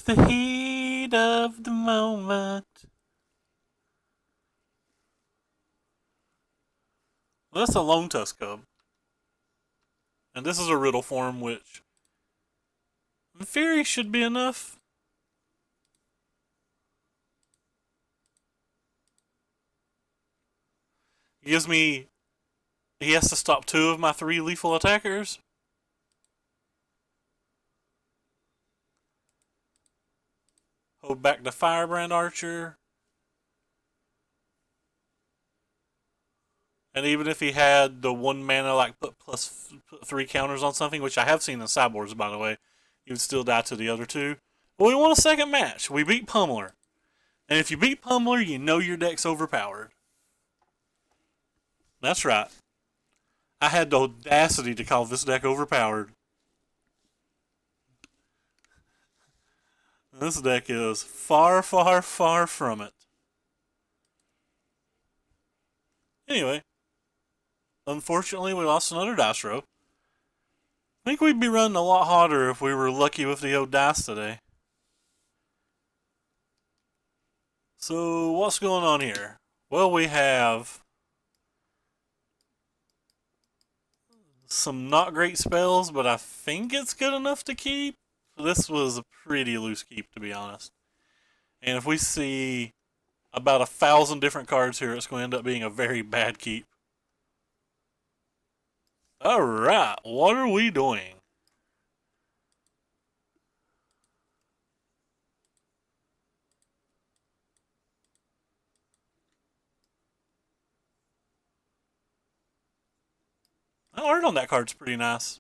the heat of the moment. Well, that's a Lone Tusk Cub. And this is a riddle form, which in theory should be enough. He gives me. He has to stop 2 of my 3 lethal attackers. Hold back the Firebrand Archer. And even if he had the 1 mana, like put 3 counters on something, which I have seen in sideboards, by the way, he would still die to the other 2. But we want a second match. We beat Pummeler. And if you beat Pummeler, you know your deck's overpowered. That's right. I had the audacity to call this deck overpowered. This deck is far, far, far from it. Anyway, unfortunately, we lost another dice row. I think we'd be running a lot hotter if we were lucky with the old dice today. So, what's going on here? Well, we have some not great spells, but I think it's good enough to keep. This was a pretty loose keep, to be honest. And if we see about 1,000 different cards here, it's going to end up being a very bad keep. Alright, what are we doing? The art on that card's pretty nice.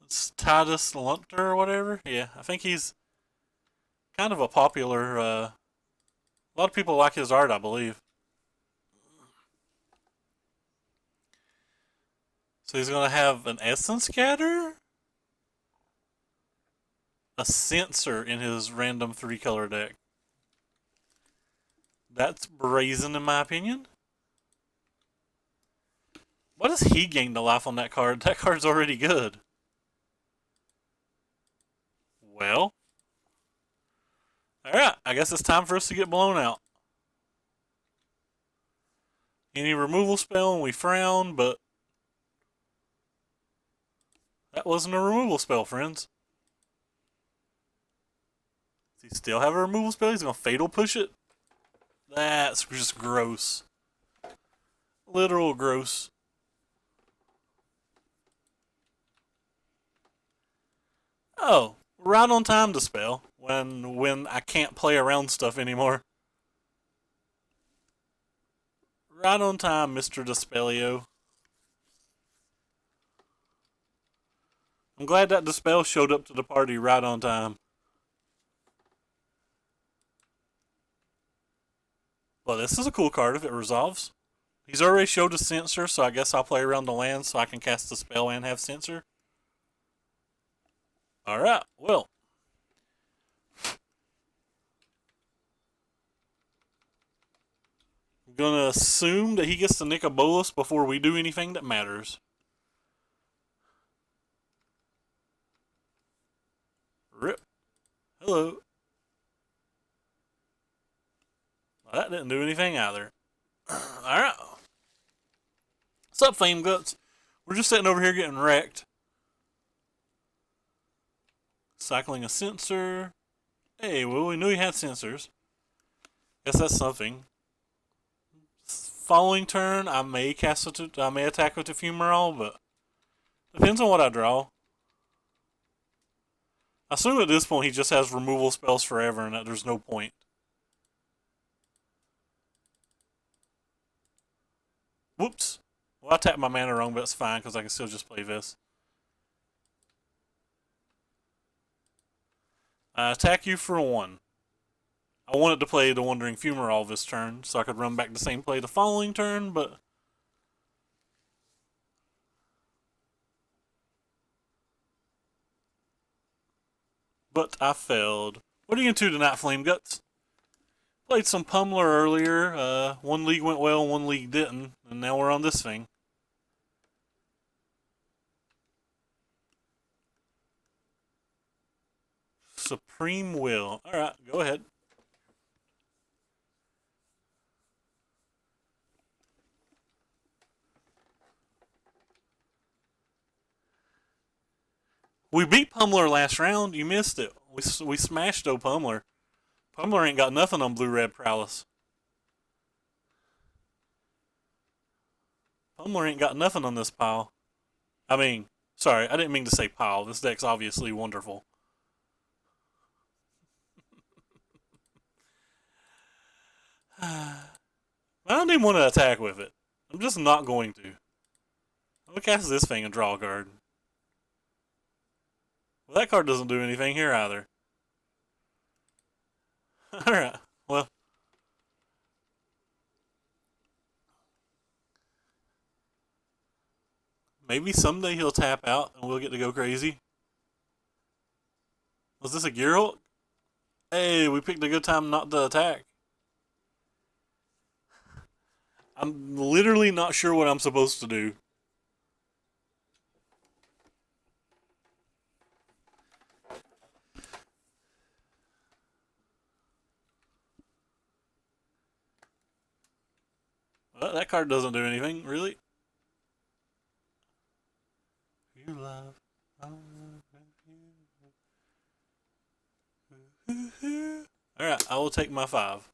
It's Titus Lumpter or whatever. Yeah, I think he's kind of a popular. A lot of people like his art, I believe. So he's going to have an Essence Scatter, a Censor in his random 3-color deck. That's brazen, in my opinion. What does he gain to life on that card? That card's already good. Well, alright, I guess it's time for us to get blown out. Any removal spell and we frown, but that wasn't a removal spell, friends. Does he still have a removal spell? He's going to Fatal Push it? That's just gross. Literal gross. Oh, right on time to spell when I can't play around stuff anymore. Right on time, Mr. Dispelio. I'm glad that Dispel showed up to the party right on time. Well, this is a cool card if it resolves. He's already showed a Censor, so I guess I'll play around the land so I can cast the spell and have Censor. Alright, well. I'm gonna assume that he gets to nick a Bolus before we do anything that matters. Rip. Hello. Well, that didn't do anything either. Alright. What's up, Flame Guts? We're just sitting over here getting wrecked. Cycling a Censor. Hey, well, we knew he had Censors. Guess that's something. Following turn, I may attack with the Fumarole, but depends on what I draw. I assume at this point he just has removal spells forever and that there's no point. Whoops. Well, I tapped my mana wrong, but it's fine because I can still just play this. I attack you for 1. I wanted to play the Wandering Fumarole this turn so I could run back the same play the following turn, but I failed. What are you into tonight, Flame Guts? Played some Pummeler earlier. One league went well, one league didn't, and now we're on this thing. Supreme Will. Alright, go ahead. We beat Pummeler last round. You missed it. We smashed Pummeler. Pummeler ain't got nothing on blue-red prowess. Pummeler ain't got nothing on this pile. I mean, sorry, I didn't mean to say pile. This deck's obviously wonderful. I don't even want to attack with it. I'm just not going to. I'm gonna cast this thing and draw a card. Well, that card doesn't do anything here either. Alright, well. Maybe someday he'll tap out and we'll get to go crazy. Was this a Gearhulk? Hey, we picked a good time not to attack. I'm literally not sure what I'm supposed to do. Well, that card doesn't do anything, really. You love. Alright, I will take my 5.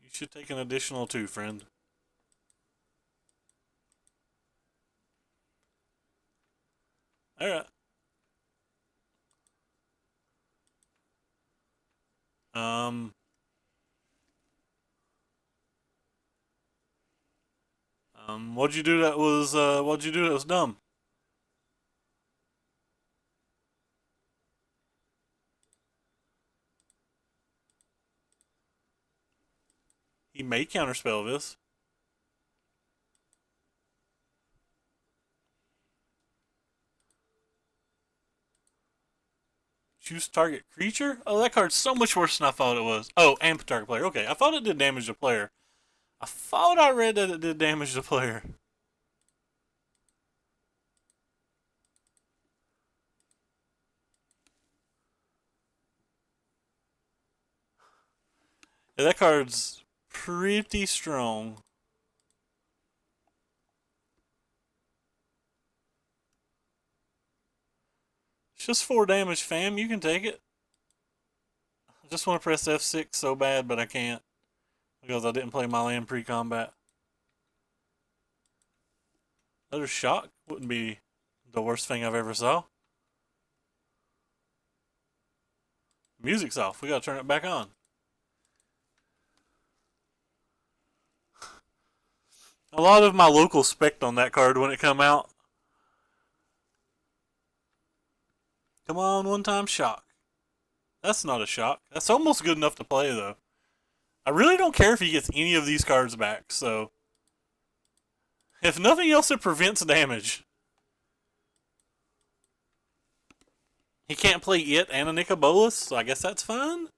You should take an additional 2, friend. Alright. What'd you do that was dumb? He may counterspell this. Choose target creature? Oh, that card's so much worse than I thought it was. Oh, and target player. Okay, I thought it did damage to player. I thought I read that it did damage to player. Yeah, that card's pretty strong. It's just 4 damage, fam. You can take it. I just want to press F6 so bad, but I can't. Because I didn't play my land pre-combat. Another shock wouldn't be the worst thing I've ever saw. Music's off. We gotta turn it back on. A lot of my local spec on that card when it come out. Come on, one-time shock. That's not a shock. That's almost good enough to play, though. I really don't care if he gets any of these cards back, so... If nothing else, it prevents damage. He can't play it and a Nicobolus, so I guess that's fine.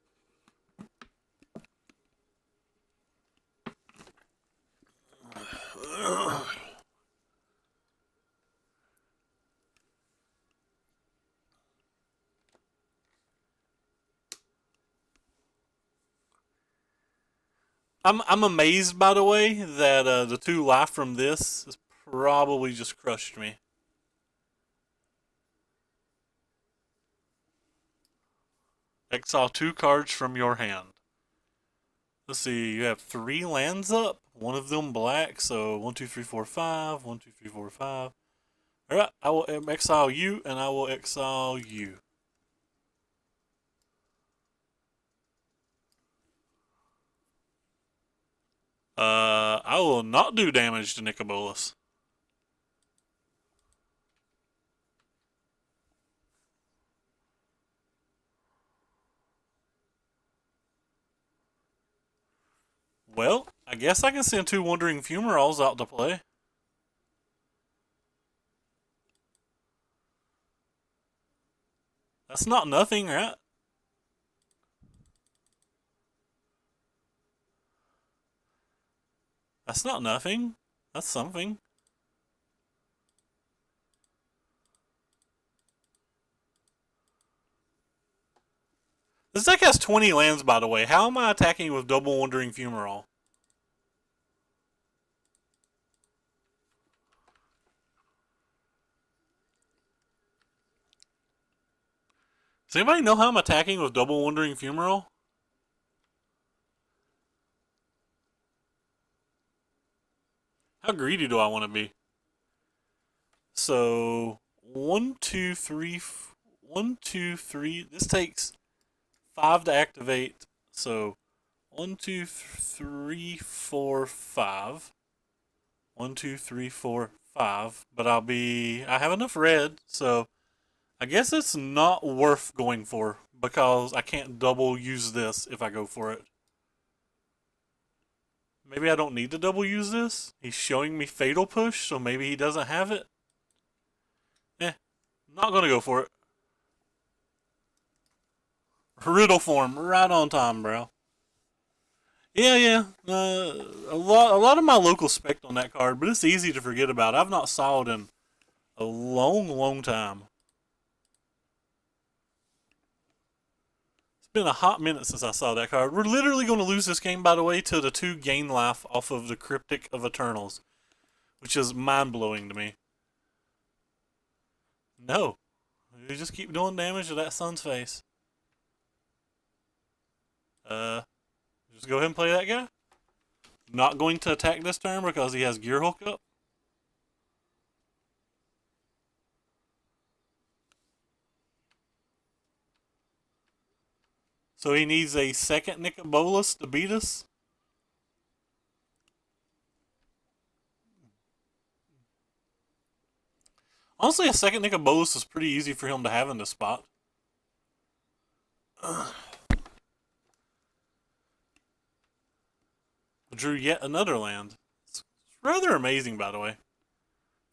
I'm amazed, by the way, that the 2 life from this has probably just crushed me. Exile 2 cards from your hand. Let's see, you have 3 lands up, one of them black, so 1, 2, 3, 4, 5, 1, 2, 3, 4, 5. Alright, I will exile you, and I will exile you. I will not do damage to Nicobolus. Well, I guess I can send 2 Wandering Fumaroles out to play. That's not nothing, right? That's not nothing. That's something. This deck has 20 lands, by the way. How am I attacking with double Wandering Fumarole? Does anybody know how I'm attacking with double Wandering Fumarole? How greedy do I want to be? So, 1, 2, 3, 1, 2, 3. This takes 5 to activate. So, 1, 2, 3, 4, 5. 1, 2, 3, 4, 5. But I have enough red, so I guess it's not worth going for because I can't double use this if I go for it. Maybe I don't need to double use this. He's showing me Fatal Push, so maybe he doesn't have it. Not gonna go for it. Riddle form, right on time, bro. Yeah. A lot of my locals spec'd on that card, but it's easy to forget about. I've not saw it in a long time. It's been a hot minute since I saw that card. We're literally going to lose this game, by the way, to the 2 gain life off of the Cryptic of Eternals, which is mind-blowing to me. No. You just keep doing damage to that sun's face. Just go ahead and play that guy. Not going to attack this turn because he has Gear Hulk up. So he needs a second Nicobolus to beat us. Honestly, a second Nicobolus is pretty easy for him to have in this spot. Drew yet another land. It's rather amazing, by the way.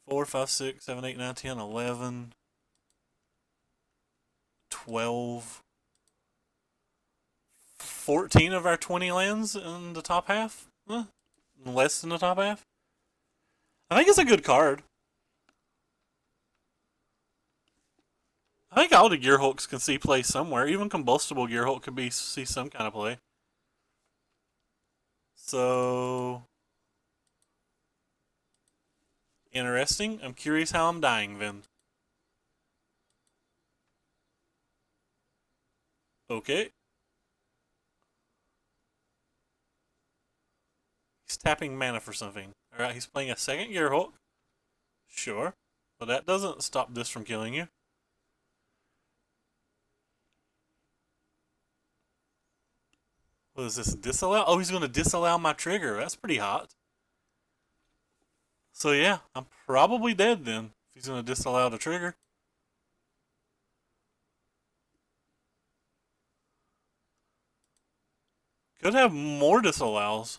4, 5, 6, 7, 8, 9, 10, 11, 12, 14 of our 20 lands in the top half. Less than the top half. I think it's a good card. I think all the Gear Hulks can see play somewhere. Even Combustible Gear Hulk could see some kind of play. So, interesting. I'm curious how I'm dying then. Okay. He's tapping mana for something. Alright, he's playing a second Gear Hulk. Sure. But that doesn't stop this from killing you. What is this? Disallow? Oh, he's going to disallow my trigger. That's pretty hot. So yeah, I'm probably dead then. If he's going to disallow the trigger. Could have more disallows.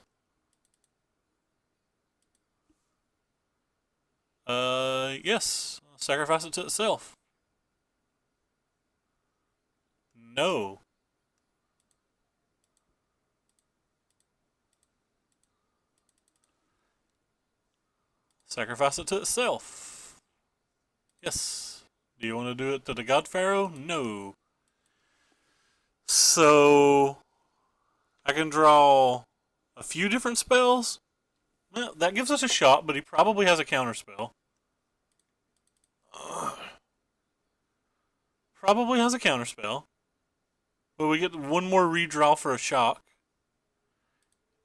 Yes. Sacrifice it to itself. No. Sacrifice it to itself. Yes. Do you want to do it to the God Pharaoh? No. So, I can draw a few different spells. Well, that gives us a shot, but he probably has a counter spell. Probably has a counter spell. But we get one more redraw for a shock.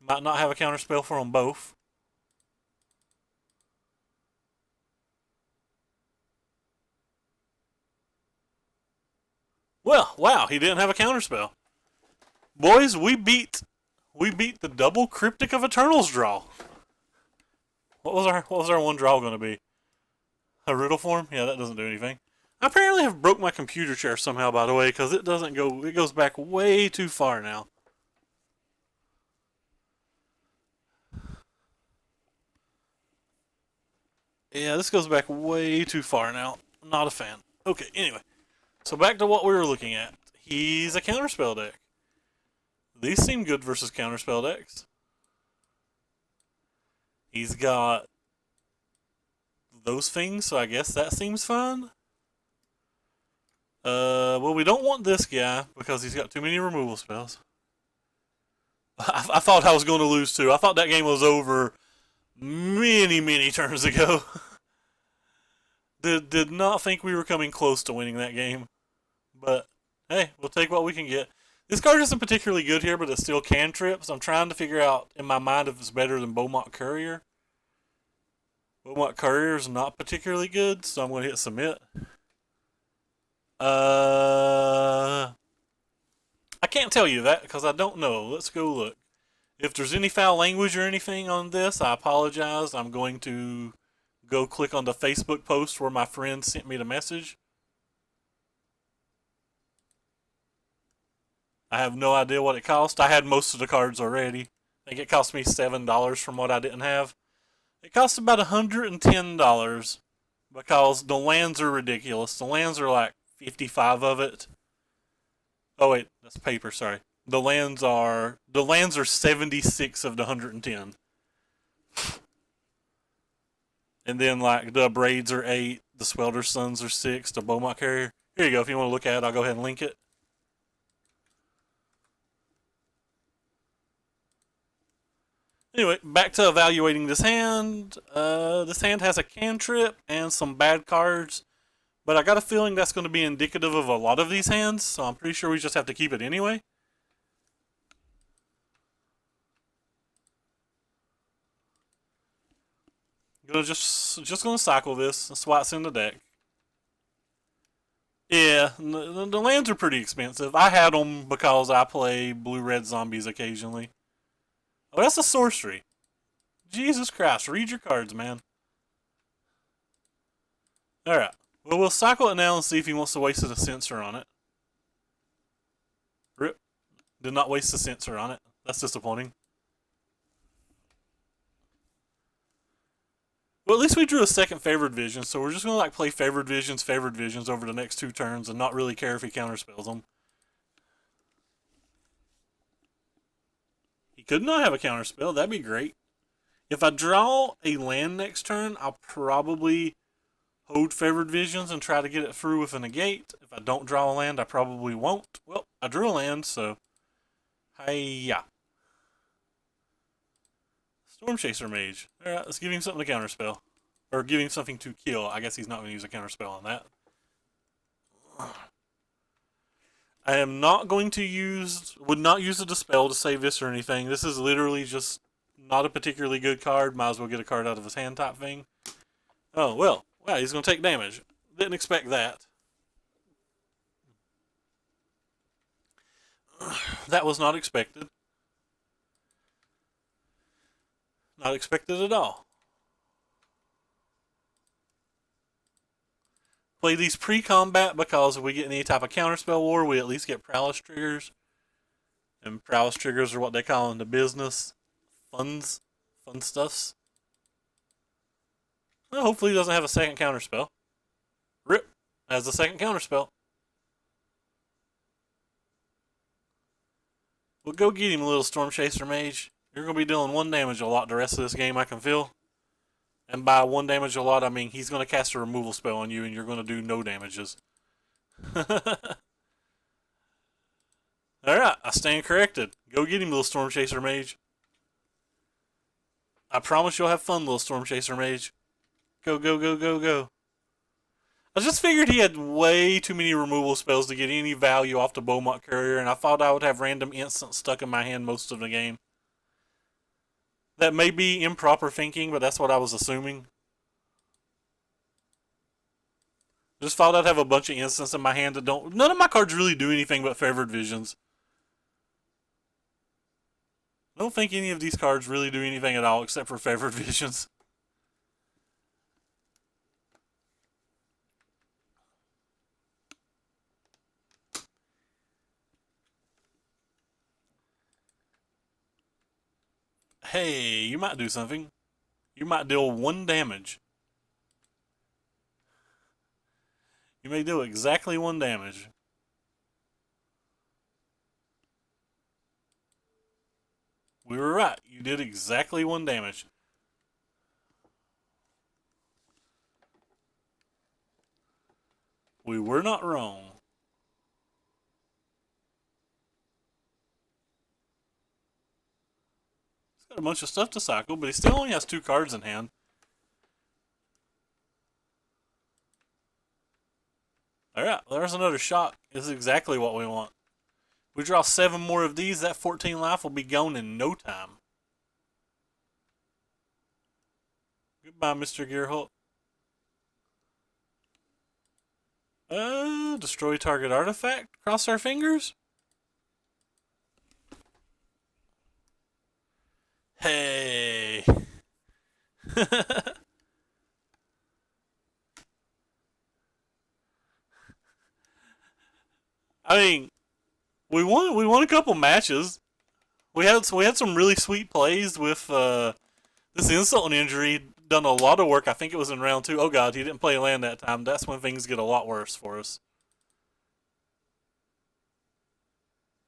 Might not have a counter spell for them both. Well, wow, he didn't have a counterspell. Boys, we beat the double Cryptic of Eternals draw. What was our one draw going to be? A riddle form? Yeah, that doesn't do anything. I apparently have broke my computer chair somehow, by the way, because it goes back way too far now. Yeah, this goes back way too far now. Not a fan. Okay, anyway. So back to what we were looking at. He's a counterspell deck. These seem good versus counterspell decks. He's got those things, so I guess that seems fine. Well, we don't want this guy because he's got too many removal spells. I thought I was going to lose too. I thought that game was over many turns ago. Did not think we were coming close to winning that game. But hey, we'll take what we can get. This card isn't particularly good here, but it still cantrips. I'm trying to figure out in my mind if it's better than Beaumont Courier. Beaumont Courier is not particularly good, so I'm going to hit submit. I can't tell you that because I don't know. Let's go look. If there's any foul language or anything on this, I apologize. I'm going to go click on the Facebook post where my friend sent me the message. I have no idea what it cost. I had most of the cards already. I think it cost me $7 from what I didn't have. It cost about $110 because the lands are ridiculous. The lands are like 55 of it. Oh wait, that's paper, sorry. The lands are 76 of the 110. And then like the Braids are 8, the Swelder Sons are 6, the Beaumont Carrier. Here you go, if you want to look at it, I'll go ahead and link it. Anyway, back to evaluating this hand. This hand has a cantrip and some bad cards, but I got a feeling that's going to be indicative of a lot of these hands, so I'm pretty sure we just have to keep it anyway. Gonna just gonna cycle this. That's why it's in the deck. Yeah, the lands are pretty expensive. I had them because I play blue-red zombies occasionally. Oh, that's a sorcery. Jesus Christ, read your cards, man. Alright. Well, we'll cycle it now and see if he wants to waste a sensor on it. Rip. Did not waste a sensor on it. That's disappointing. Well, at least we drew a second favored vision, so we're just gonna like play favored visions over the next 2 turns and not really care if he counterspells them. He could not have a counterspell, that'd be great. If I draw a land next turn, I'll probably hold favored visions and try to get it through with a negate. If I don't draw a land, I probably won't. Well, I drew a land, so hi-ya. Storm Chaser Mage. Alright, let's give him something to counterspell. Or give him something to kill. I guess he's not going to use a counterspell on that. I am not going to would not use a Dispel to save this or anything. This is literally just not a particularly good card. Might as well get a card out of his hand type thing. Oh, well. Wow, he's going to take damage. Didn't expect that. That was not expected. Not expected at all. Play these pre-combat because if we get any type of counterspell war, we at least get Prowess triggers. And Prowess triggers are what they call in the business. Fun stuffs. Well, hopefully he doesn't have a second counterspell. Rip has a second counterspell. We'll go get him, a little Storm Chaser Mage. You're going to be dealing 1 damage a lot the rest of this game, I can feel. And by 1 damage a lot, I mean he's going to cast a removal spell on you and you're going to do no damages. Alright, I stand corrected. Go get him, little Storm Chaser Mage. I promise you'll have fun, little Storm Chaser Mage. Go, go, go, go, go. I just figured he had way too many removal spells to get any value off the Beaumont Courier, and I thought I would have random instants stuck in my hand most of the game. That may be improper thinking, but that's what I was assuming. Just thought I'd have a bunch of instants in my hand that don't... None of my cards really do anything but favored visions. I don't think any of these cards really do anything at all except for favored visions. Hey, you might do something. You might deal 1 damage. You may deal exactly 1 damage. We were right. You did exactly 1 damage. We were not wrong. Got a bunch of stuff to cycle, but he still only has 2 cards in hand. Alright, there's another shock. This is exactly what we want. We draw 7 more of these, that 14 life will be gone in no time. Goodbye, Mr. Gearhulk. Destroy target artifact? Cross our fingers? Hey! I mean, we won a couple matches. We had some really sweet plays with this insult and injury. Done a lot of work. I think it was in round 2. Oh god, he didn't play land that time. That's when things get a lot worse for us.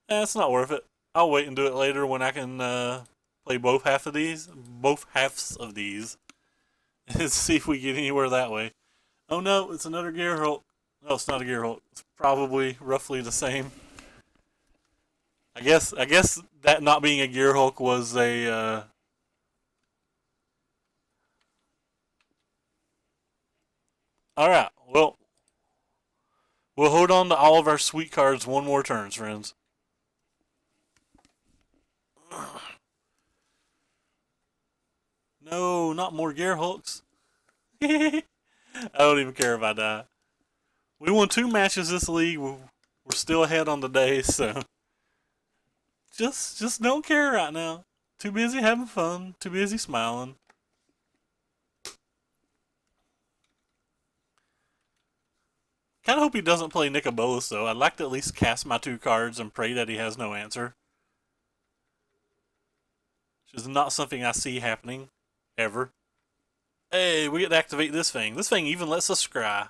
It's not worth it. I'll wait and do it later when I can play both halves of these, and see if we get anywhere that way. Oh no, it's another Gearhulk. No, it's not a Gearhulk. It's probably roughly the same. I guess that not being a Gearhulk was a. All right. Well, we'll hold on to all of our sweet cards one more turn, friends. No, not more Gearhulks. I don't even care if I die. We won 2 matches this league. We're still ahead on the day, so just don't care right now. Too busy having fun. Too busy smiling. Kind of hope he doesn't play Nicobolus, though. I'd like to at least cast my 2 cards and pray that he has no answer. Which is not something I see happening. Ever. Hey, we get to activate this thing. This thing even lets us scry.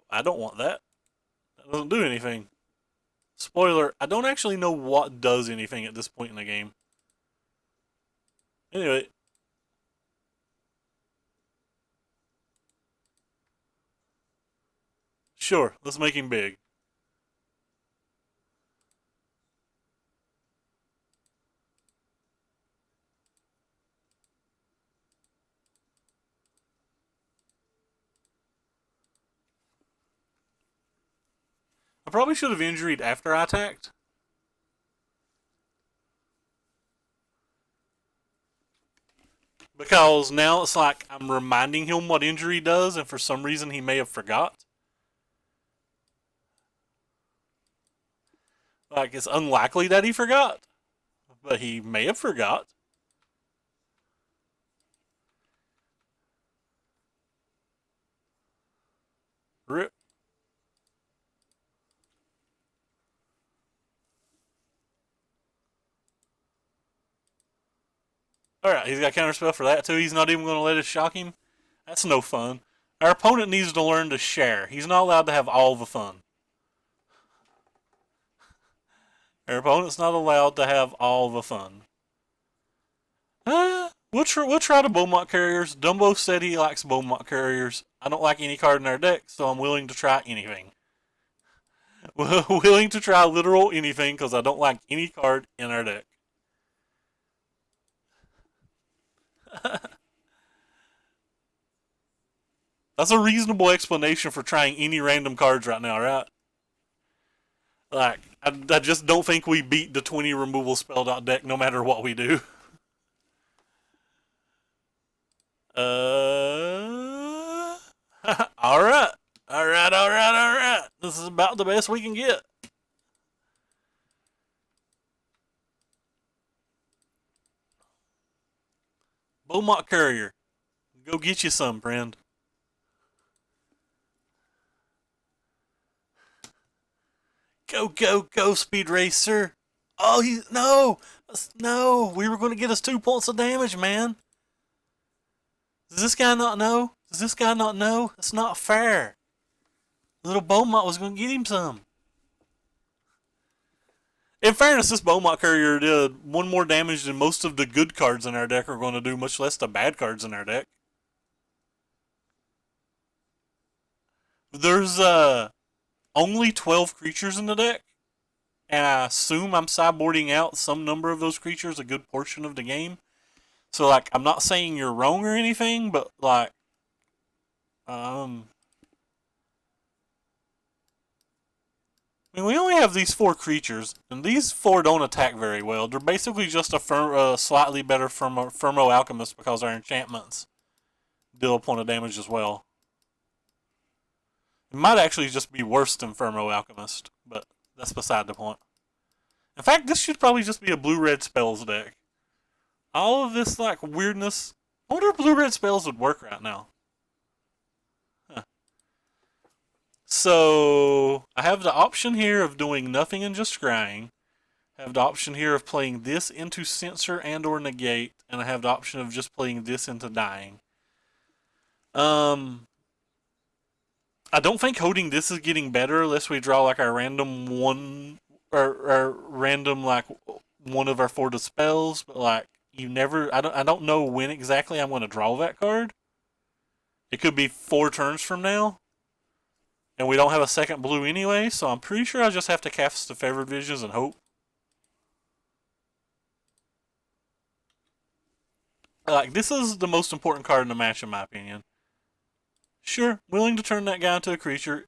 I don't want that. That doesn't do anything. Spoiler, I don't actually know what does anything at this point in the game. Anyway. Sure, let's make him big. I probably should have injuried after I attacked. Because now it's like I'm reminding him what injury does, and for some reason he may have forgot. Like, it's unlikely that he forgot, but he may have forgot. Rip. Alright, he's got counterspell for that too. He's not even going to let us shock him. That's no fun. Our opponent needs to learn to share. He's not allowed to have all the fun. Our opponent's not allowed to have all the fun. We'll try the Beaumont Carriers. Dumbo said he likes Beaumont Carriers. I don't like any card in our deck, so I'm willing to try anything. Willing to try literal anything because I don't like any card in our deck. That's a reasonable explanation for trying any random cards right now, right? Like, I just don't think we beat the 20 removal spell dot deck no matter what we do. Alright. Alright. This is about the best we can get. Beaumont Courier. Go get you some, friend. Go, Speed Racer. Oh, no. We were going to get us 2 points of damage, man. Does this guy not know? It's not fair. Little Beaumont was going to get him some. In fairness, this Beaumont Courier did 1 more damage than most of the good cards in our deck are going to do, much less the bad cards in our deck. There's only 12 creatures in the deck. and I assume I'm sideboarding out some number of those creatures a good portion of the game. So like, I'm not saying you're wrong or anything, but like, um, I mean, we only have these 4 creatures, and these 4 don't attack very well. They're basically just a slightly better Firmo Alchemist because our enchantments deal a point of damage as well. It might actually just be worse than Firmo Alchemist, but that's beside the point. In fact, this should probably just be a blue-red spells deck. All of this like weirdness. I wonder if blue-red spells would work right now. Huh. So I have the option here of doing nothing and just scrying. I have the option here of playing this into censor and or negate, and I have the option of just playing this into dying. I don't think holding this is getting better unless we draw like our random one or random like one of our 4 dispels, but like you never I don't know when exactly I'm gonna draw that card. It could be 4 turns from now. And we don't have a second blue anyway, so I'm pretty sure I just have to cast the Favored Visions and hope. Like, this is the most important card in the match, in my opinion. Sure, willing to turn that guy into a creature.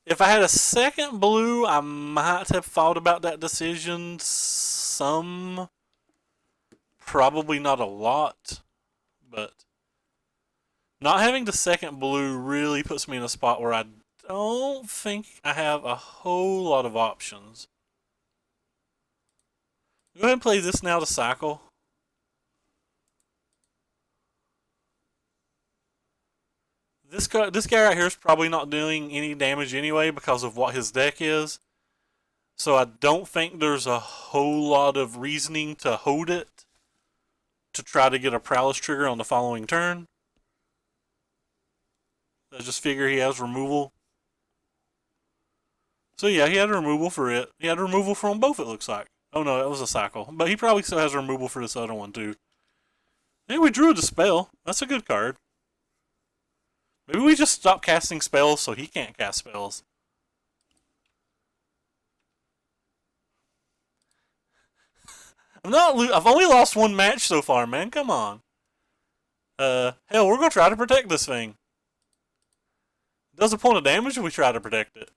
If I had a second blue, I might have thought about that decision some. Probably not a lot, but not having the second blue really puts me in a spot where I don't think I have a whole lot of options. Go ahead and play this now to cycle. This guy right here is probably not doing any damage anyway because of what his deck is. So I don't think there's a whole lot of reasoning to hold it to try to get a Prowess trigger on the following turn. I just figure he has removal. So yeah, he had removal for it. He had removal from both, it looks like. Oh no, that was a cycle. But he probably still has removal for this other one too. I think we drew a Dispel. That's a good card. Maybe we just stop casting spells so he can't cast spells. I've only lost 1 match so far, man. Come on. Hell, we're gonna try to protect this thing. It does a point of damage if we try to protect it.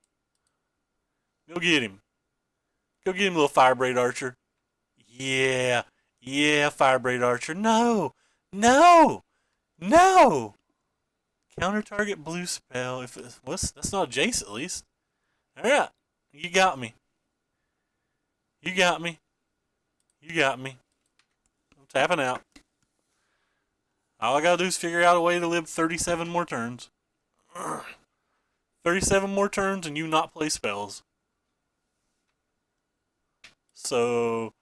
Go get him. Go get him, little Fireblade Archer. Yeah. Yeah, Fireblade Archer. No. No. No. Counter target blue spell. If it's, that's not Jace at least. Alright. You got me. You got me. You got me. I'm tapping out. All I gotta do is figure out a way to live 37 more turns. 37 more turns and you not play spells. So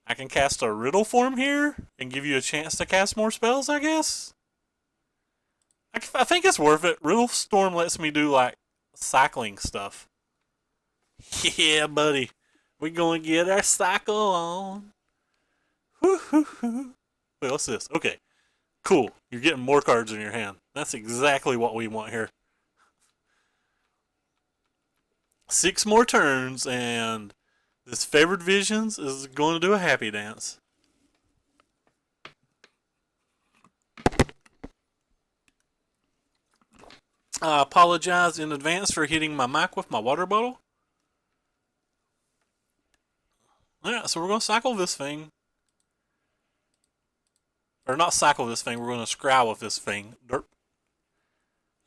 I can cast a Riddle Form here and give you a chance to cast more spells, I guess? I think it's worth it. Riddle Storm lets me do like cycling stuff. Yeah, buddy. We're gonna get our cycle on. Wait, what's this? Okay. Cool. You're getting more cards in your hand. That's exactly what we want here. 6 more turns, and this Favored Visions is going to do a happy dance. I apologize in advance for hitting my mic with my water bottle. Alright, so we're going to cycle this thing. Or not cycle this thing, we're going to scry with this thing. Derp.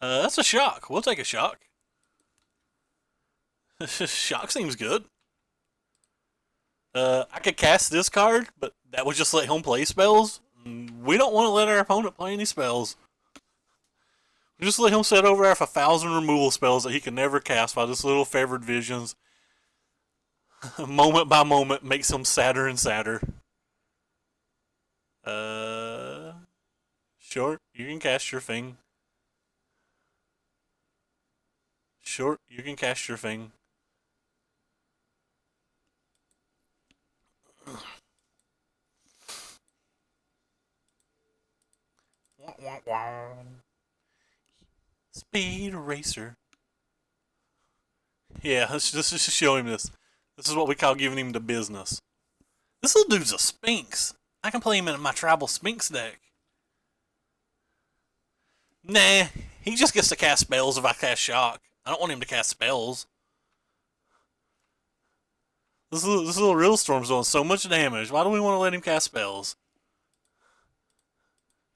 That's a shock. We'll take a shock. Shock seems good. I could cast this card, but that would just let him play spells. We don't want to let our opponent play any spells. We just let him set over our 1,000 removal spells that he can never cast by this little Favored Visions. Moment by moment makes him sadder and sadder. Sure, you can cast your thing. Sure, you can cast your thing. Speed Racer. Yeah, let's just show him this. This is what we call giving him the business. This little dude's a Sphinx. I can play him in my tribal Sphinx deck. Nah, he just gets to cast spells if I cast Shock. I don't want him to cast spells. This little real storm's doing so much damage. Why do we want to let him cast spells?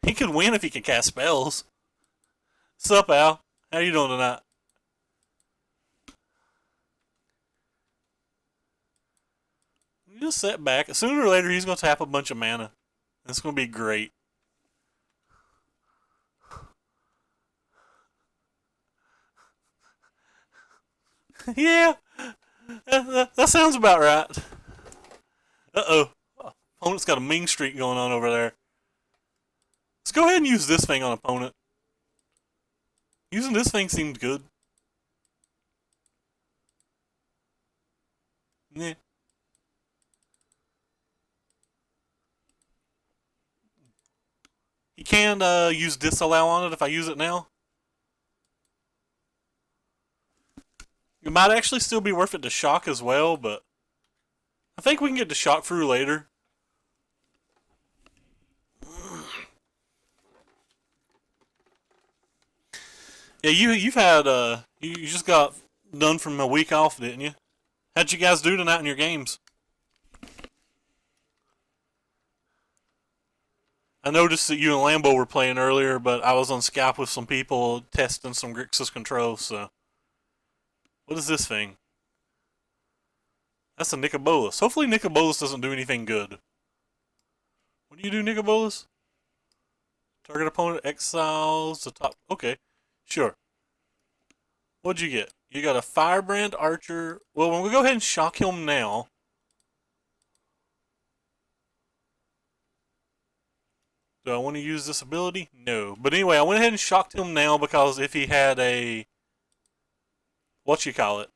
He could win if he could cast spells. Sup, Al? How you doing tonight? You just sit back. Sooner or later, he's going to tap a bunch of mana. It's going to be great. Yeah, that sounds about right. Uh-oh. Opponent's got a mean streak going on over there. Let's go ahead and use this thing on opponent. Using this thing seemed good. Yeah. You can use disallow on it if I use it now. It might actually still be worth it to shock as well, but I think we can get the shock through later. Yeah, you've had you just got done from a week off, didn't you? How'd you guys do tonight in your games? I noticed that you and Lambo were playing earlier, but I was on Skype with some people testing some Grixis controls, so. What is this thing? That's a Nicobolus. Hopefully Nicobolus doesn't do anything good. What do you do, Nicobolus? Target opponent exiles the top. Okay, sure. What'd you get? You got a Firebrand Archer. Well, we'll go ahead and shock him now. Do I want to use this ability? No. But anyway, I went ahead and shocked him now because if he had a... What-you-call-it?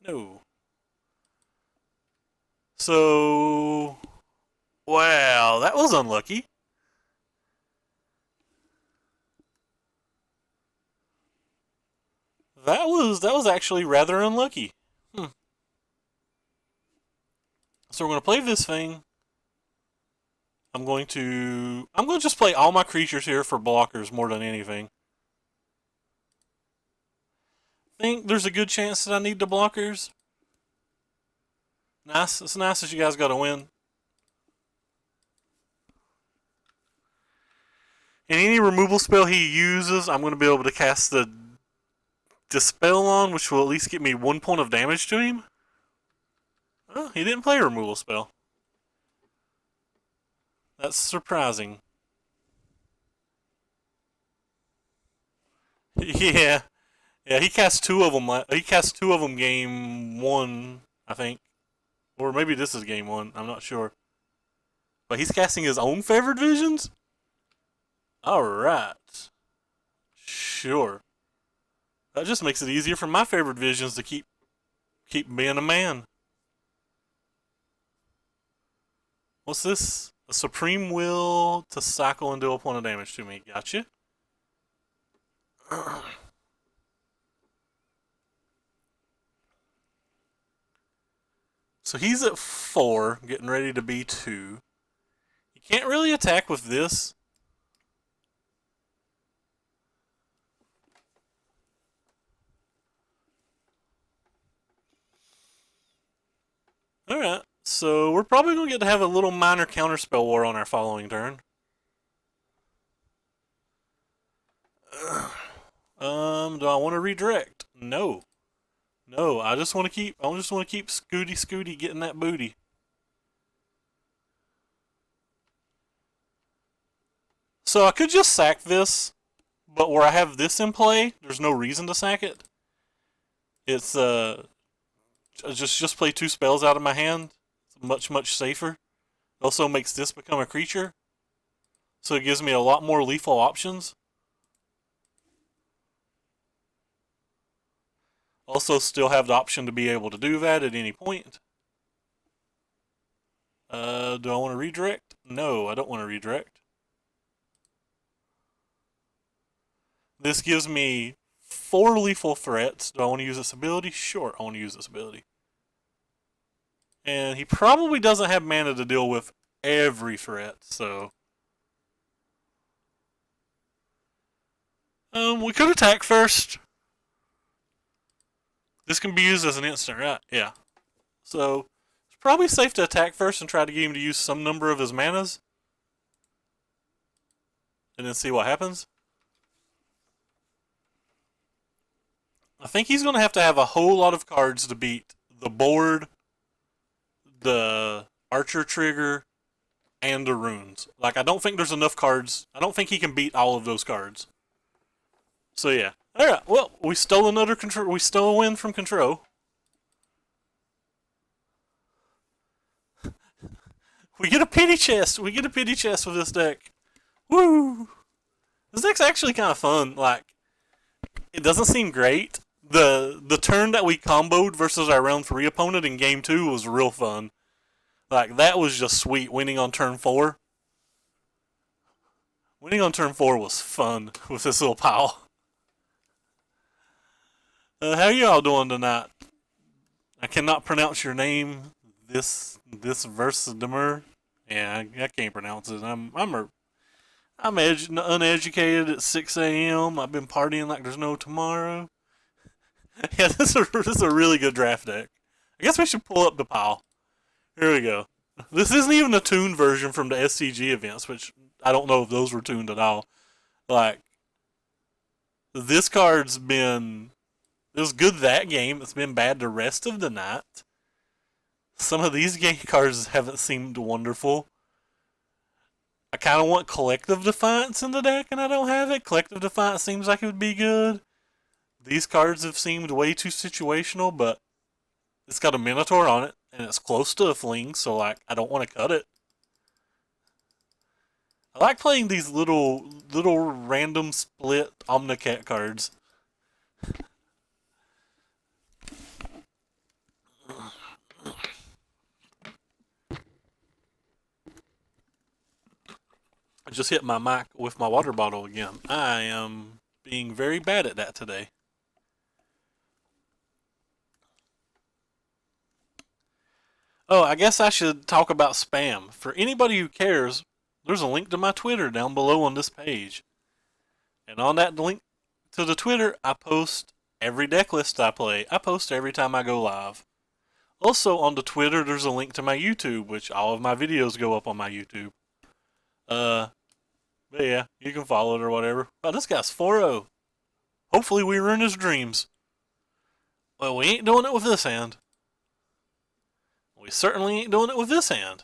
No. So... Wow, that was unlucky. That was actually rather unlucky. So we're going to play this thing. I'm going to just play all my creatures here for blockers more than anything. Think there's a good chance that I need the blockers. Nice. It's nice that you guys got to win. And any removal spell he uses, I'm going to be able to cast the Dispel on, which will at least get me 1 point of damage to him. Oh, he didn't play a removal spell. That's surprising. Yeah. Yeah, he cast two of them. He cast two of them game one, I think. Or maybe this is game one. I'm not sure. But he's casting his own favored visions? Alright. Sure. That just makes it easier for my favored visions to keep being a man. What's this? A supreme will to cycle and deal a point of damage to me. Gotcha. So he's at 4, getting ready to be 2. You can't really attack with this. Alright, so we're probably going to get to have a little minor counterspell war on our following turn. Do I want to redirect? No. No, I just want to keep Scooty getting that booty. So I could just sack this, but where I have this in play, there's no reason to sack it. It's just play 2 spells out of my hand. It's much safer. It also makes this become a creature, so it gives me a lot more lethal options. Also, still have the option to be able to do that at any point. Do I want to redirect? No, I don't want to redirect. This gives me 4 lethal threats. Do I want to use this ability? Sure, I want to use this ability. And he probably doesn't have mana to deal with every threat, so... we could attack first. This can be used as an instant, right? Yeah. So, it's probably safe to attack first and try to get him to use some number of his manas. And then see what happens. I think he's going to have a whole lot of cards to beat the board, the archer trigger, and the runes. Like, I don't think there's enough cards. I don't think he can beat all of those cards. So yeah. Alright, well, we stole another control. We stole a win from control. We get a pity chest. We get a pity chest with this deck. Woo! This deck's actually kind of fun. Like, it doesn't seem great. The turn that we comboed versus our round 3 opponent in game 2 was real fun. Like, that was just sweet, winning on turn 4. Winning on turn 4 was fun with this little pile. How y'all doing tonight? I cannot pronounce your name. This Versademer. Yeah, I can't pronounce it. I'm uneducated at 6 a.m. I've been partying like there's no tomorrow. Yeah, this is a really good draft deck. I guess we should pull up the pile. Here we go. This isn't even a tuned version from the SCG events, which I don't know if those were tuned at all. Like, this card's been... It was good that game. It's been bad the rest of the night. Some of these game cards haven't seemed wonderful. I kind of want Collective Defiance in the deck, and I don't have it. Collective Defiance seems like it would be good. These cards have seemed way too situational, but it's got a Minotaur on it, and it's close to a Fling, so like I don't want to cut it. I like playing these little random split Omnicat cards. I just hit my mic with my water bottle again. I am being very bad at that today. Oh, I guess I should talk about spam. For anybody who cares, there's a link to my Twitter down below on this page. And on that link to the Twitter, I post every deck list I play. I post every time I go live. Also on the Twitter, there's a link to my YouTube, which all of my videos go up on my YouTube. But yeah, you can follow it or whatever. Wow, this guy's 4-0. Hopefully we ruin his dreams. Well, we ain't doing it with this hand. We certainly ain't doing it with this hand.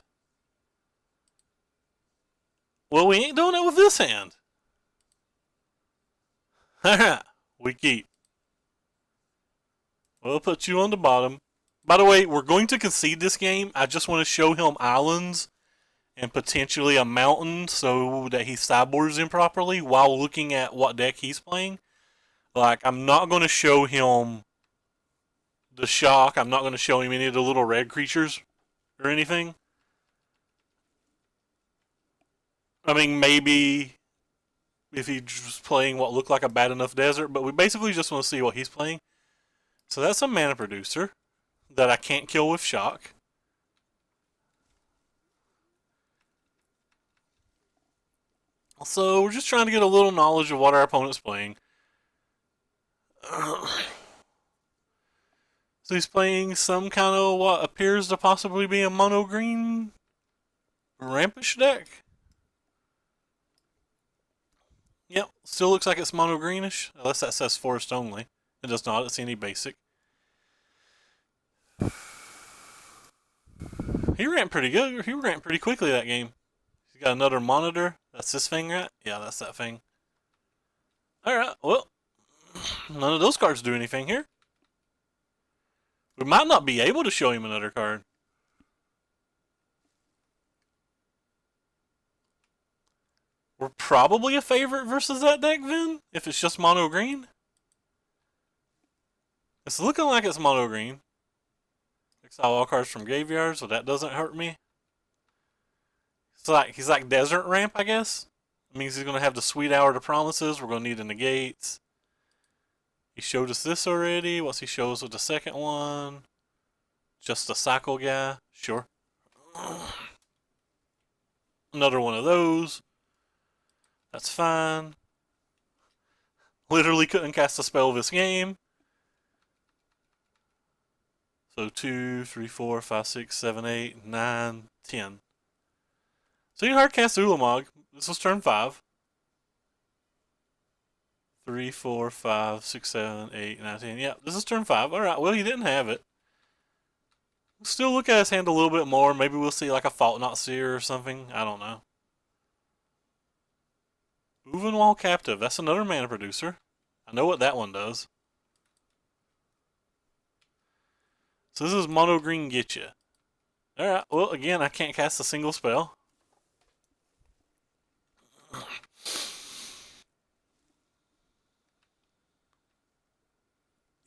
Well, we ain't doing it with this hand. Alright, we keep. We'll put you on the bottom. By the way, we're going to concede this game. I just want to show him islands and potentially a mountain so that he sideboards improperly while looking at what deck he's playing. Like, I'm not going to show him the shock. I'm not going to show him any of the little red creatures or anything. I mean, maybe if he's playing what looked like a bad enough desert, but we basically just want to see what he's playing. So that's a mana producer that I can't kill with shock. So we're just trying to get a little knowledge of what our opponent's playing. So he's playing some kind of what appears to possibly be a mono green rampish deck. Yep, still looks like it's mono greenish, unless that says forest only. It does not, it's any basic. He ran pretty good. He ran pretty quickly that game. He's got another monitor. That's this thing, right? Yeah, that's that thing. Alright, well, none of those cards do anything here. We might not be able to show him another card. We're probably a favorite versus that deck then, if it's just mono green. It's looking like it's mono green. Exile all cards from graveyard, so that doesn't hurt me. He's like Desert Ramp, I guess. It means he's gonna have the Sweet Hour to Promises. We're gonna need the negates. He showed us this already. What's he show us with the second one? Just a cycle guy. Sure. Another one of those. That's fine. Literally couldn't cast a spell this game. So 2, 3, 4, 5, 6, 7, 8, 9, 10. So you hard cast Ulamog. This was turn 5. 3, 4, 5, 6, 7, 8, 9, 10. Yeah, this is turn 5. Alright, well, he didn't have it. We'll still look at his hand a little bit more. Maybe we'll see like a Fault Not Seer or something. I don't know. Uvenwall Captive. That's another mana producer. I know what that one does. So this is mono green Getcha. Alright, well, again, I can't cast a single spell.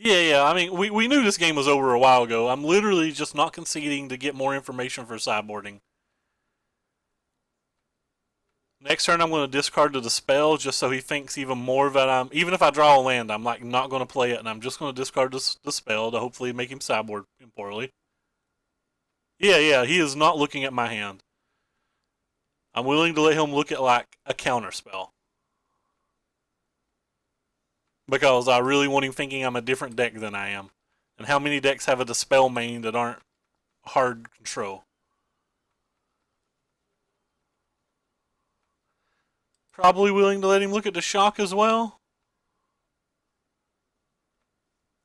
Yeah, I mean, we knew this game was over a while ago. I'm literally just not conceding to get more information for sideboarding. Next turn, I'm going to discard to the spell just so he thinks even more that even if I draw a land, I'm like not going to play it, and I'm just going to discard the spell to hopefully make him sideboard poorly. Yeah, he is not looking at my hand. I'm willing to let him look at like a counter spell. Because I really want him thinking I'm a different deck than I am. And how many decks have a Dispel main that aren't hard control? Probably willing to let him look at the shock as well.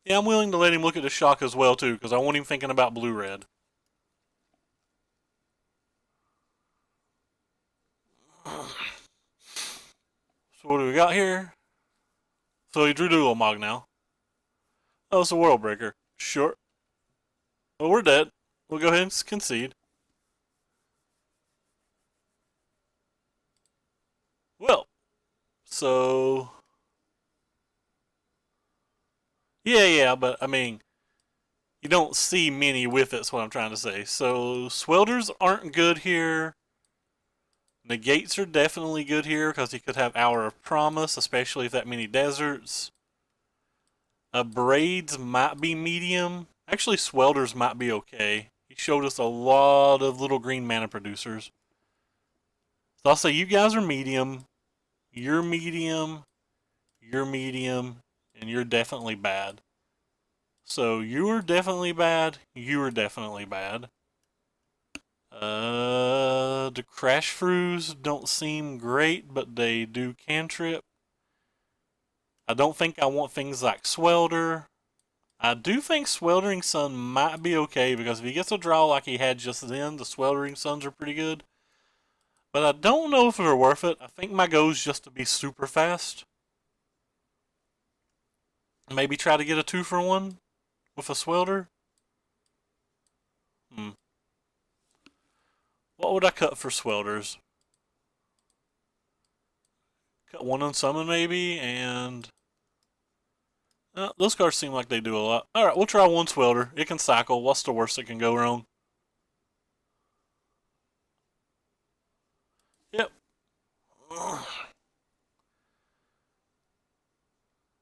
Yeah, I'm willing to let him look at the shock as well too, because I want him thinking about blue-red. So what do we got here? So he drew Duomog now. Oh, it's a World Breaker. Sure. Well, we're dead. We'll go ahead and concede. Well, so... Yeah, but, I mean, you don't see many with it, is what I'm trying to say. So, Swelters aren't good here. Negates are definitely good here, because he could have Hour of Promise, especially if that many deserts. Braids might be medium. Actually, Swelters might be okay. He showed us a lot of little green mana producers. So I'll say you guys are medium. You're medium. You're medium. And you're definitely bad. So you are definitely bad. You are definitely bad. The Crash Frews don't seem great, but they do cantrip. I don't think I want things like Swelter. I do think Sweltering Sun might be okay, because if he gets a draw like he had just then, the Sweltering Suns are pretty good. But I don't know if they're worth it. I think my goal is just to be super fast. Maybe try to get a 2-for-1 with a Swelter. What would I cut for Swelters? Cut one on Summon maybe, and... those cards seem like they do a lot. Alright, we'll try one Swelter. It can cycle. What's the worst that can go wrong? Yep.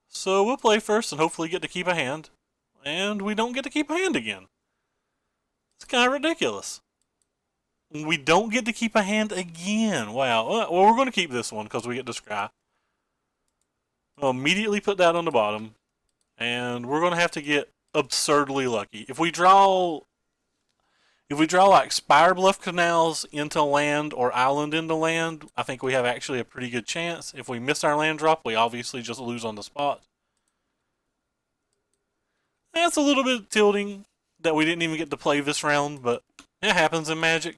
So we'll play first and hopefully get to keep a hand. And we don't get to keep a hand again. It's kind of ridiculous. We don't get to keep a hand again. Wow. Well, we're going to keep this one because we get to scry. I'll immediately put that on the bottom. And we're going to have to get absurdly lucky. If we draw like Spire Bluff Canals into land or Island into land, I think we have actually a pretty good chance. If we miss our land drop, we obviously just lose on the spot. That's a little bit tilting that we didn't even get to play this round, but it happens in Magic.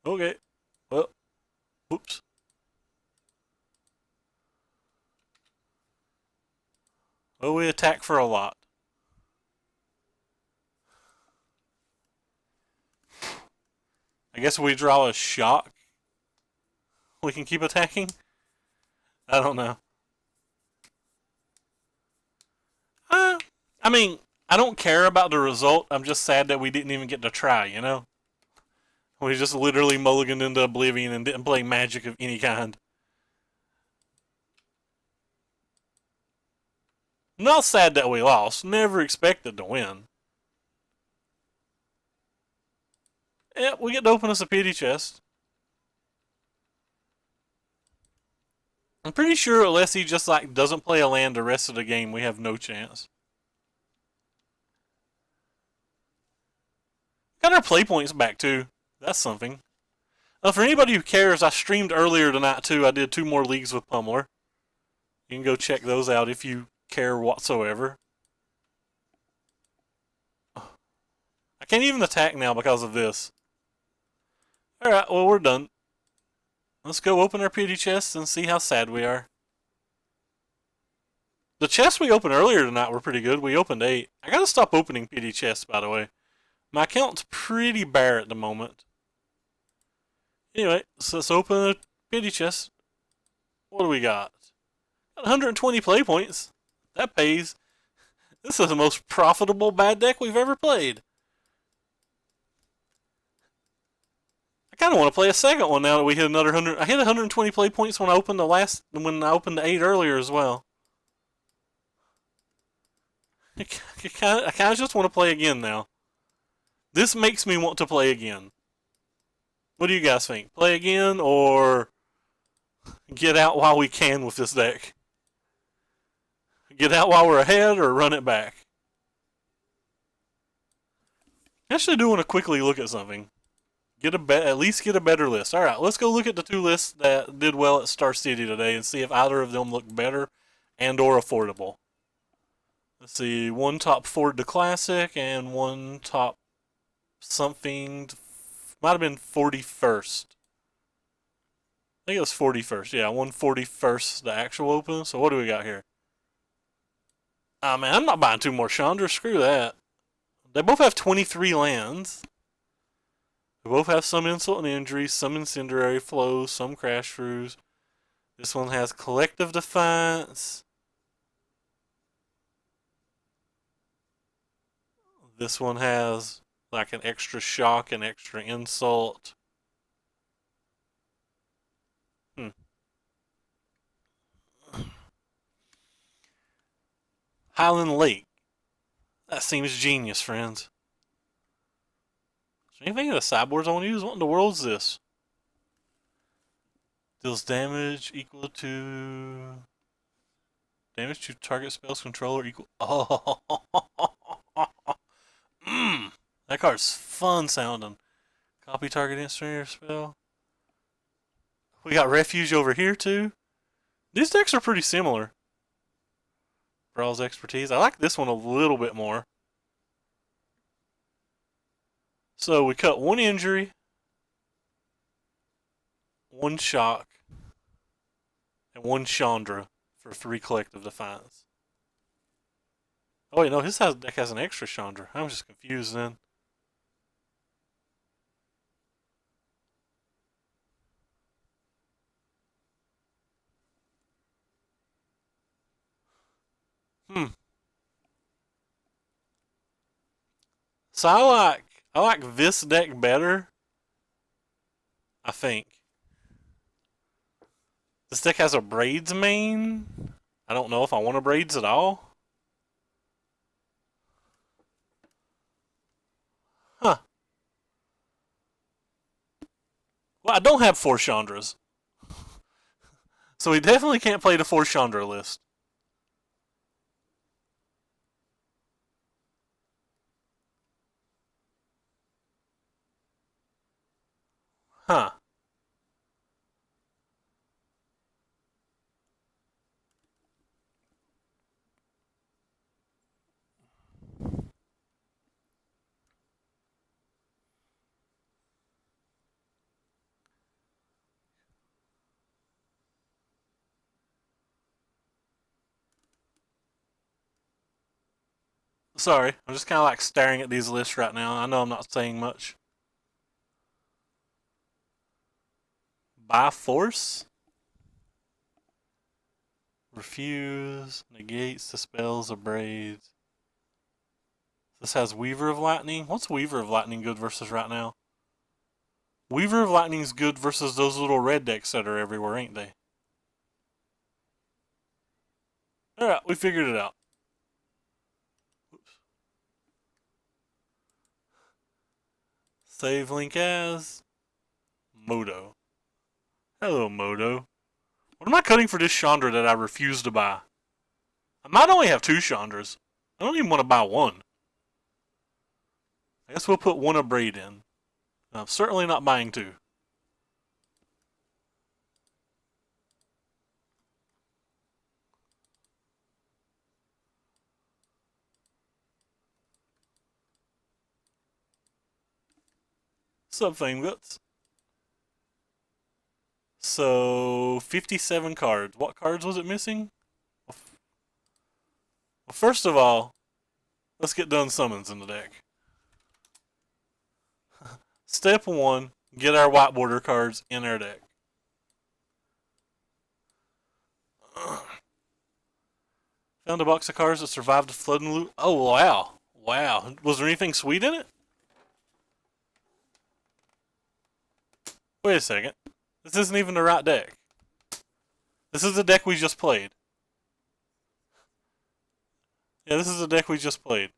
Okay. Well, whoops. Well, we attack for a lot. I guess we draw a shock. We can keep attacking? I don't know. I mean, I don't care about the result. I'm just sad that we didn't even get to try, you know? We just literally mulliganed into oblivion and didn't play Magic of any kind. I'm not sad that we lost. Never expected to win. Yeah, we get to open us a pity chest. I'm pretty sure unless he just like doesn't play a land the rest of the game, we have no chance. Got our play points back too. That's something. For anybody who cares, I streamed earlier tonight too. I did 2 more leagues with Pummeler. You can go check those out if you care whatsoever. I can't even attack now because of this. Alright, well, we're done. Let's go open our pity chests and see how sad we are. The chests we opened earlier tonight were pretty good. We opened 8. I gotta stop opening pity chests, by the way. My account's pretty bare at the moment. Anyway, so let's open a pity chest. What do we got? Got 120 play points. That pays. This is the most profitable bad deck we've ever played. I kind of want to play a second one now that we hit another 100. I hit 120 play points when I opened the 8 earlier as well. I kind of just want to play again now. This makes me want to play again. What do you guys think? Play again or get out while we can with this deck? Get out while we're ahead or run it back? Actually, do want to quickly look at something. At least get a better list. All right, let's go look at the 2 lists that did well at Star City today and see if either of them look better and or affordable. Let's see, 1 top Ford to Classic and 1 top something. Might have been 41st. I think it was 41st. Yeah, 141st the actual open. So what do we got here? Ah, man, I'm not buying 2 more Chandra. Screw that. They both have 23 lands. They both have some insult and injury, some incendiary flows, some crash throughs. This one has collective defiance. This one has like an extra shock and extra insult. Highland Lake. That seems genius, friends. Is there anything in the sideboards I want to use? What in the world is this? Deals damage equal to... Damage to target spell's controller equal... Oh! That card's fun sounding. Copy target instant or spell. We got Refuge over here too. These decks are pretty similar. Brawl's expertise. I like this one a little bit more. So we cut 1 injury, 1 shock, and 1 Chandra for 3 collective defiance. Oh wait, no, his deck has an extra Chandra. I'm just confused then. So I like this deck better. I think. This deck has a braids main. I don't know if I want a braids at all. Huh. Well, I don't have 4 Chandras. So we definitely can't play the 4 Chandra list. Huh. Sorry, I'm just kind of like staring at these lists right now. I know I'm not saying much. By force? Refuse, negates the spells of braids. This has Weaver of Lightning. What's Weaver of Lightning good versus right now? Weaver of Lightning's good versus those little red decks that are everywhere, ain't they? Alright, we figured it out. Save link as Moto. Hello, Moto. What am I cutting for this Chandra that I refuse to buy? I might only have 2 Chandras. I don't even want to buy one. I guess we'll put one Abrade in. I'm certainly not buying 2. Sub Fame Guts. So, 57 cards. What cards was it missing? Well, first of all, let's get done summons in the deck. Step 1, get our white border cards in our deck. Found a box of cards that survived the flood and loot. Oh, wow. Wow. Was there anything sweet in it? Wait a second. This isn't even the right deck. This is the deck we just played. Yeah, this is the deck we just played.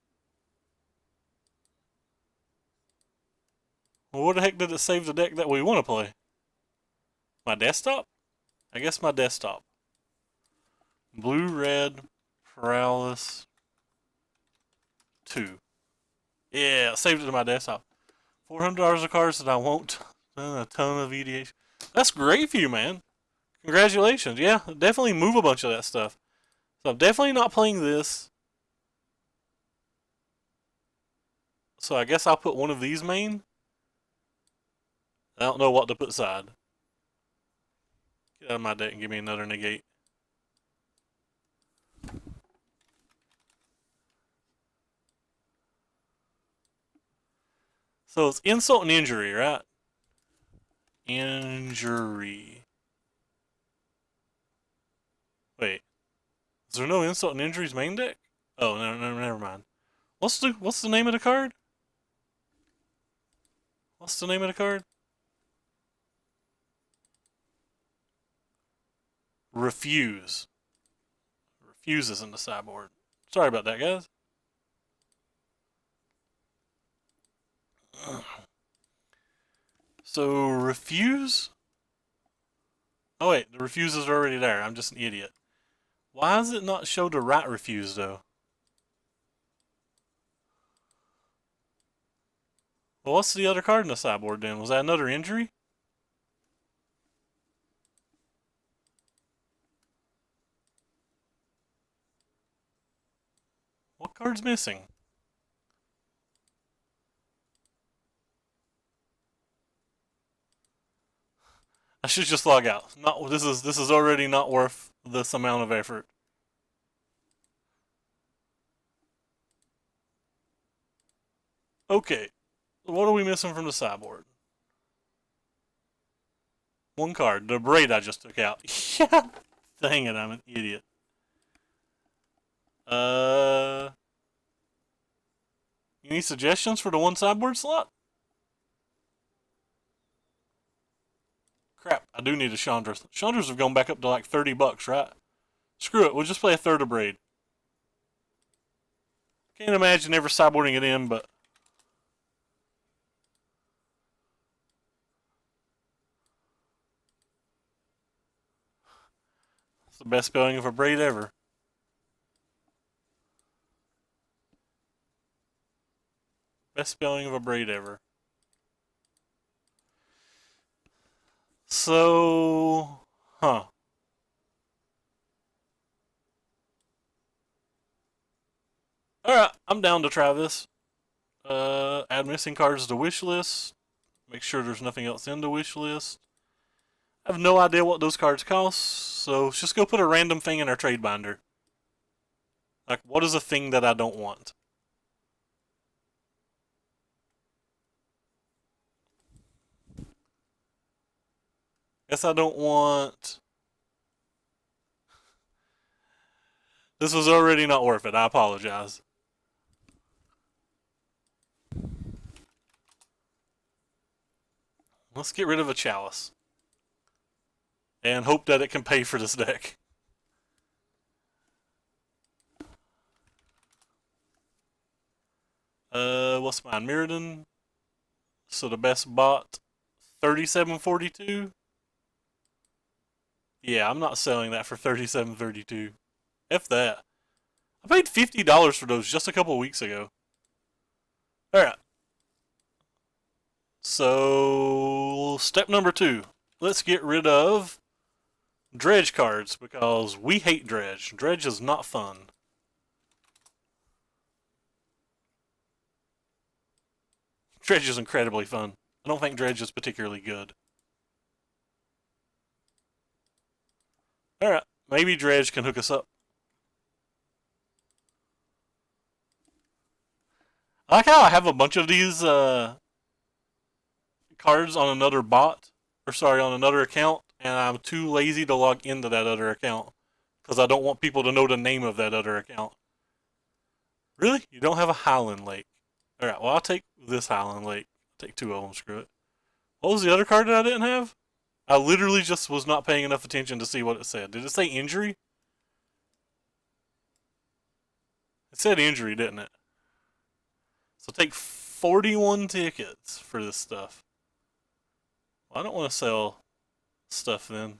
Well, what the heck did it save the deck that we want to play? My desktop? I guess my desktop. Blue, red, Prowess, 2. Yeah, saved it to my desktop. $400 of cards that I won't. A ton of EDH. That's great for you, man. Congratulations. Yeah, definitely move a bunch of that stuff. So I'm definitely not playing this. So I guess I'll put one of these main. I don't know what to put side. Get out of my deck and give me another negate. So it's insult and injury, right? Injury. Wait. Is there no insult and injuries main deck? Oh, no, never mind. What's the name of the card? What's the name of the card? Refuse. Refuse is in the sideboard. Sorry about that, guys. So, refuse? Oh wait, the refuse is already there. I'm just an idiot. Why does it not show the right refuse, though? Well, what's the other card in the sideboard, then? Was that another injury? What card's missing? I should just log out. Not this is already not worth this amount of effort. Okay, what are we missing from the sideboard? One card, the braid I just took out. Yeah, dang it, I'm an idiot. Any suggestions for the one sideboard slot? Crap, I do need a Chandra. Chandras have gone back up to like $30, right? Screw it, we'll just play a third of braid. Can't imagine ever sideboarding it in, but it's the best spelling of a braid ever. Best spelling of a braid ever. So, huh. Alright, I'm down to try this. Add missing cards to wish list. Make sure there's nothing else in the wish list. I have no idea what those cards cost, so let's just go put a random thing in our trade binder. Like, what is a thing that I don't want? Guess I don't want... This was already not worth it, I apologize. Let's get rid of a chalice. And hope that it can pay for this deck. What's mine? Mirrodin? So the best bot, 37.42. Yeah, I'm not selling that for 37.32. F that. I paid $50 for those just a couple weeks ago. Alright. So, step number 2. Let's get rid of dredge cards because we hate dredge. Dredge is not fun. Dredge is incredibly fun. I don't think dredge is particularly good. Alright, maybe dredge can hook us up. I like how I have a bunch of these cards on another bot, or sorry, on another account, and I'm too lazy to log into that other account because I don't want people to know the name of that other account. Really? You don't have a Highland Lake? Alright, well, I'll take this Highland Lake. I'll take 2 of them, screw it. What was the other card that I didn't have? I literally just was not paying enough attention to see what it said. Did it say injury? It said injury, didn't it? So take 41 tickets for this stuff. Well, I don't want to sell stuff then.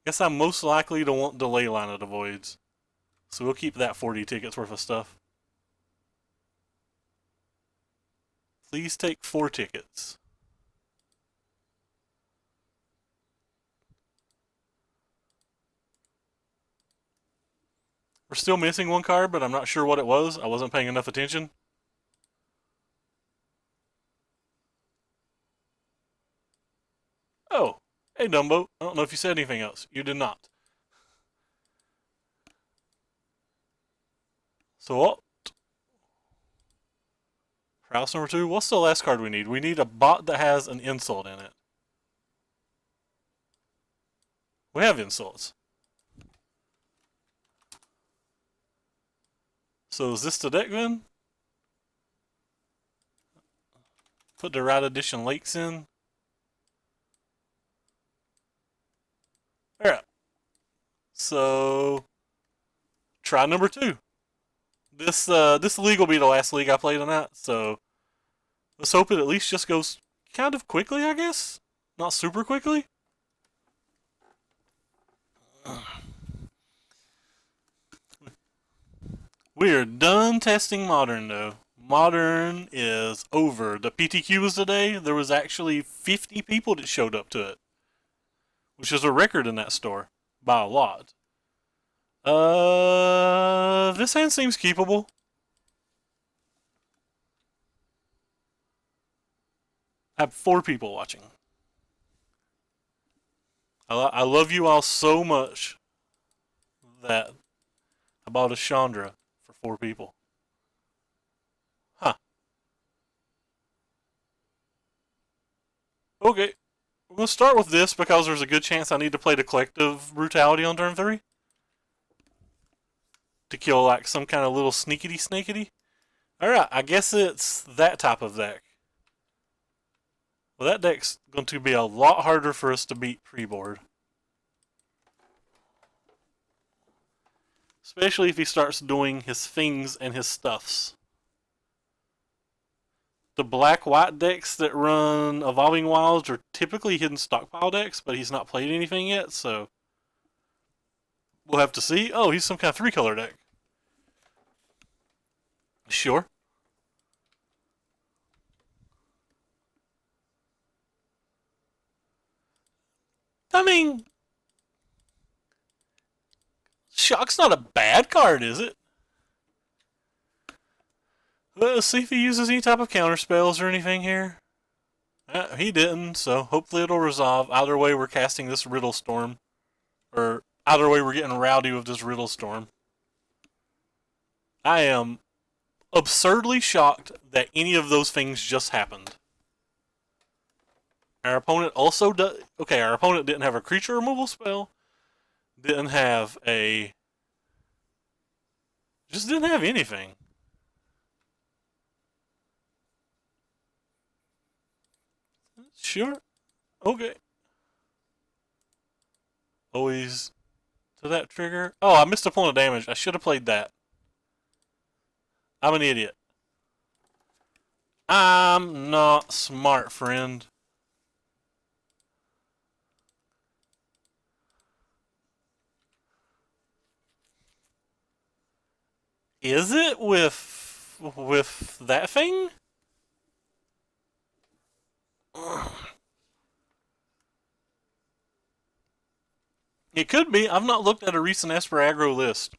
Guess I'm most likely to want delay line of the voids. So we'll keep that 40 tickets worth of stuff. Please take 4 tickets. We're still missing 1 card, but I'm not sure what it was. I wasn't paying enough attention. Oh, hey Dumbo. I don't know if you said anything else. You did not. So what? Prowess number 2. What's the last card we need? We need a bot that has an insult in it. We have insults. So is this the deck then? Put the right edition lakes in. Alright. So try number 2. This league will be the last league I play tonight, so let's hope it at least just goes kind of quickly, I guess. Not super quickly. We are done testing Modern, though. Modern is over. The PTQ was today. There was actually 50 people that showed up to it, which is a record in that store by a lot. This hand seems keepable. I have 4 people watching. I love you all so much that I bought a Chandra for 4 people. Huh. Okay. We're going to start with this because there's a good chance I need to play the Collective Brutality on turn 3. To kill like some kind of little sneakity snakeity. Alright, I guess it's that type of deck. Well, that deck's going to be a lot harder for us to beat pre-board. Especially if he starts doing his things and his stuffs. The black-white decks that run Evolving Wilds are typically hidden stockpile decks, but he's not played anything yet, so we'll have to see. Oh, he's some kind of 3-color deck. Sure. I mean, Shock's not a bad card, is it? Let's see if he uses any type of counter spells or anything here. He didn't, so hopefully it'll resolve. Either way, we're casting this Riddle Storm. Or either way, we're getting rowdy with this Riddle Storm. I am absurdly shocked that any of those things just happened. Our opponent also does. Okay, our opponent didn't have a creature removal spell. Didn't have a. Just didn't have anything. Sure. Okay. Always to that trigger. Oh, I missed a point of damage. I should have played that. I'm an idiot. I'm not smart, friend. Is it with that thing? It could be. I've not looked at a recent Esper aggro list.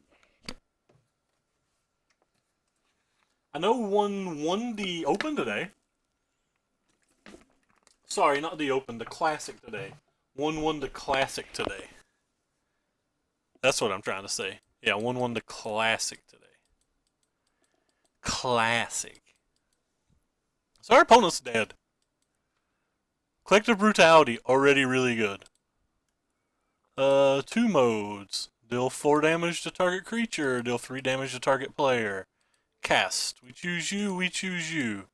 I know one won the Open today. Sorry, not the Open, the Classic today. One won the Classic today. That's what I'm trying to say. Yeah, one won the Classic today. Classic. So our opponent's dead. Collective Brutality, already really good. Two modes. Deal 4 damage to target creature, deal 3 damage to target player. Cast. We choose you, we choose you.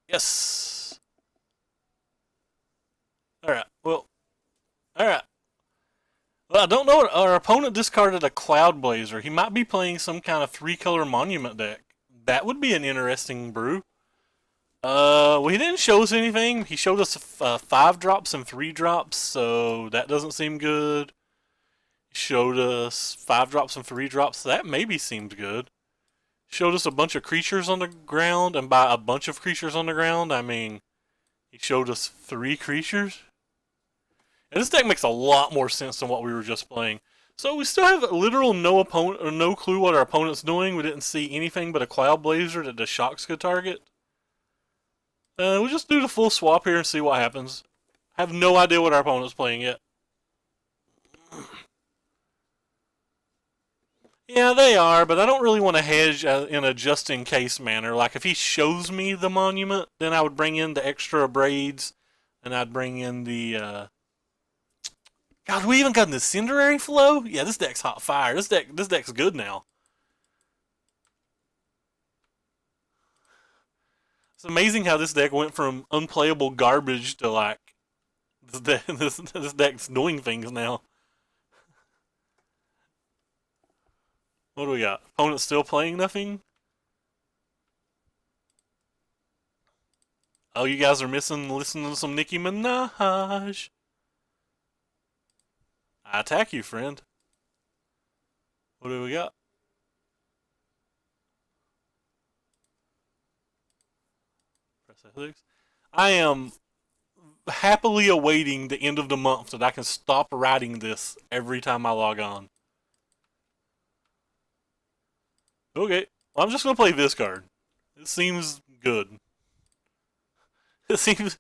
Yes. Alright, well, alright. Well, I don't know. Our opponent discarded a Cloud Blazer. He might be playing some kind of 3-color monument deck. That would be an interesting brew. Well, he didn't show us anything. He showed us 5 drops and 3 drops, so that doesn't seem good. He showed us 5 drops and 3 drops, so that maybe seemed good. Showed us a bunch of creatures on the ground, and by a bunch of creatures on the ground, I mean he showed us 3 creatures. And this deck makes a lot more sense than what we were just playing. So we still have literal no opponent or no clue what our opponent's doing. We didn't see anything but a Cloud Blazer that the shocks could target. We'll just do the full swap here and see what happens. I have no idea what our opponent's playing yet. Yeah, they are, but I don't really want to hedge in a just-in-case manner. Like, if he shows me the monument, then I would bring in the extra braids, and I'd bring in the, God, we even got an Incendiary Flow? Yeah, this deck's hot fire. This deck's good now. It's amazing how this deck went from unplayable garbage to, like, this deck's doing things now. What do we got? Opponent still playing nothing? Oh, you guys are listening to some Nicki Minaj. I attack you, friend. What do we got? Press F6. I am happily awaiting the end of the month that I can stop writing this every time I log on. Okay, well, I'm just gonna play this card. It seems good. It seems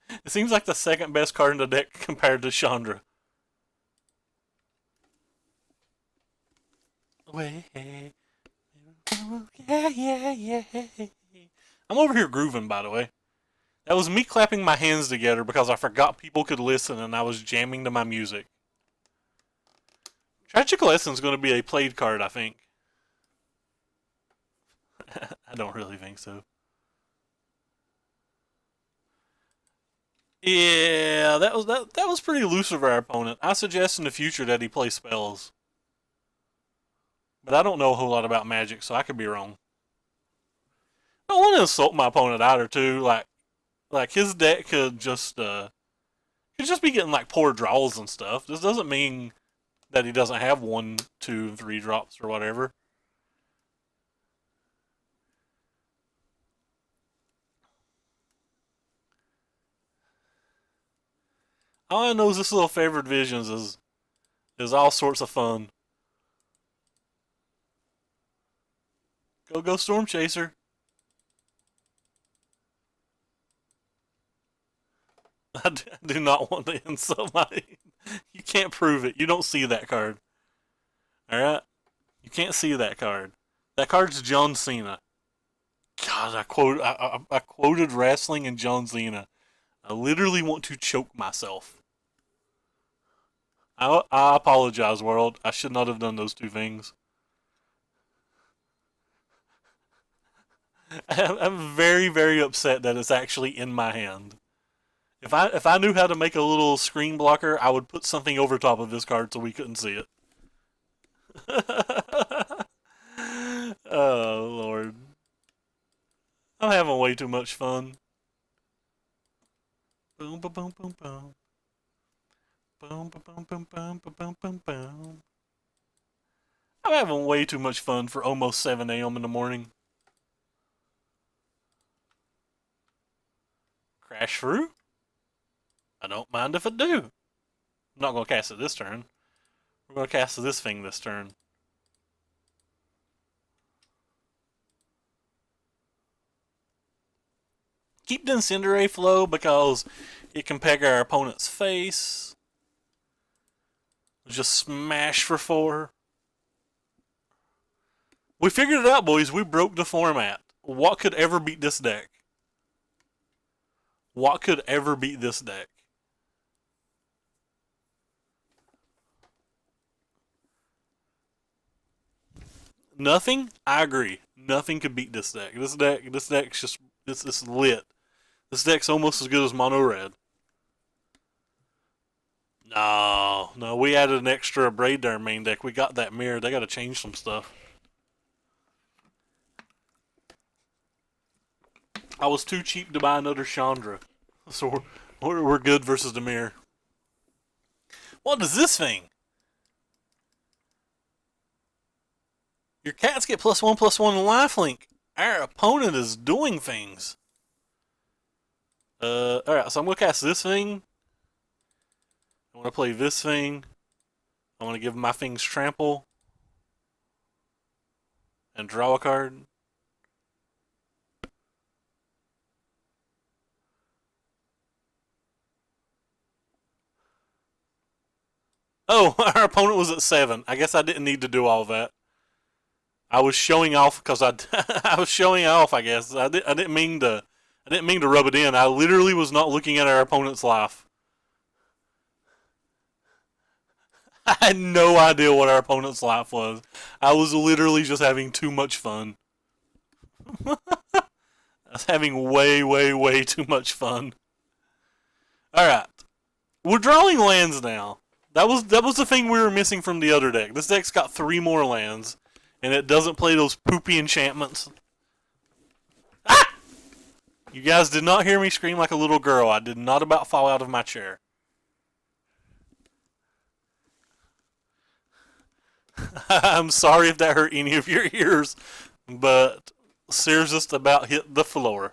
like the second best card in the deck compared to Chandra. Yeah, yeah, yeah. I'm over here grooving, by the way. That was me clapping my hands together because I forgot people could listen and I was jamming to my music. Tragical Essence is going to be a played card, I think. I don't really think so. Yeah, that was pretty loose of our opponent. I suggest in the future that he play spells. But I don't know a whole lot about Magic, so I could be wrong. I don't want to insult my opponent either, too. Like his deck could just be getting like poor draws and stuff. This doesn't mean that he doesn't have 1, 2, and 3 drops or whatever. All I know is this little favored visions is all sorts of fun. Go Storm Chaser. I do not want to insult my. You can't prove it. You don't see that card. All right, you can't see that card. That card's John Cena. God, I quoted wrestling and John Cena. I literally want to choke myself. I apologize, world. I should not have done those two things. I'm very, very upset that it's actually in my hand. If I knew how to make a little screen blocker, I would put something over top of this card so we couldn't see it. Oh Lord, I'm having way too much fun. Boom, boom, boom, boom, boom, boom, boom, boom, boom, boom, boom, boom, boom. I'm having way too much fun for almost 7 a.m. in the morning. Crash through? I don't mind if I do. I'm not going to cast it this turn. We're going to cast this thing this turn. Keep the Incendiary flow because it can peg our opponent's face. Just smash for 4. We figured it out, boys. We broke the format. What could ever beat this deck? What could ever beat this deck? Nothing? I agree. Nothing could beat this deck. This deck's just, it's lit. This deck's almost as good as mono red. No, we added an extra braid to our main deck. We got that mirror. They got to change some stuff. I was too cheap to buy another Chandra, so we're good versus the mirror. What is this thing? Your cats get +1/+1 lifelink. Our opponent is doing things. Alright, so I'm going to cast this thing. I want to play this thing. I want to give my things trample. And draw a card. Oh, our opponent was at 7. I guess I didn't need to do all that. I was showing off because I was showing off. I guess I didn't mean to rub it in. I literally was not looking at our opponent's life. I had no idea what our opponent's life was. I was literally just having too much fun. I was having way, way, way too much fun. All right, we're drawing lands now. That was the thing we were missing from the other deck. This deck's got 3 more lands, and it doesn't play those poopy enchantments. Ah! You guys did not hear me scream like a little girl. I did not about fall out of my chair. I'm sorry if that hurt any of your ears, but Sears just about hit the floor.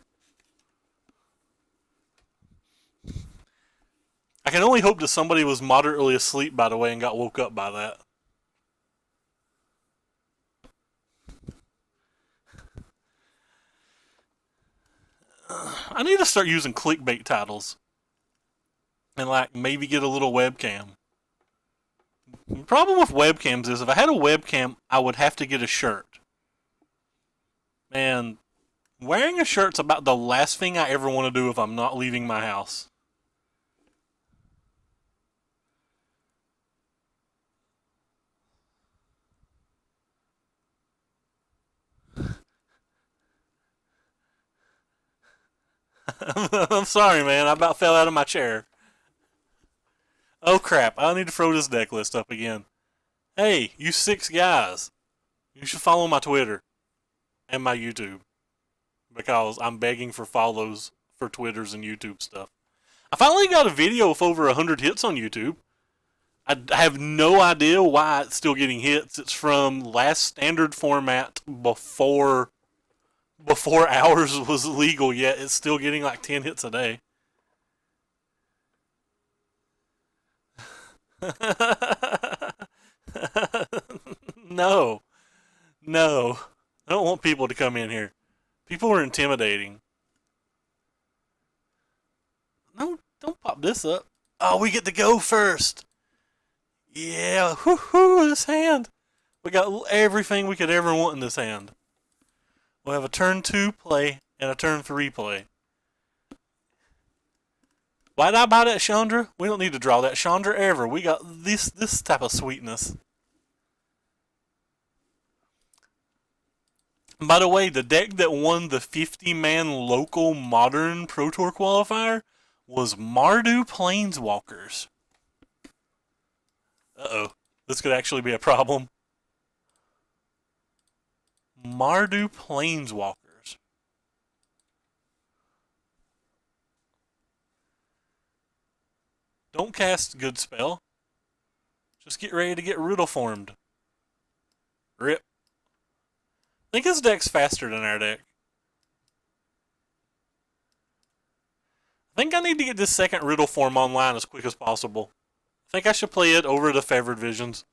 I can only hope that somebody was moderately asleep, by the way, and got woke up by that. I need to start using clickbait titles. And, like, maybe get a little webcam. The problem with webcams is if I had a webcam, I would have to get a shirt. And wearing a shirt's about the last thing I ever want to do if I'm not leaving my house. I'm sorry, man. I about fell out of my chair. Oh crap, I need to throw this deck list up again. Hey, you 6 guys. You should follow my Twitter and my YouTube. Because I'm begging for follows for Twitters and YouTube stuff. I finally got a video with over 100 hits on YouTube. I have no idea why it's still getting hits. It's from last standard format before ours was legal, yet it's still getting like 10 hits a day. No. No. I don't want people to come in here. People are intimidating. No, don't pop this up. Oh, we get to go first. Yeah, whoo, this hand. We got everything we could ever want in this hand. We'll have a turn 2 play and a turn 3 play. Why did I buy that Chandra? We don't need to draw that Chandra ever. We got this type of sweetness. By the way, the deck that won the 50-man local modern Pro Tour qualifier was Mardu Planeswalkers. Uh-oh. This could actually be a problem. Mardu Planeswalkers. Don't cast good spell. Just get ready to get riddle formed. Rip. I think his deck's faster than our deck. I think I need to get this second riddle form online as quick as possible. I think I should play it over the Favored Visions.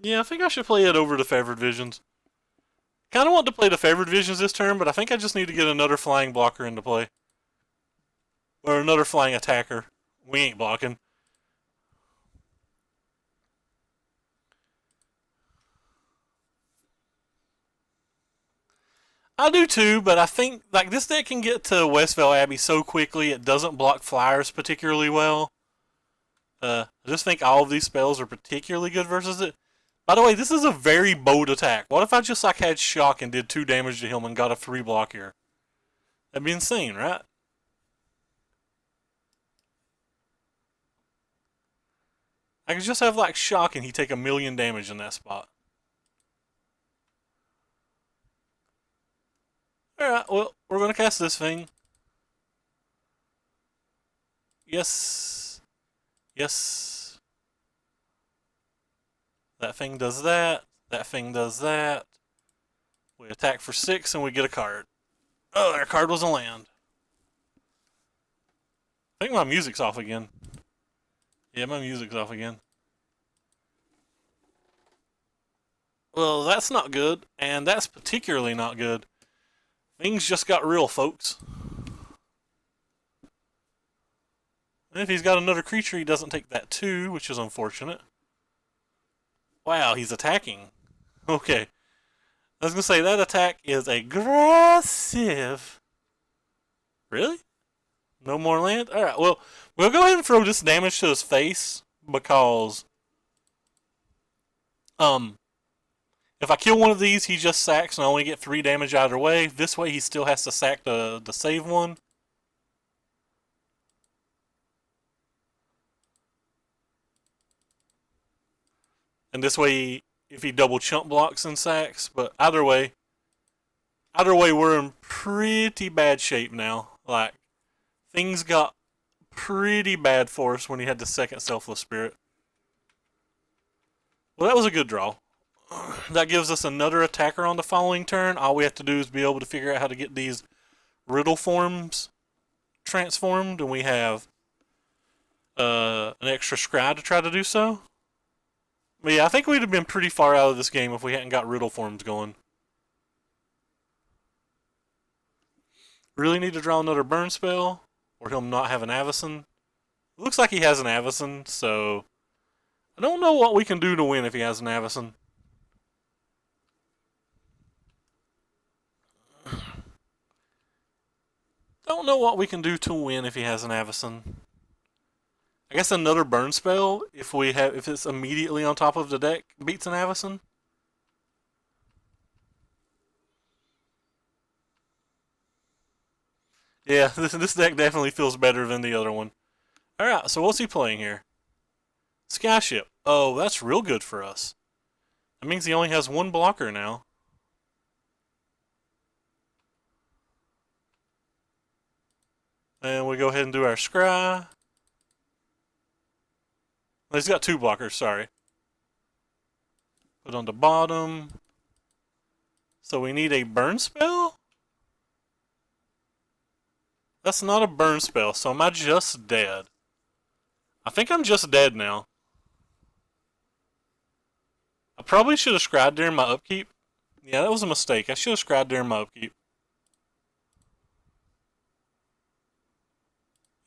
Yeah, I think I should play it over the Favored Visions. Kind of want to play the Favored Visions this turn, but I think I just need to get another flying blocker into play. Or another flying attacker. We ain't blocking. I do too, but I think like this deck can get to Westvale Abbey so quickly it doesn't block flyers particularly well. I just think all of these spells are particularly good versus it. By the way, this is a very bold attack. What if I just like had shock and did 2 damage to him and got a 3 block here? That'd be insane, right? I could just have like shock and he take 1,000,000 damage in that spot. Alright, well, we're gonna cast this thing. Yes. Yes. That thing does that. That thing does that. We attack for 6 and we get a card. Oh, our card was a land. I think my music's off again. Yeah, my music's off again. Well, that's not good, and that's particularly not good. Things just got real, folks. And if he's got another creature, he doesn't take that too, which is unfortunate. Wow, he's attacking. Okay. I was going to say, that attack is aggressive. Really? No more land? Alright, well, we'll go ahead and throw this damage to his face, because if I kill one of these, he just sacks and I only get 3 damage either way. This way he still has to sack the save one. And this way, if he double chump blocks and sacks, but either way, we're in pretty bad shape now. Like, things got pretty bad for us when he had the second Selfless Spirit. Well, that was a good draw. That gives us another attacker on the following turn. All we have to do is be able to figure out how to get these riddle forms transformed, and we have an extra scry to try to do so. But yeah, I think we'd have been pretty far out of this game if we hadn't got riddle forms going. Really need to draw another burn spell, or he'll not have an Avacyn. It looks like he has an Avacyn, so I don't know what we can do to win if he has an Avacyn. Don't know what we can do to win if he has an Avacyn. I guess another burn spell if it's immediately on top of the deck beats an Avacyn. Yeah, this deck definitely feels better than the other one. Alright, so what's he playing here? Skyship. Oh, that's real good for us. That means he only has 1 blocker now. And we go ahead and do our scry. He's got 2 blockers, sorry. Put on the bottom. So we need a burn spell? That's not a burn spell, so am I just dead? I think I'm just dead now. I probably should have scried during my upkeep. Yeah, that was a mistake. I should have scried during my upkeep.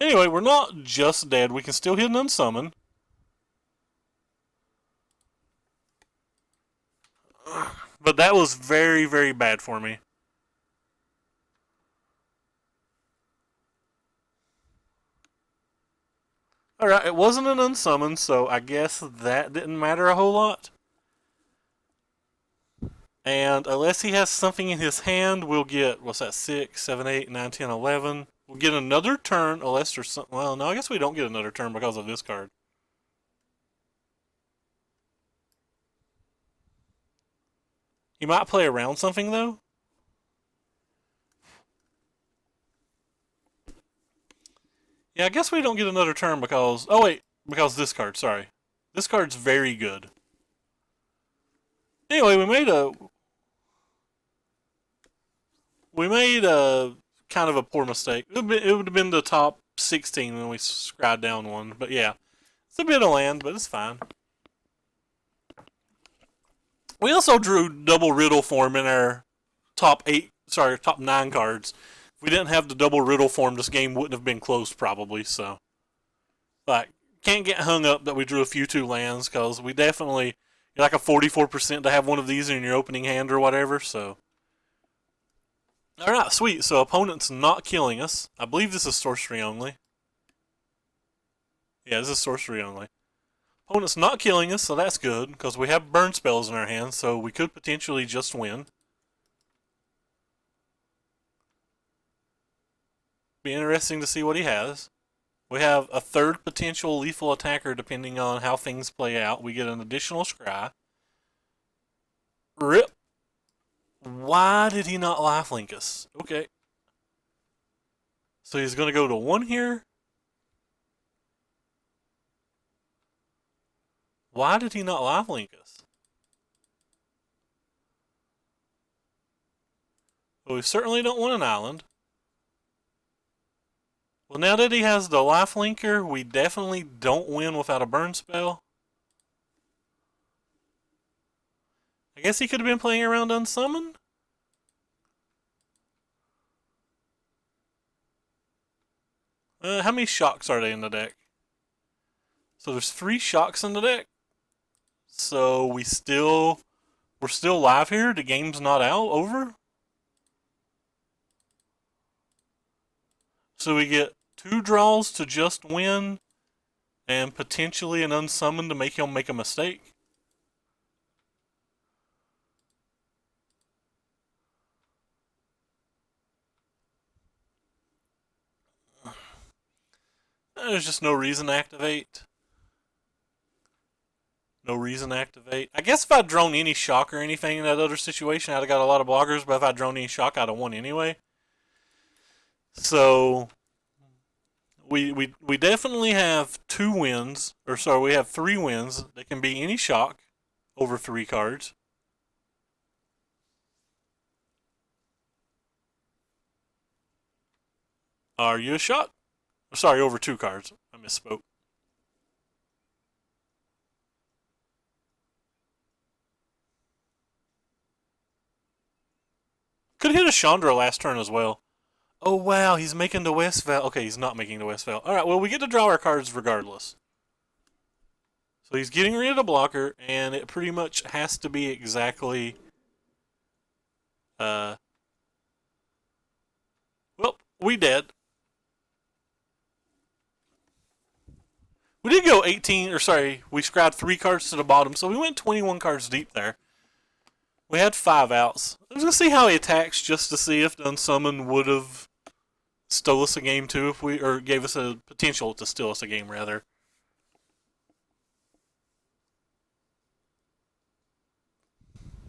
Anyway, we're not just dead. We can still hit an unsummon. But that was very, very bad for me. Alright, it wasn't an unsummon, so I guess that didn't matter a whole lot. And unless he has something in his hand, we'll get, what's that, 6, 7, 8, 9, 10, 11. We'll get another turn, unless there's something. Well, no, I guess we don't get another turn because of this card. He might play around something, though. Yeah, I guess we don't get another turn because. Oh, wait. Because this card, sorry. This card's very good. Anyway, we made a kind of a poor mistake. It would have been the top 16 when we scried down one. But yeah, it's a bit of land, but it's fine. We also drew double riddle form in our top 9 cards. If we didn't have the double riddle form, this game wouldn't have been close probably. So, like, can't get hung up that we drew a few 2 lands because we definitely you're like a 44% to have one of these in your opening hand or whatever. So, all right, sweet. So opponent's not killing us. I believe this is sorcery only. Yeah, this is sorcery only. Opponent's not killing us, so that's good, because we have burn spells in our hands, so we could potentially just win. Be interesting to see what he has. We have a third potential lethal attacker depending on how things play out. We get an additional scry. Rip. Why did he not lifelink us? Okay. So he's going to go to 1 here. Why did he not lifelink us? Well, we certainly don't want an island. Well, now that he has the lifelinker, we definitely don't win without a burn spell. I guess he could have been playing around unsummon. How many shocks are they in the deck? So there's 3 shocks in the deck. So we're still live here. The game's not over. So we get 2 draws to just win, and potentially an unsummon to make him make a mistake. There's just no reason to activate. No reason to activate. I guess if I'd drawn any shock or anything in that other situation, I'd have got a lot of blockers, but if I'd drawn any shock, I'd have won anyway. So we definitely have 2 wins, or sorry, we have 3 wins. They can be any shock over 3 cards. Are you a shot? Sorry, over 2 cards. I misspoke. Could hit a Chandra last turn as well. Oh wow, he's making the Westval. Okay, he's not making the Westval. Alright, well, we get to draw our cards regardless. So he's getting rid of the blocker, and it pretty much has to be exactly. Well, we dead. We did go 18, or sorry, we scrapped 3 cards to the bottom, so we went 21 cards deep there. We had 5 outs. I was going to see how he attacks just to see if the unsummon would have stole us a game too, or gave us a potential to steal us a game rather.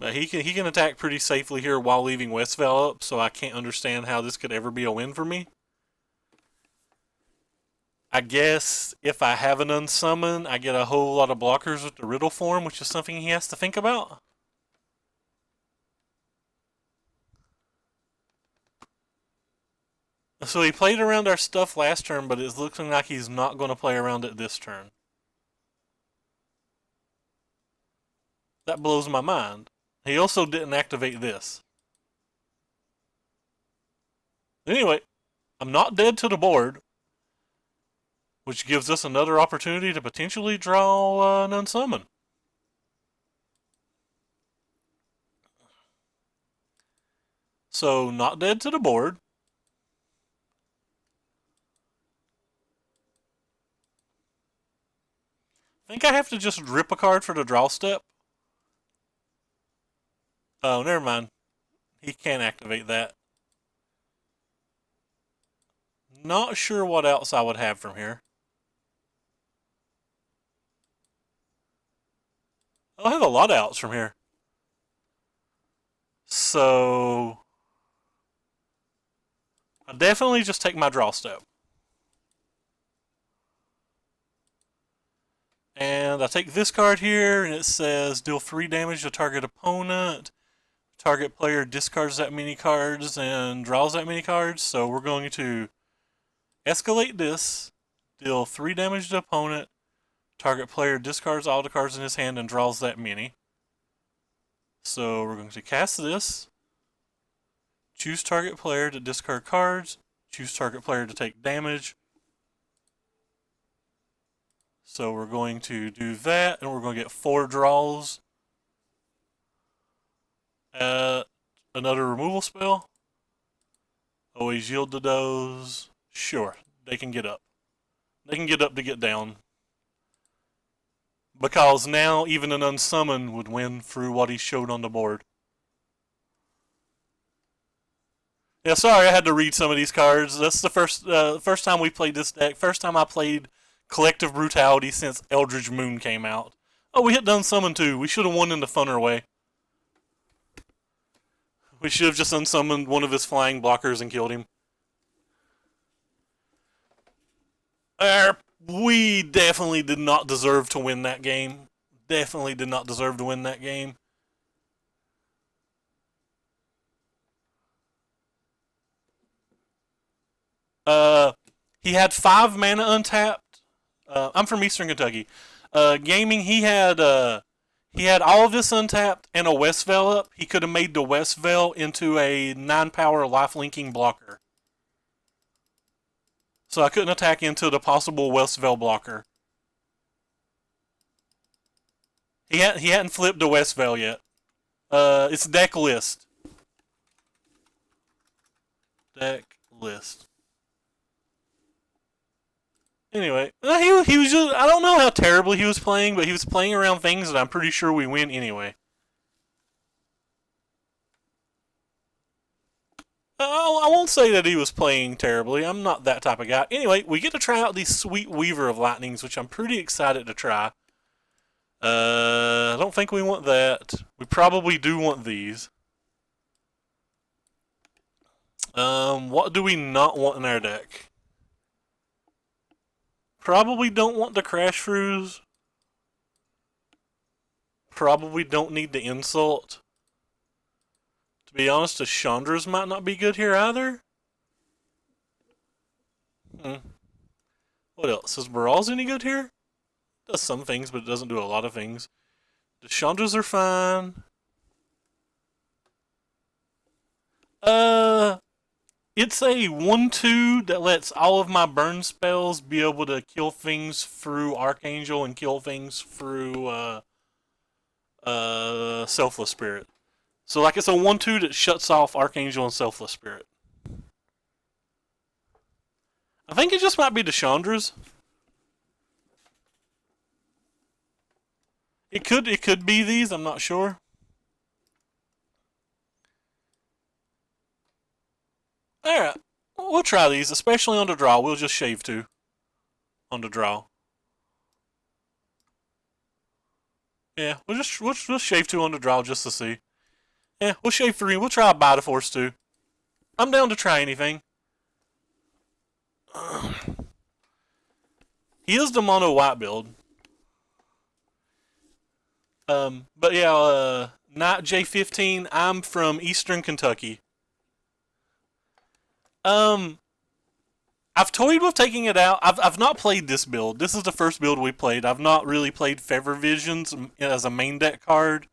But he can attack pretty safely here while leaving Westval up, so I can't understand how this could ever be a win for me. I guess if I have an unsummon, I get a whole lot of blockers with the riddle form, which is something he has to think about. So he played around our stuff last turn, but it's looking like he's not going to play around it this turn. That blows my mind. He also didn't activate this. Anyway, I'm not dead to the board, which gives us another opportunity to potentially draw an unsummon. So, not dead to the board. think I have to just rip a card for the draw step. Oh, never mind. He can't activate that. Not sure what else I would have from here. I'll have a lot of outs from here. So I definitely just take my draw step. And I take this card here, and it says deal 3 damage to target opponent. Target player discards that many cards and draws that many cards. So we're going to escalate this, deal 3 damage to opponent. Target player discards all the cards in his hand and draws that many. So we're going to cast this. Choose target player to discard cards. Choose target player to take damage. So we're going to do that, and we're going to get 4 draws. Another removal spell. Always yield to those. Sure, they can get up. They can get up to get down. Because now even an unsummon would win through what he showed on the board. Yeah, sorry I had to read some of these cards. That's the first time we played this deck. First time I played Collective Brutality since Eldritch Moon came out. Oh, we hit the unsummon too. We should have won in the funner way. We should have just unsummoned one of his flying blockers and killed him. We definitely did not deserve to win that game. Definitely did not deserve to win that game. He had 5 mana untapped. I'm from Eastern Kentucky. Gaming, he had all of this untapped and a Westvale up. He could have made the Westvale into a 9-power life-linking blocker. So I couldn't attack into the possible Westvale blocker. He hadn't flipped the Westvale yet. It's deck list. Deck list. Anyway, he was just, I don't know how terribly he was playing, but he was playing around things that I'm pretty sure we win anyway. I won't say that he was playing terribly. I'm not that type of guy. Anyway, we get to try out these Sweet Weaver of Lightnings, which I'm pretty excited to try. I don't think we want that. We probably do want these. What do we not want in our deck? Probably don't want the Crash Shrews. Probably don't need the Insult. To be honest, the Chandras might not be good here either. What else? Is Baral's any good here? Does some things, but it doesn't do a lot of things. The Chandras are fine. It's a 1/2 that lets all of my burn spells be able to kill things through Archangel and kill things through Selfless Spirit. So like it's a 1/2 that shuts off Archangel and Selfless Spirit. I think it just might be the Chandras. It could be these, I'm not sure. Alright, we'll try these, especially on the draw. We'll just shave 2 on the draw. Yeah, we'll just shave 2 on the draw just to see. Yeah, we'll shave 3. We'll try a Bite Force 2. I'm down to try anything. He is the mono white build. But yeah, Knight J15, I'm from Eastern Kentucky. I've toyed with taking it out. I've not played this build. This is the first build we played. I've not really played Feather Visions as a main deck card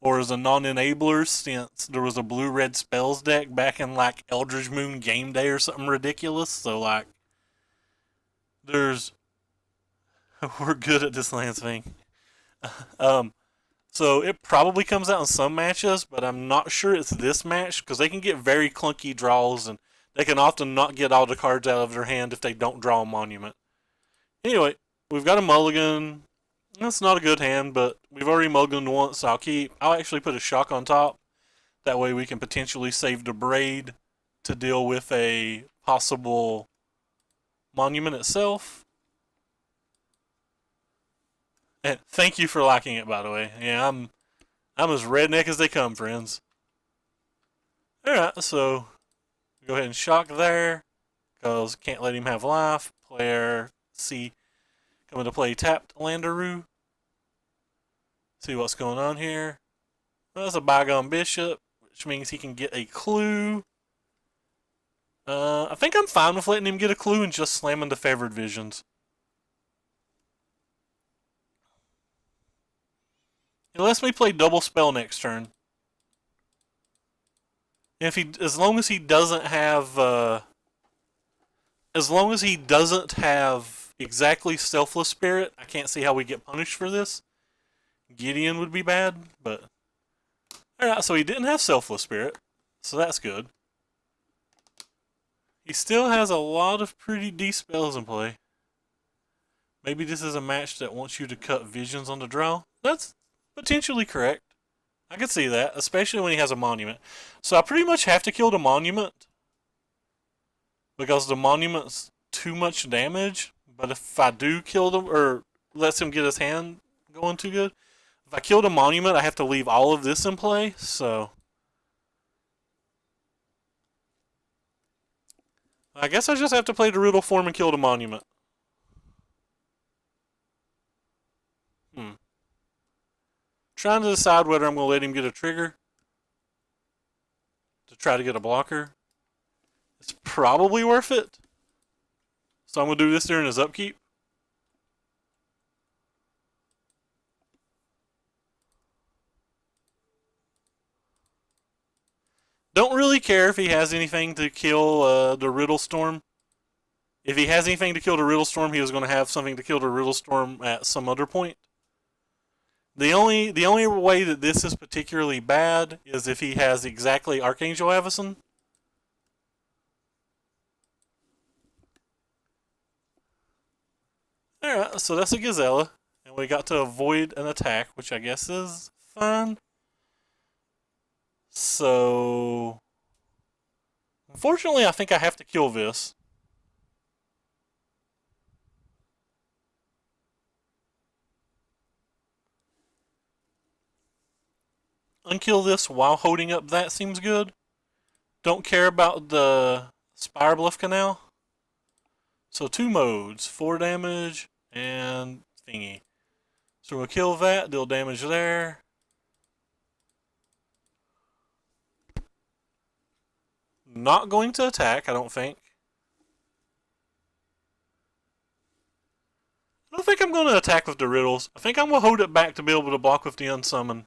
or as a non-enabler since there was a blue-red spells deck back in like Eldritch Moon Game Day or something ridiculous. So like, we're good at this Lance thing. So it probably comes out in some matches, but I'm not sure it's this match because they can get very clunky draws and they can often not get all the cards out of their hand if they don't draw a monument. Anyway, we've got a mulligan. That's not a good hand, but we've already mulliganed once, so I'll actually put a shock on top. That way we can potentially save the braid to deal with a possible monument itself. And thank you for liking it, by the way. Yeah, I'm as redneck as they come, friends. Alright, so go ahead and shock there, because can't let him have life. Player C coming to play tapped Landaroo. See what's going on here. Well, that's a bygone bishop, which means he can get a clue. I think I'm fine with letting him get a clue and just slamming the favored visions. It lets me play double spell next turn. And if he, as long as he doesn't have exactly Selfless Spirit, I can't see how we get punished for this. Gideon would be bad, but alright, so he didn't have Selfless Spirit, so that's good. He still has a lot of pretty D spells in play. Maybe this is a match that wants you to cut visions on the draw. That's potentially correct. I could see that, especially when he has a monument. So I pretty much have to kill the monument because the monument's too much damage. But if I do kill them or lets him get his hand going too good, if I kill the monument, I have to leave all of this in play. So I guess I just have to play the riddle form and kill the monument. Trying to decide whether I'm going to let him get a trigger to try to get a blocker. It's probably worth it. So I'm going to do this during his upkeep. Don't really care if he has anything to kill the Riddle Storm. If he has anything to kill the Riddle Storm, he was going to have something to kill the Riddle Storm at some other point. The only way that this is particularly bad is if he has exactly Archangel Avacyn. Alright, so that's a Gazella. And we got to avoid an attack, which I guess is fine. So unfortunately, I think I have to kill this. Unkill this while holding up that seems good. Don't care about the Spire Bluff Canal. So 2 modes, 4 damage and thingy. So we'll kill that, deal damage there. Not going to attack, I don't think. I don't think I'm going to attack with the riddles. I think I'm going to hold it back to be able to block with the unsummon.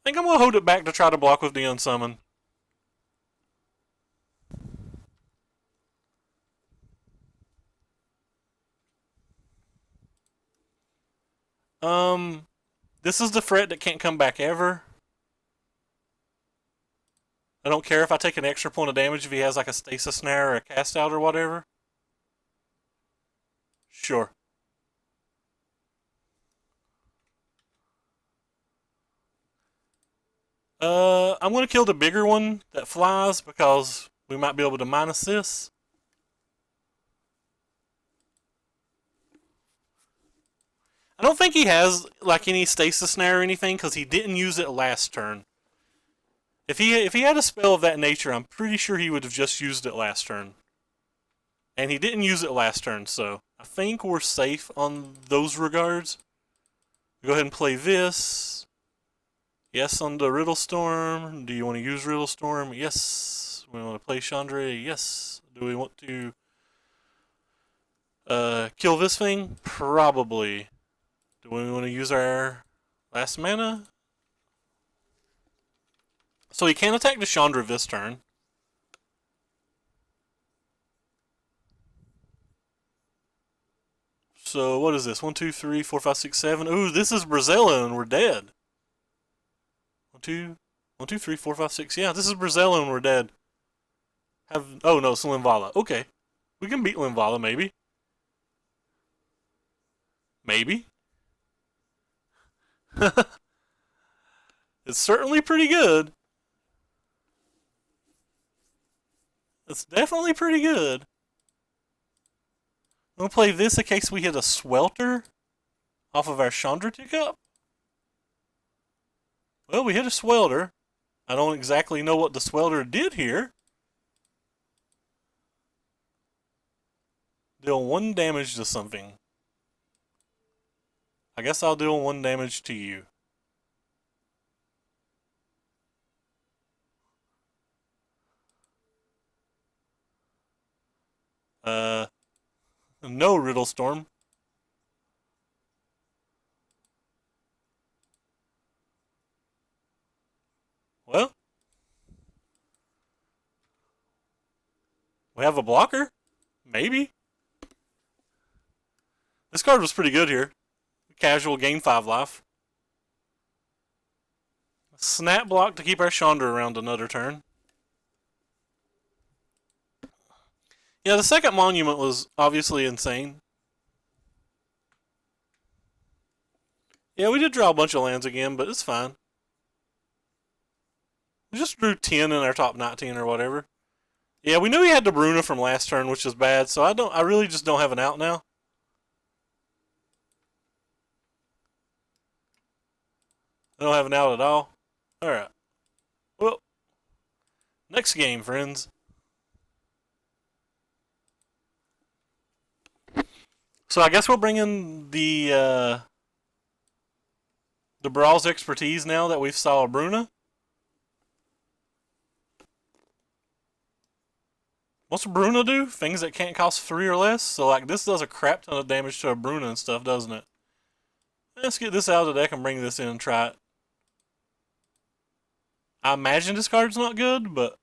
I think I'm going to hold it back to try to block with the unsummon. This is the threat that can't come back ever. I don't care if I take an extra point of damage if he has like a Stasis Snare or a Cast Out or whatever. Sure. I'm going to kill the bigger one that flies because we might be able to minus this. I don't think he has like any Stasis Snare or anything because he didn't use it last turn. If he had a spell of that nature, I'm pretty sure he would have just used it last turn. And he didn't use it last turn, so I think we're safe on those regards. Go ahead and play this. Yes, on the Riddle Storm. Do you want to use Riddle Storm? Yes. We want to play Chandra? Yes. Do we want to kill this thing? Probably. Do we want to use our last mana? So he can attack the Chandra this turn. So what is this? 1, 2, 3, 4, 5, 6, 7. Ooh, this is Brazella and we're dead. 1, 2, 1, 2, 3, 4, 5, 6. Yeah, this is Brazella and we're dead. Oh no, it's Linvala. Okay. We can beat Linvala maybe. Maybe. It's certainly pretty good. It's definitely pretty good. I'm going to play this in case we hit a Swelter off of our Chandra Tick-Up. Well, we hit a Swelter. I don't exactly know what the Swelter did here. Deal 1 damage to something. I guess I'll deal 1 damage to you. No Riddle Storm. Well, we have a blocker? Maybe. This card was pretty good here. Casual, gain 5 life. Snap block to keep our Chandra around another turn. Yeah, the second monument was obviously insane. Yeah, we did draw a bunch of lands again, but it's fine. We just drew 10 in our top 19 or whatever. Yeah, we knew he had the Bruna from last turn, which is bad, so I really just don't have an out now. I don't have an out at all. Alright. Well, next game, friends. So I guess we'll bring in the Brawl's expertise now that we've saw a Bruna. What's a Bruna do? Things that can't cost 3 or less. So like this does a crap ton of damage to a Bruna and stuff, doesn't it? Let's get this out of the deck and bring this in and try it. I imagine this card's not good, but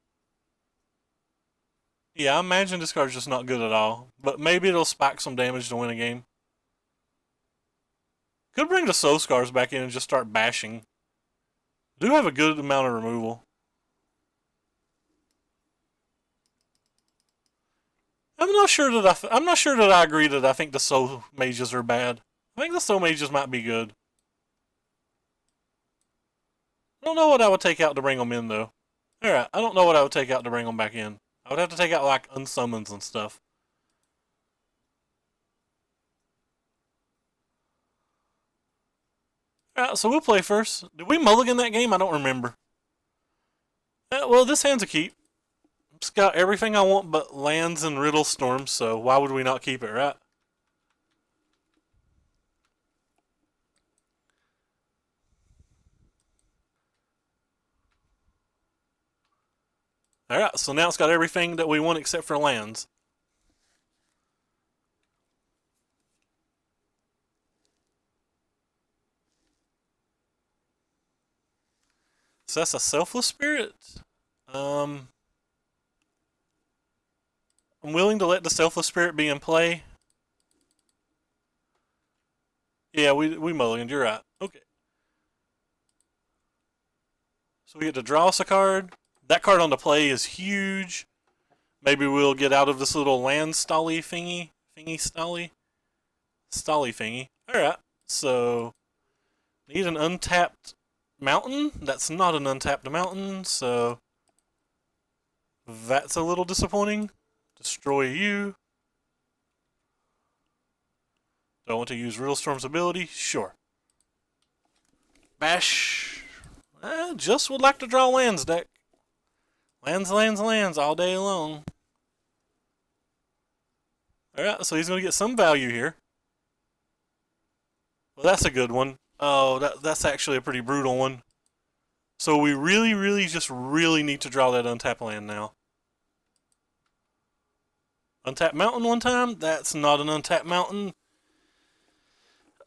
yeah, I imagine this card's just not good at all. But maybe it'll spike some damage to win a game. Could bring the Soul Scars back in and just start bashing. Do have a good amount of removal. I'm not sure that I agree that I think the Soul Mages are bad. I think the Soul Mages might be good. I don't know what I would take out to bring them in though. Alright, I don't know what I would take out to bring them back in. I would have to take out like unsummons and stuff. Alright, so we'll play first. Did we mulligan that game? I don't remember. Well, this hand's a keep. It's got everything I want but lands and Riddle Storms, so why would we not keep it, right? Alright, so now it's got everything that we want except for lands. So that's a Selfless Spirit. I'm willing to let the Selfless Spirit be in play. Yeah, we mulliganed, you're right. Okay. So we get to draw us a card. That card on the play is huge. Maybe we'll get out of this little land stolly thingy. Stolly thingy. Alright, so need an untapped mountain. That's not an untapped mountain, so that's a little disappointing. Destroy you. Do I want to use Riddle Storm's ability? Sure. Bash. Just would like to draw lands deck. Lands all day long. Alright, so he's going to get some value here. Well, that's a good one. Oh, that's actually a pretty brutal one. So we really need to draw that untapped land now. Untapped mountain one time? That's not an untapped mountain.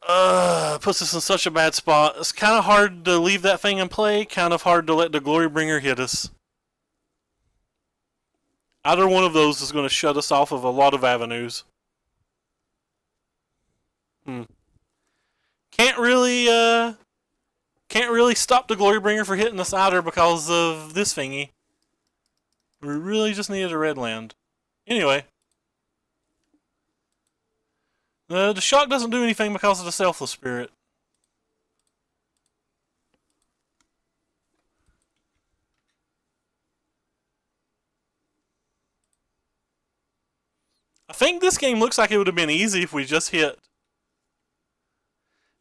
Puts us in such a bad spot. It's kind of hard to leave that thing in play. Kind of hard to let the Glorybringer hit us. Either one of those is going to shut us off of a lot of avenues. Can't really stop the Glorybringer for hitting us either because of this thingy. We really just needed a red land. Anyway. The shock doesn't do anything because of the Selfless Spirit. I think this game looks like it would have been easy if we just hit.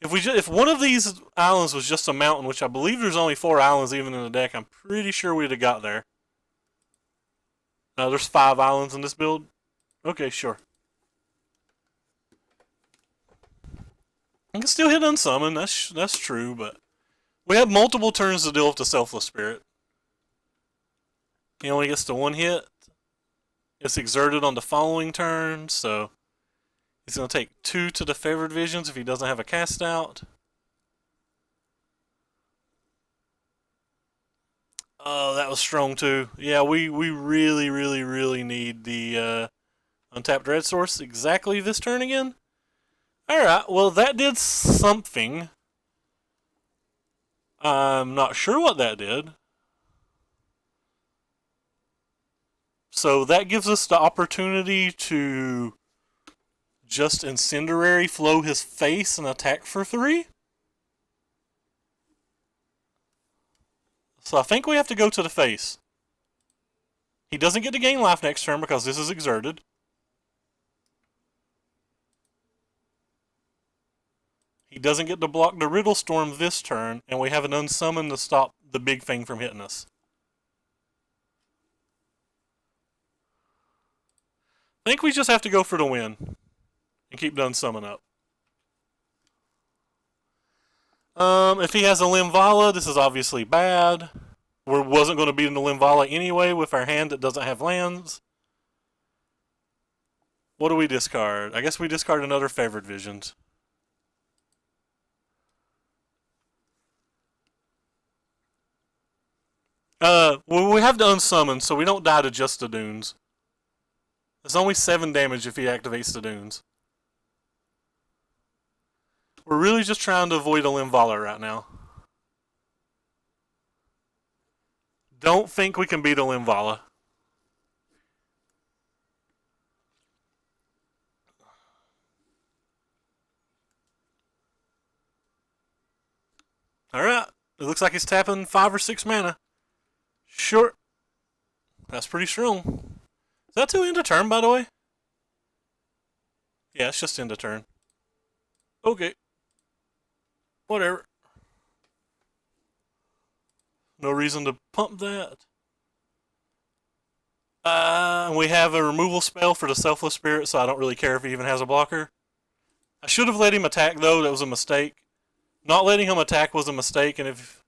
If one of these islands was just a mountain, which I believe there's only 4 islands even in the deck, I'm pretty sure we'd have got there. No, there's 5 islands in this build. Okay, sure. I can still hit Unsummon, that's true, but we have multiple turns to deal with the Selfless Spirit. He only gets to 1 hit. It's exerted on the following turn, so he's going to take 2 to the Favored Visions if he doesn't have a cast out. Oh, that was strong too. Yeah, we really, really, really need the untapped red source exactly this turn again. Alright, well that did something. I'm not sure what that did. So that gives us the opportunity to just Incendiary flow his face and attack for 3. So I think we have to go to the face. He doesn't get to gain life next turn because this is exerted. He doesn't get to block the Riddle Storm this turn, and we have an Unsummon to stop the big thing from hitting us. I think we just have to go for the win and keep the Unsummon up. If he has a Limvala, this is obviously bad. We wasn't going to beat the Limvala anyway with our hand that doesn't have lands. What do we discard? I guess we discard another Favored Visions. Well, we have to Unsummon, so we don't die to just the Dunes. There's only 7 damage if he activates the Dunes. We're really just trying to avoid a Limvala right now. Don't think we can beat a Limvala. Alright. It looks like he's tapping 5 or 6 mana. Sure. That's pretty strong. Is that 2 end of turn, by the way? Yeah, it's just end of turn. Okay. Whatever. No reason to pump that. We have a removal spell for the Selfless Spirit, so I don't really care if he even has a blocker. I should have let him attack, though. That was a mistake. Not letting him attack was a mistake, and if...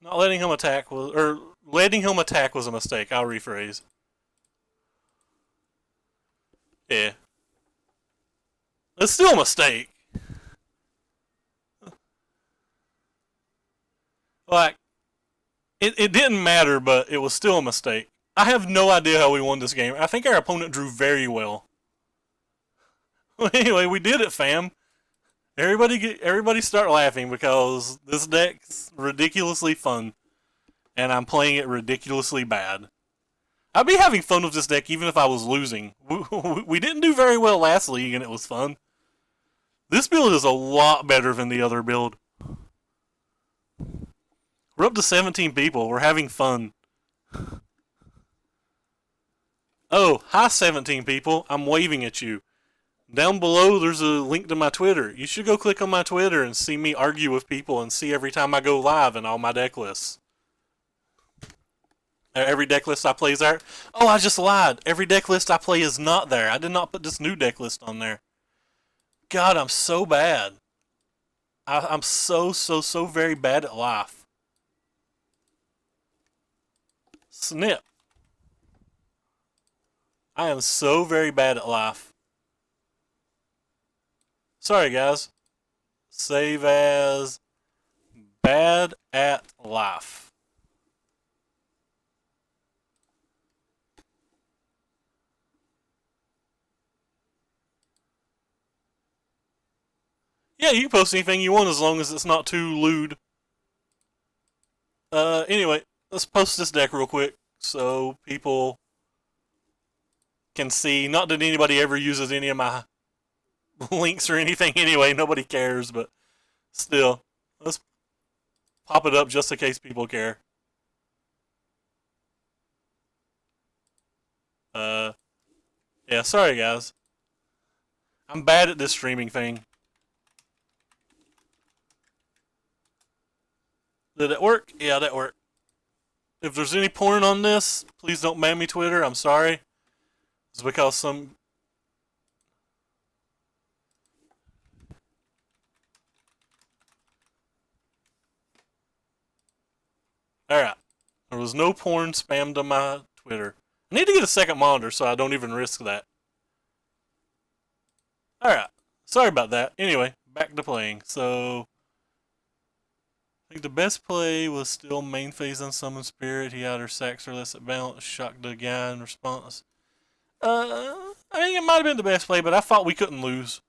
Not letting him attack was... Or, letting him attack was a mistake. I'll rephrase. Yeah. It's still a mistake. Like, it didn't matter, but it was still a mistake. I have no idea how we won this game. I think our opponent drew very well. Anyway, we did it, fam. Everybody start laughing because this deck's ridiculously fun. And I'm playing it ridiculously bad. I'd be having fun with this deck even if I was losing. We didn't do very well last league and it was fun. This build is a lot better than the other build. We're up to 17 people. We're having fun. Oh, hi 17 people. I'm waving at you. Down below there's a link to my Twitter. You should go click on my Twitter and see me argue with people and see every time I go live in all my deck lists. Every deck list I play is there. Oh, I just lied. Every deck list I play is not there. I did not put this new deck list on there. God, I'm so bad. I'm so very bad at life. Snip. I am so very bad at life. Sorry, guys. Save as bad at life. Yeah, you can post anything you want as long as it's not too lewd. Anyway, let's post this deck real quick. so people can see. Not that anybody ever uses any of my links or anything anyway. Nobody cares, but still, let's pop it up just in case people care. Uh, yeah, sorry guys. I'm bad at this streaming thing. Did it work? Yeah, that worked. If there's any porn on this, please don't ban me Twitter. I'm sorry. It's because some. Alright. There was no porn spammed on my Twitter. I need to get a second monitor so I don't even risk that. Alright. Sorry about that. Anyway, back to playing. So, I think the best play was still main phase Unsummon Spirit. He either sacks or lets it bounce, shocked the guy in response. I think it might have been the best play, but I thought we couldn't lose.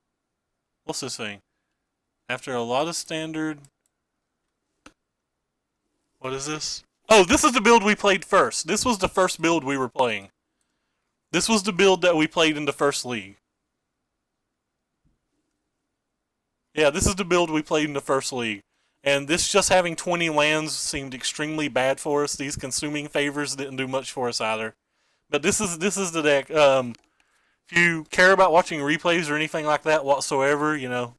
What's this thing? After a lot of standard. What is this? Oh, this is the build we played first. This was the first build we were playing. This was the build that we played in the first league. Yeah, this is the build we played in the first league. And this just having 20 lands seemed extremely bad for us. These consuming favors didn't do much for us either. But this is the deck. If you care about watching replays or anything like that whatsoever, you know,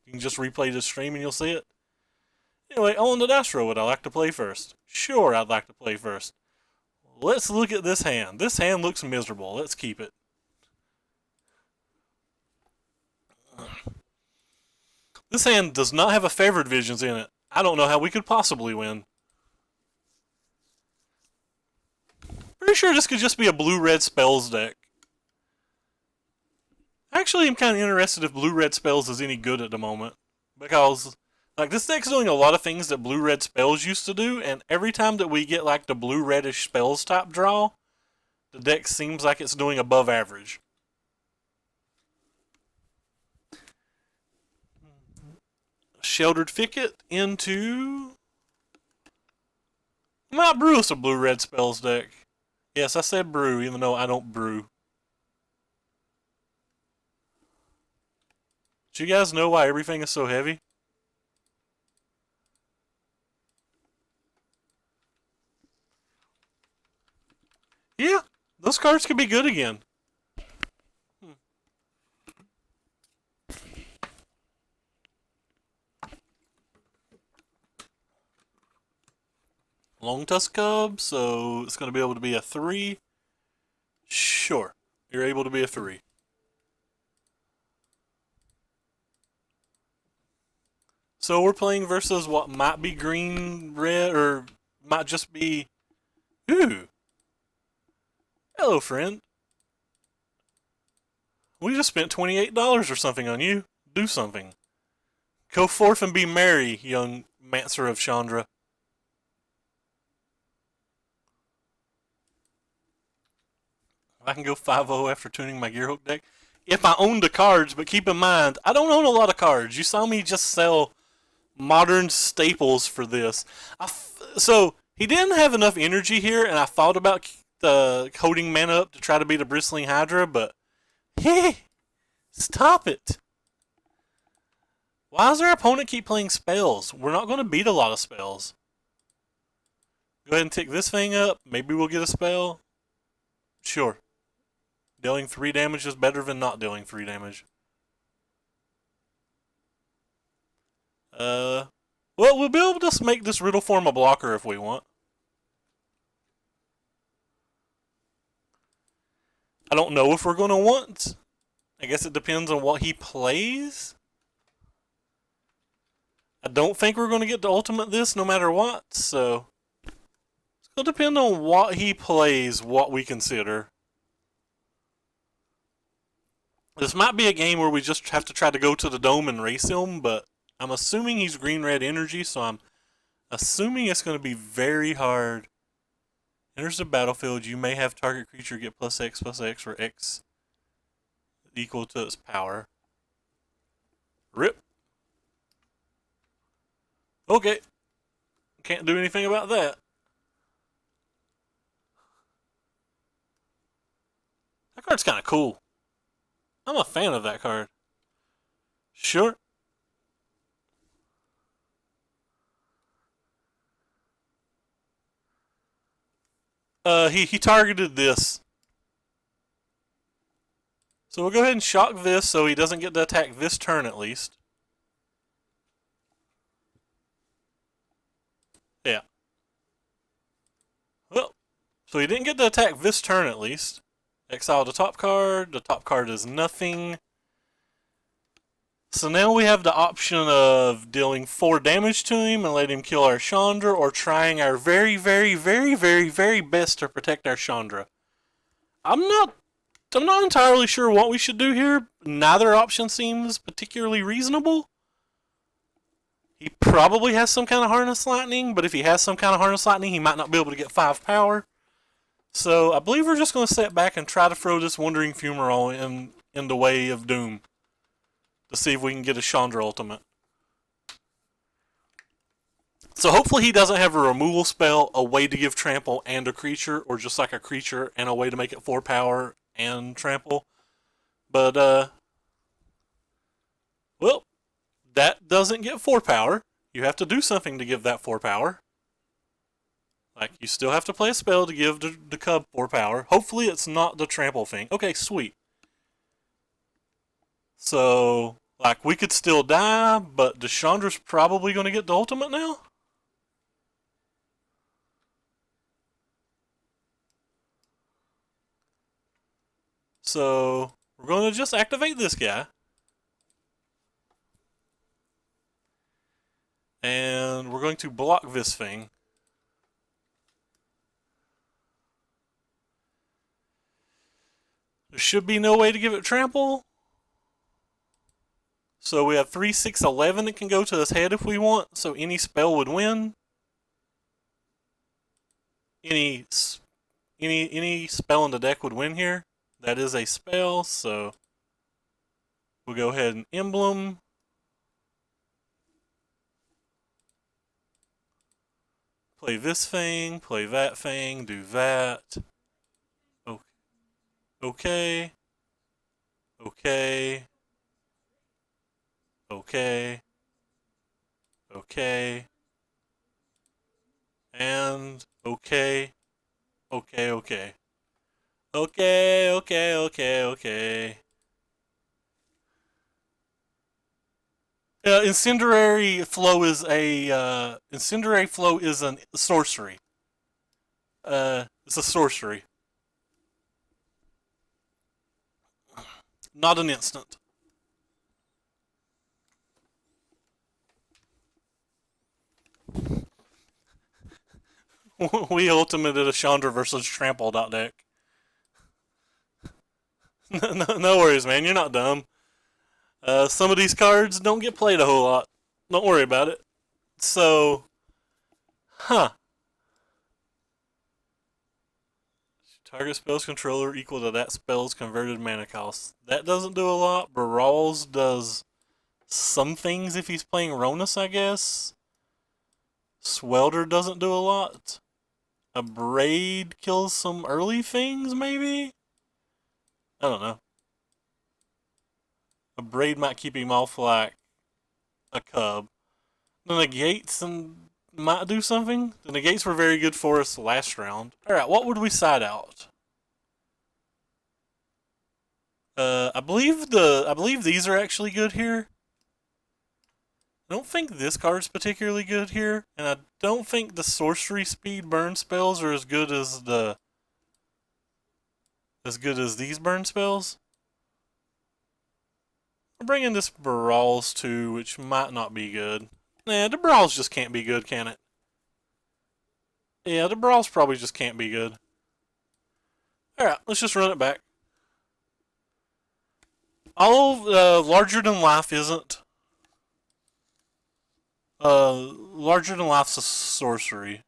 you can just replay this stream and you'll see it. Anyway, on the dice roll, would I like to play first? Sure, I'd like to play first. Let's look at this hand. This hand looks miserable. Let's keep it. This hand does not have a favored visions in it. I don't know how we could possibly win. Pretty sure this could just be a blue-red spells deck. Actually, I'm kind of interested if blue-red spells is any good at the moment. Because, like, this deck's doing a lot of things that blue-red spells used to do, and every time that we get, like, the blue-reddish spells type draw, the deck seems like it's doing above average. Sheltered Thicket into... I might brew us a blue-red spells deck. Yes, I said brew, even though I don't brew. Do you guys know why everything is so heavy? Yeah, those cards could be good again. Long Tusk Cub, so it's going to be able to be a 3. Sure, you're able to be a 3. So we're playing versus what might be green, red, or might just be... Ooh. Hello, friend. We just spent $28 or something on you. Do something. Go forth and be merry, young Mancer of Chandra. I can go 5-0 after tuning my Gearhook deck. If I own the cards, but keep in mind, I don't own a lot of cards. You saw me just sell modern staples for this. So, he didn't have enough energy here, and I thought about coding mana up to try to beat a Bristling Hydra, but... Hey! Stop it! Why does our opponent keep playing spells? We're not going to beat a lot of spells. Go ahead and tick this thing up. Maybe we'll get a spell. Sure. Dealing 3 damage is better than not dealing 3 damage. Well, we'll be able to make this Riddle form a blocker if we want. I don't know if we're going to want. I guess it depends on what he plays. I don't think we're going to get to ultimate this no matter what, so... It's going to depend on what he plays, what we consider. This might be a game where we just have to try to go to the dome and race him, but I'm assuming he's green-red energy, so I'm assuming it's going to be very hard. Enters the battlefield, you may have target creature get +X or X equal to its power. Rip. Okay. Can't do anything about that. That card's kind of cool. I'm a fan of that card. Sure. He targeted this. So we'll go ahead and shock this so he doesn't get to attack this turn at least. Yeah. Well, so he didn't get to attack this turn at least. Exile the top card. The top card is nothing. So now we have the option of dealing 4 damage to him and letting him kill our Chandra, or trying our very, very, very, very, very best to protect our Chandra. I'm not entirely sure what we should do here. Neither option seems particularly reasonable. He probably has some kind of Harness Lightning, but if he has some kind of Harness Lightning, he might not be able to get 5 power. So I believe we're just going to sit back and try to throw this Wandering Fumarole in the way of Doom to see if we can get a Chandra ultimate. So hopefully he doesn't have a removal spell, a way to give trample and a creature, or just like a creature and a way to make it 4 power and trample. But, well, that doesn't get 4 power. You have to do something to give that 4 power. Like, you still have to play a spell to give the cub 4 power. Hopefully it's not the trample thing. Okay, sweet. So, like, we could still die, but Chandra's probably going to get the ultimate now? So, we're going to just activate this guy. And we're going to block this thing. There should be no way to give it trample. So we have 3, 6, 11 that can go to his head if we want. So any spell would win. Any spell in the deck would win here. That is a spell, so we'll go ahead and emblem. Play this thing, play that thing, do that. Okay. Okay. Okay. Okay. And okay. Okay, okay. Okay, okay, okay, okay. Incendiary Flow is a Incendiary Flow is a sorcery. It's a sorcery. Not an instant. We ultimated a Chandra versus Trampled out deck. No worries, man. You're not dumb. Some of these cards don't get played a whole lot. Don't worry about it. So, target spell's controller equal to that spell's converted mana cost. That doesn't do a lot. Baral's does some things if he's playing Ronus, I guess. Swelder doesn't do a lot. A Braid kills some early things, maybe? I don't know. A Braid might keep him off like a cub. The Negates might do something. The Negates were very good for us last round. Alright, what would we side out? I believe these are actually good here. I don't think this card's particularly good here, and I don't think the sorcery speed burn spells are as good as these burn spells. I'm bringing this Brawls too, which might not be good. Nah, the Brawls just can't be good, can it? Yeah, the Brawls probably just can't be good. Alright, let's just run it back. All Larger Than Life isn't. Larger Than Life's a sorcery.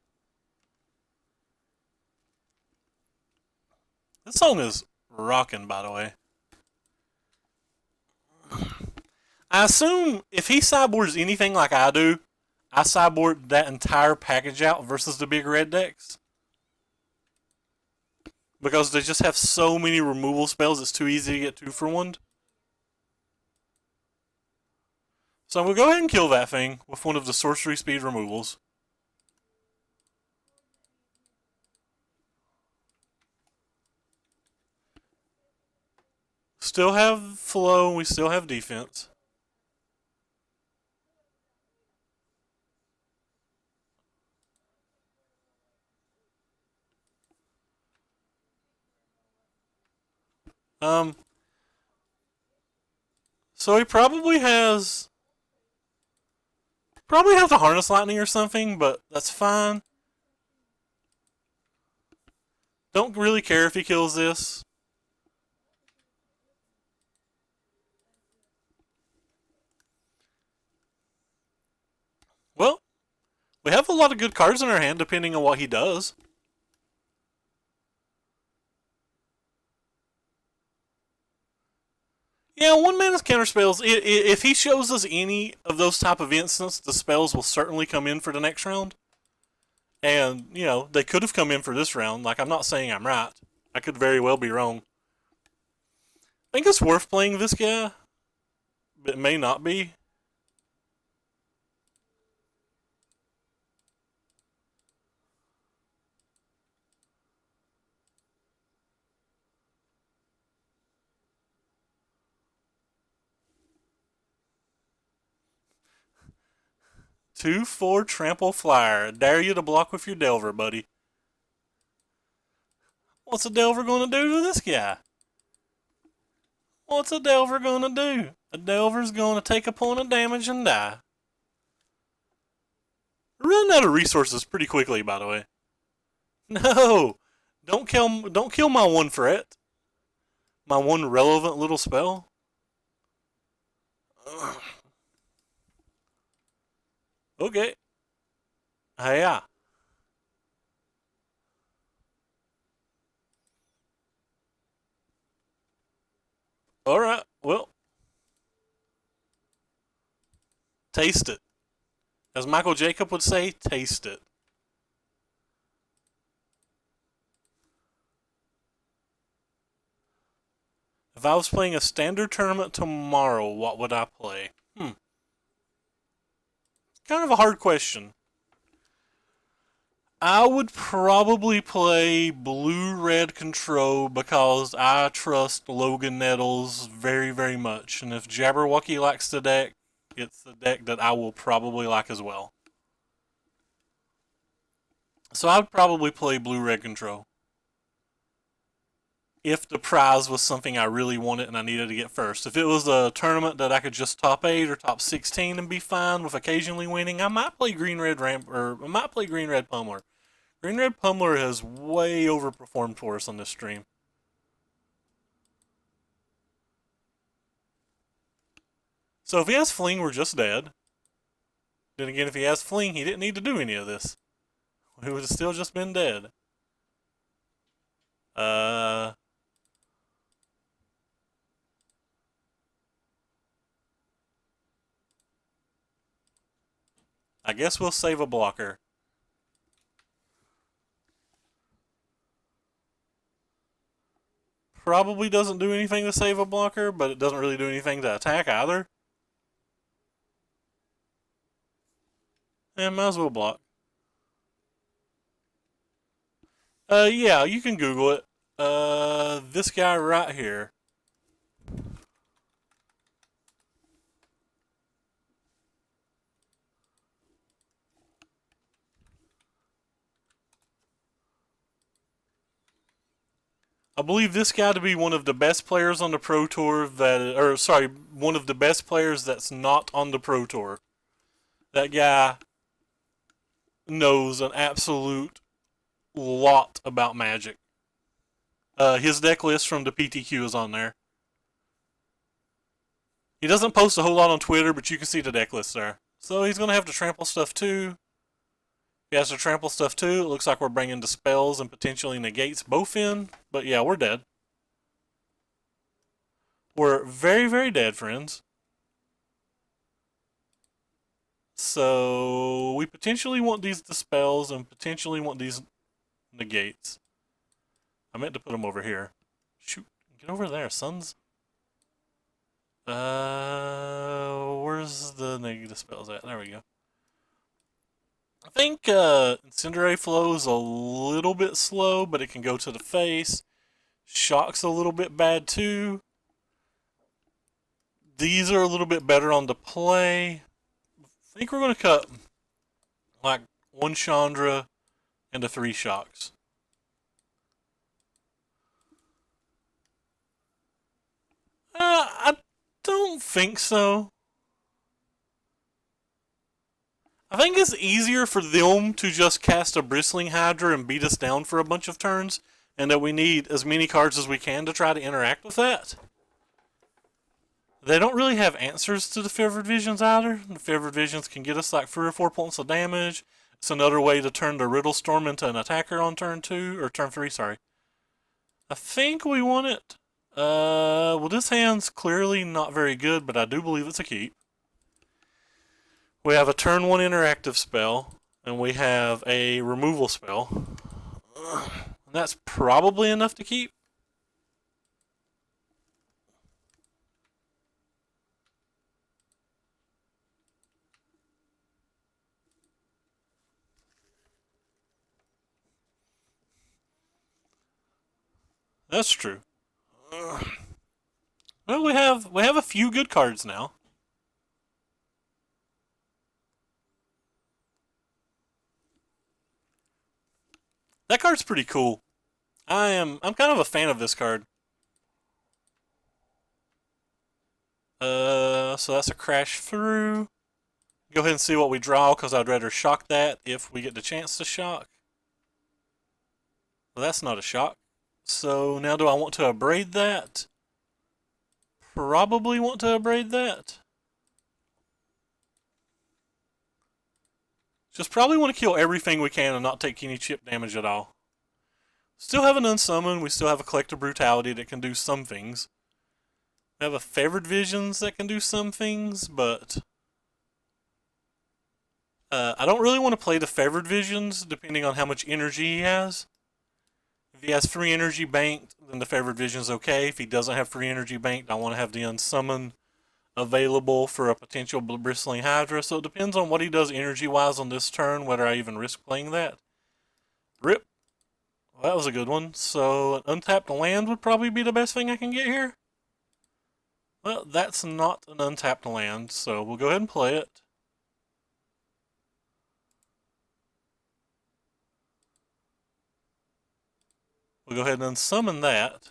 This song is rocking, by the way. I assume if he sideboards anything like I do, I sideboard that entire package out versus the big red decks. because they just have so many removal spells, it's too easy to get 2 for 1. So we'll go ahead and kill that thing with one of the sorcery speed removals. Still have flow, and we still have defense. So he probably has the harness lightning or something, but that's fine. Don't really care if he kills this. Well, we have a lot of good cards in our hand depending on what he does. Yeah, 1 mana's counter spells. If he shows us any of those type of instances, the spells will certainly come in for the next round. And, you know, they could have come in for this round. Like, I'm not saying I'm right. I could very well be wrong. I think it's worth playing this guy, but it may not be. Two, 4, trample flyer. Dare you to block with your Delver, buddy. What's a Delver gonna do to this guy? What's a Delver gonna do? A Delver's gonna take a point of damage and die. Running out of resources pretty quickly, by the way. No! Don't kill my 1 threat. My 1 relevant little spell. Okay. Yeah. Alright, well. Taste it. As Michael Jacob would say, taste it. If I was playing a standard tournament tomorrow, what would I play? Kind of a hard question. I would probably play blue-red control because I trust Logan Nettles very, very much. And if Jabberwocky likes the deck, it's the deck that I will probably like as well. So I'd probably play blue-red control. If the prize was something I really wanted and I needed to get first. If it was a tournament that I could just top 8 or top 16 and be fine with occasionally winning, I might play green-red ramp or I might play green-red pummeler. Green-red pummeler has way overperformed for us on this stream. So if he has fling, we're just dead. Then again, if he has fling, he didn't need to do any of this. We would have still just been dead. I guess we'll save a blocker. Probably doesn't do anything to save a blocker, but it doesn't really do anything to attack either. And might as well block. Yeah, you can Google it. This guy right here. I believe this guy to be one of the best players on the Pro Tour one of the best players that's not on the Pro Tour. That guy knows an absolute lot about Magic. His deck list from the PTQ is on there. He doesn't post a whole lot on Twitter, but you can see the deck list there. So he's going to have to trample stuff too. If he has to trample stuff too, it looks like we're bringing the spells and potentially negates both in. But yeah, we're dead. We're very, very dead, friends. So we potentially want these dispels and potentially want these negates. I meant to put them over here. Shoot, get over there, sons. Where's the negative spells at? There we go. I think Incendiary Flow is a little bit slow, but it can go to the face. Shock's a little bit bad too. These are a little bit better on the play. I think we're going to cut like 1 Chandra into 3 Shocks. I don't think so. I think it's easier for them to just cast a Bristling Hydra and beat us down for a bunch of turns, and that we need as many cards as we can to try to interact with that. They don't really have answers to the Fevered Visions either. The Fevered Visions can get us like 3 or 4 points of damage. It's another way to turn the Riddle Storm into an attacker on turn 2, or turn 3, sorry. I think we want it. Well, this hand's clearly not very good, but I do believe it's a keep. We have a turn 1 interactive spell, and we have a removal spell. And that's probably enough to keep. That's true. Well, we have a few good cards now. That card's pretty cool. I'm kind of a fan of this card. So that's a crash through. Go ahead and see what we draw, because I'd rather shock that if we get the chance to shock. Well, that's not a shock. So now do I want to abrade that? Probably want to abrade that. Just probably want to kill everything we can and not take any chip damage at all. Still have an Unsummon. We still have a Collective Brutality that can do some things. We have a Fevered Visions that can do some things, but I don't really want to play the Fevered Visions depending on how much energy he has. If he has free energy banked, then the Fevered Vision's okay. If he doesn't have free energy banked, I want to have the Unsummon available for a potential Bristling Hydra. So it depends on what he does energy-wise on this turn, whether I even risk playing that. Rip. Well, that was a good one. So an untapped land would probably be the best thing I can get here. Well, that's not an untapped land, so we'll go ahead and play it. We'll go ahead and unsummon that.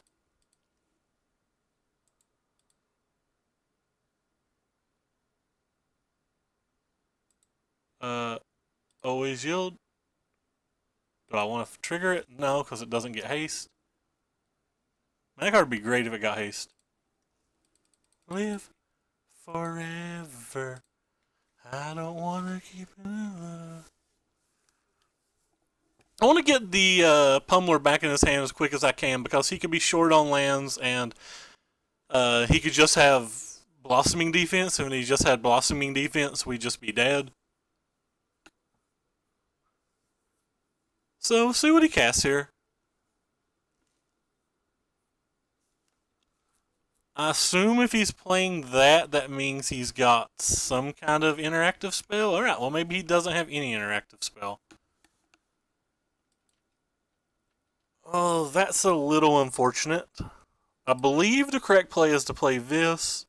Always yield. Do I want to trigger it? No, because it doesn't get haste. That card would be great if it got haste. Live forever. I don't want to keep it alive. I want to get the Pummeler back in his hand as quick as I can, because he could be short on lands, and he could just have Blossoming Defense, and if he just had Blossoming Defense, we'd just be dead. So, see what he casts here. I assume if he's playing that, that means he's got some kind of interactive spell. Alright, well maybe he doesn't have any interactive spell. Oh, that's a little unfortunate. I believe the correct play is to play this.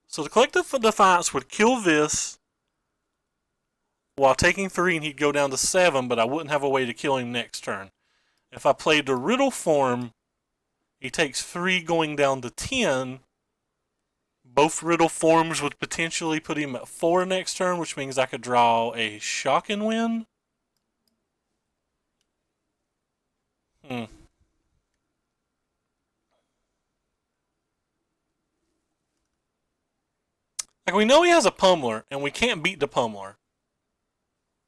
So the Collective Defiance would kill this while taking 3, and he'd go down to 7, but I wouldn't have a way to kill him next turn. If I played the Riddle form, he takes 3 going down to 10. Both Riddle forms would potentially put him at 4 next turn, which means I could draw a Shock and win. Like, we know he has a Pummeler, and we can't beat the Pummeler.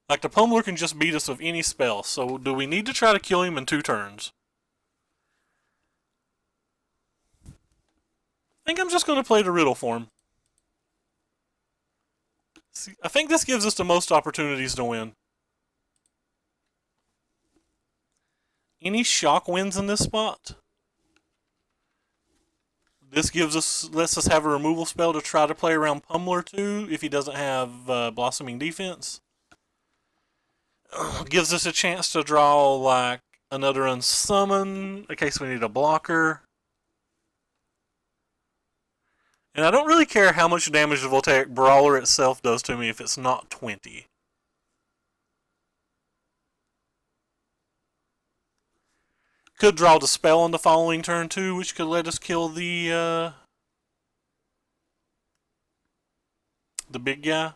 Like, the Pummeler can just beat us with any spell, so do we need to try to kill him in 2 turns? I think I'm just going to play the Riddle form. See, I think this gives us the most opportunities to win. any shock wins in this spot. This lets us have a removal spell to try to play around Pummeler too if he doesn't have Blossoming Defense. Gives us a chance to draw like another Unsummon in case we need a blocker. And I don't really care how much damage the Voltaic Brawler itself does to me if it's not 20. Could draw the spell on the following turn too, which could let us kill the big guy.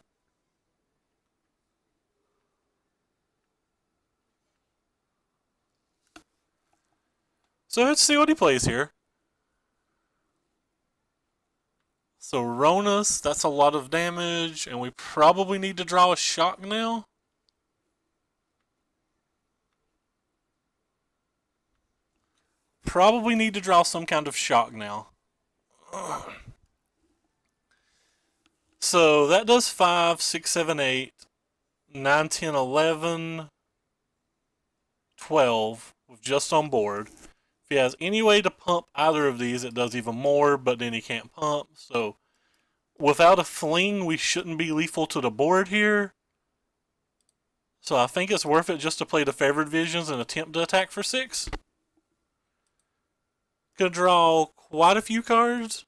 So let's see what he plays here. So Ronus, that's a lot of damage, and we probably need to draw a shock now. Probably need to draw some kind of shock now. So that does 5, 6, 7, 8, 9, 10, 11, 12 with just on board. If he has any way to pump either of these, it does even more, but then he can't pump. So without a fling, we shouldn't be lethal to the board here. So I think it's worth it just to play the Favored Visions and attempt to attack for 6. Gonna draw quite a few cards,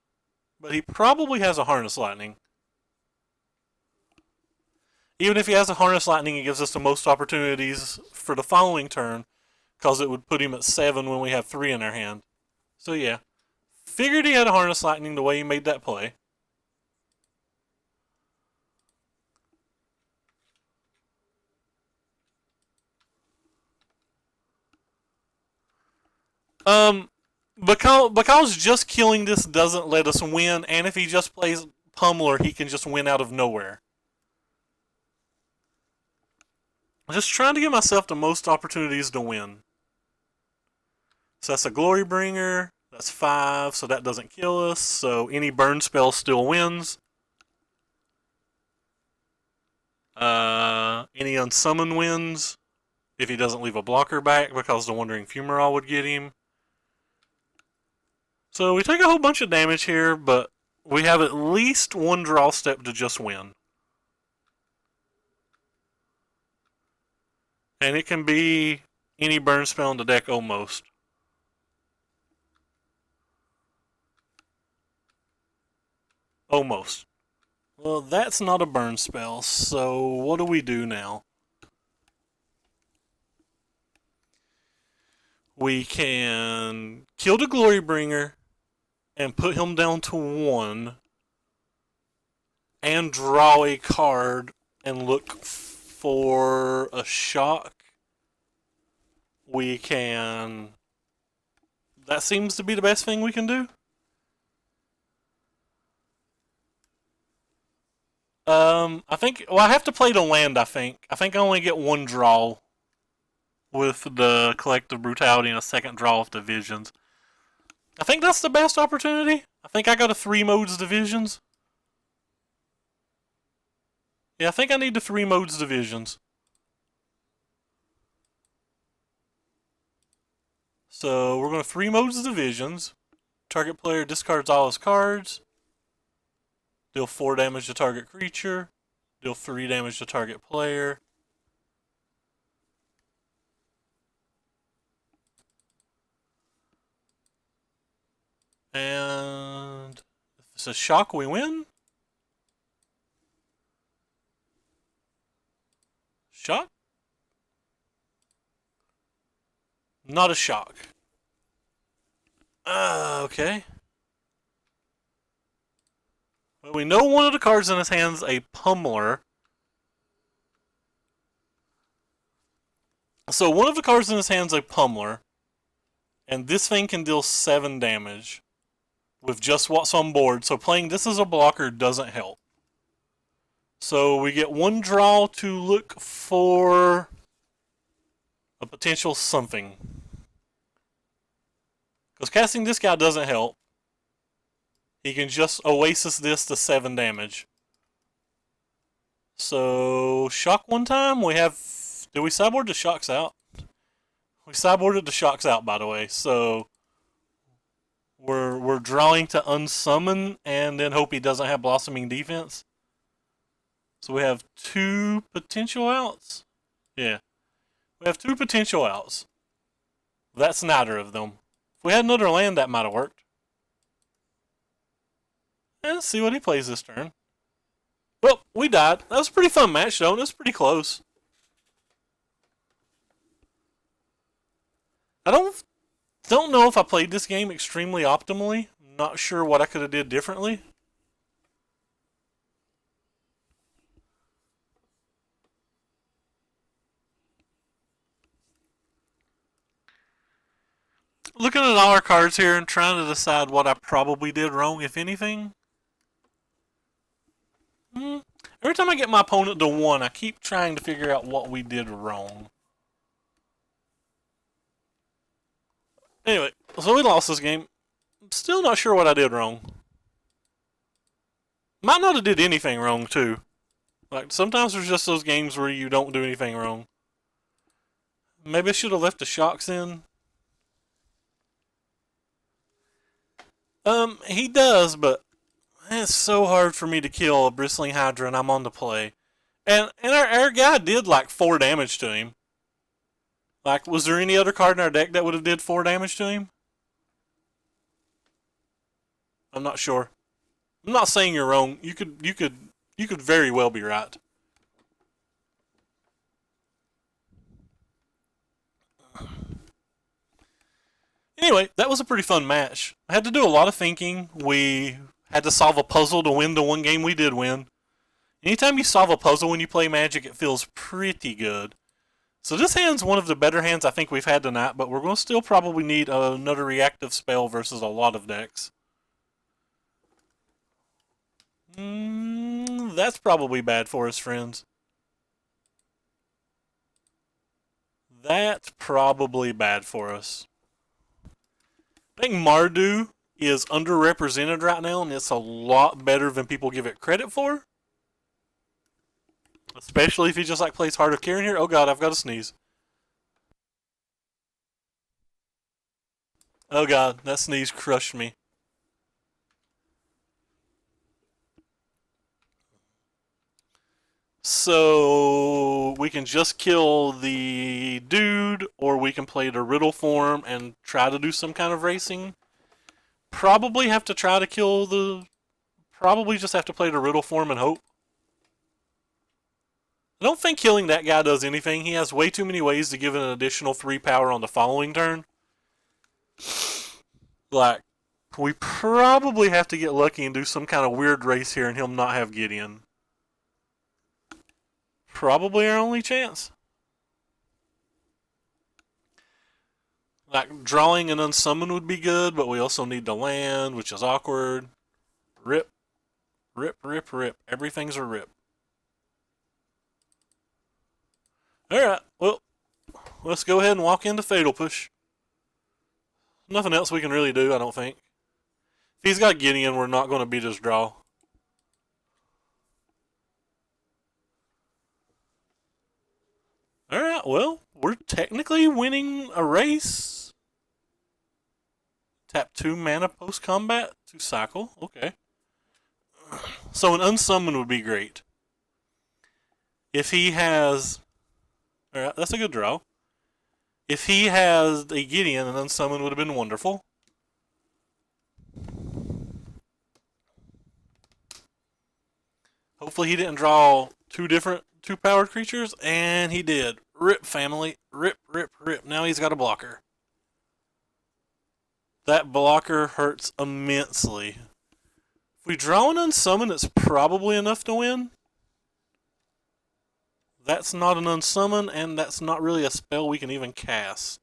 but he probably has a Harness Lightning. Even if he has a Harness Lightning, it gives us the most opportunities for the following turn, because it would put him at 7 when we have 3 in our hand. So yeah, figured he had a Harness Lightning the way he made that play. Because just killing this doesn't let us win, and if he just plays Pummeler, he can just win out of nowhere. I'm just trying to give myself the most opportunities to win. So that's a Glorybringer. That's 5, so that doesn't kill us. So any burn spell still wins. Any Unsummon wins if he doesn't leave a blocker back, because the Wandering Fumarole would get him. So we take a whole bunch of damage here, but we have at least one draw step to just win. And it can be any burn spell in the deck almost. Almost. Well, that's not a burn spell, so what do we do now? We can kill the Glorybringer and put him down to 1 and draw a card and look for a shock. We can... That seems to be the best thing we can do. I think... Well, I have to play the land, I think. I think I only get 1 draw with the Collective Brutality and a second draw of Divisions. I think that's the best opportunity. I think I got a 3 modes Divisions. Yeah, I think I need the 3 modes Divisions. So we're going to 3 modes Divisions. Target player discards all his cards. Deal 4 damage to target creature. Deal 3 damage to target player. And if it's a shock, we win. Shock? Not a shock. Okay. Well, we know one of the cards in his hand's a Pummeler. So one of the cards in his hand's a Pummeler. And this thing can deal 7 damage with just what's on board. So playing this as a blocker doesn't help. So we get 1 draw to look for a potential something. Because casting this guy doesn't help. He can just Oasis this to 7 damage. So, shock one time. We have... Did we sideboard the shocks out? We sideboarded the shocks out, by the way, so we're drawing to unsummon and then hope he doesn't have blossoming defense. So we have two potential outs. Yeah, we have two potential outs. That's neither of them. If we had another land, that might have worked. And let's see what he plays this turn. Well, we died. That was a pretty fun match, though. It was pretty close. I don't know if I played this game extremely optimally. I'm not sure what I could have did differently. Looking at all our cards here and trying to decide what I probably did wrong, if anything. Every time I get my opponent to 1, I keep trying to figure out what we did wrong. Anyway, so we lost this game. Still not sure what I did wrong. Might not have did anything wrong, too. Like, sometimes there's just those games where you don't do anything wrong. Maybe I should have left the shocks in. He does, but it's so hard for me to kill a Bristling Hydra and I'm on the play. And our guy did like 4 damage to him. Like, was there any other card in our deck that would have did 4 damage to him? I'm not sure. I'm not saying you're wrong. You could very well be right. Anyway, that was a pretty fun match. I had to do a lot of thinking. We had to solve a puzzle to win the one game we did win. Anytime you solve a puzzle when you play Magic, it feels pretty good. So this hand's one of the better hands I think we've had tonight, but we're going to still probably need another reactive spell versus a lot of decks. That's probably bad for us, friends. That's probably bad for us. I think Mardu is underrepresented right now, and it's a lot better than people give it credit for. Especially if he just like plays Heart of Kieran here. Oh god, I've got to sneeze. Oh god, that sneeze crushed me. So we can just kill the dude, or we can play the riddle form and try to do some kind of racing. Probably have to try to kill the... Probably just have to play the riddle form and hope. I don't think killing that guy does anything. He has way too many ways to give it an additional 3 power on the following turn. Like, we probably have to get lucky and do some kind of weird race here and he'll not have Gideon. Probably our only chance. Like, drawing an unsummon would be good, but we also need the land, which is awkward. Rip. Rip, rip, rip. Everything's a rip. Alright, well, let's go ahead and walk into Fatal Push. Nothing else we can really do, I don't think. If he's got Gideon, we're not going to beat his draw. Alright, well, we're technically winning a race. Tap 2 mana post-combat to cycle. Okay. So an unsummon would be great. If he has... Alright, that's a good draw. If he has a Gideon, an unsummon would have been wonderful. Hopefully he didn't draw 2 different 2-powered creatures, and he did. Rip, family. Rip, rip, rip. Now he's got a blocker. That blocker hurts immensely. If we draw an unsummon, it's probably enough to win. That's not an unsummon, and that's not really a spell we can even cast.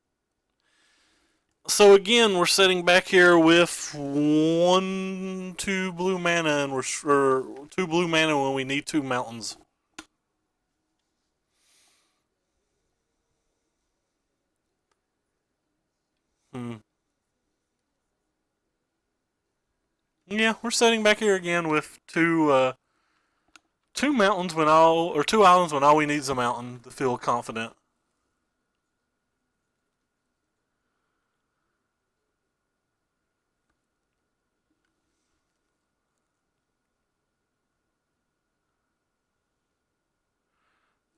So again, we're sitting back here with 2 blue mana, and we're 2 blue mana when we need 2 mountains. Yeah, we're sitting back here again with 2 mountains when or 2 islands when all we need is a mountain to feel confident.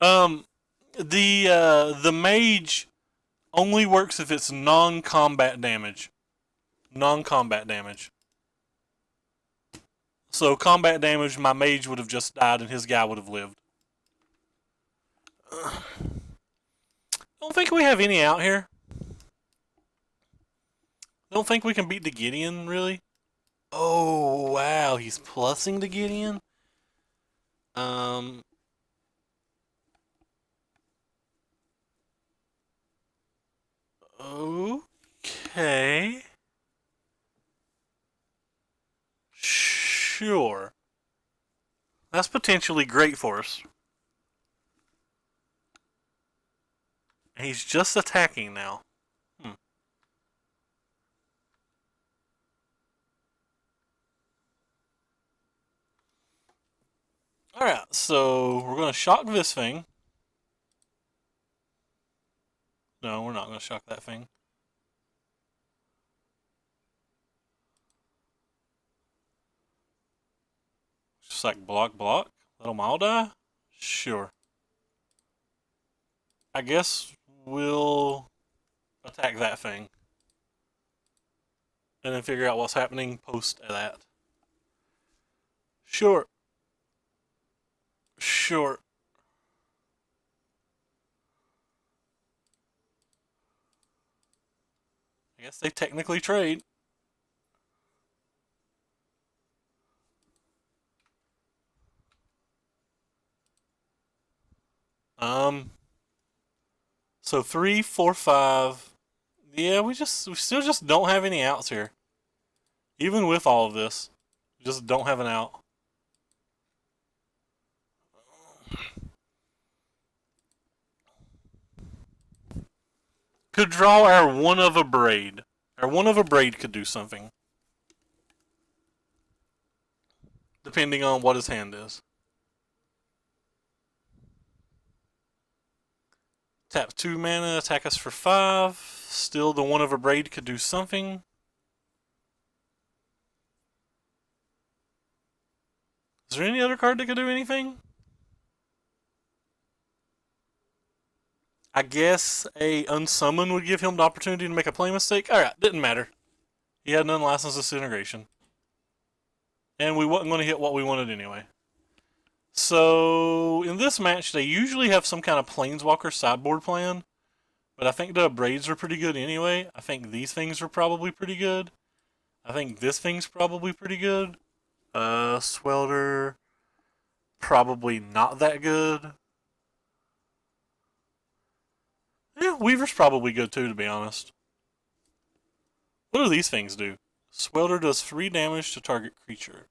Um, the mage only works if it's non-combat damage. Non-combat damage. So combat damage, my mage would have just died and his guy would have lived. Don't think we have any out here. Don't think we can beat the Gideon, really. Oh, wow, he's plussing the Gideon? Um, okay. Sure. That's potentially great for us. He's just attacking now. Hmm. Alright, so we're going to shock this thing. No, we're not going to shock that thing. Just like block, block. Let them all die? Sure. I guess we'll attack that thing. And then figure out what's happening post that. Sure. Sure. I guess they technically trade. Um. So 3, 4, 5. Yeah, we still just don't have any outs here. Even with all of this, we just don't have an out. Could draw our one of a braid. Our one of a braid could do something. Depending on what his hand is. Tap 2 mana, attack us for 5. Still, the one of a braid could do something. Is there any other card that could do anything? I guess a unsummon would give him the opportunity to make a play mistake. Alright, didn't matter. He had an unlicensed disintegration. And we wasn't going to hit what we wanted anyway. So, in this match, they usually have some kind of Planeswalker sideboard plan. But I think the braids are pretty good anyway. I think these things are probably pretty good. I think this thing's probably pretty good. Swelter, probably not that good. Yeah, Weaver's probably good too, to be honest. What do these things do? Swelter does 3 damage to target creature.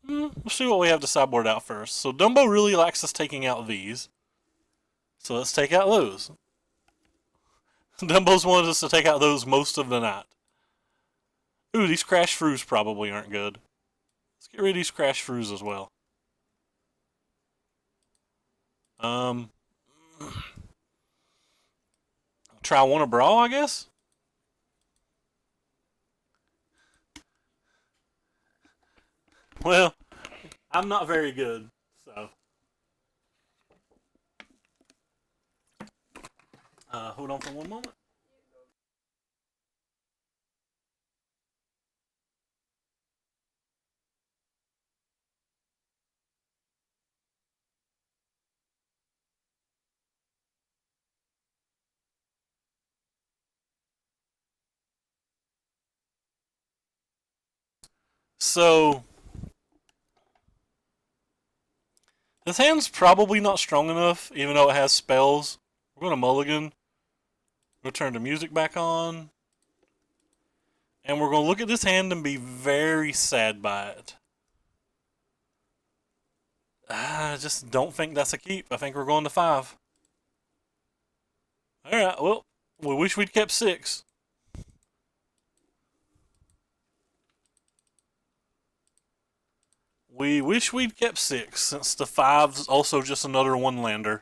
Let's see what we have to sideboard out first. So Dumbo really likes us taking out these. So let's take out those. Dumbo's wanted us to take out those most of the night. Ooh, these Crash Fruits probably aren't good. Let's get rid of these Crash Fruits as well. Try one a brawl, I guess? Well, I'm not very good, so. Hold on for one moment. So, this hand's probably not strong enough, even though it has spells. We're going to mulligan. We'll turn the music back on. And we're going to look at this hand and be very sad by it. I just don't think that's a keep. I think we're going to 5. Alright, well, we wish we'd kept 6. We wish we'd kept 6, since the 5's also just another one-lander.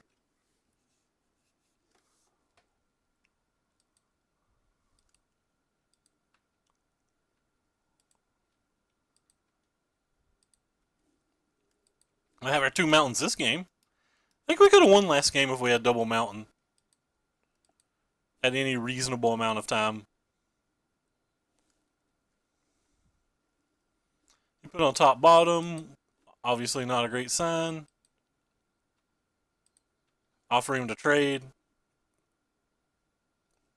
We have our 2 mountains this game. think we could have won last game if we had double mountain at any reasonable amount of time. You put on top bottom. Obviously not a great sign. Offer him to trade.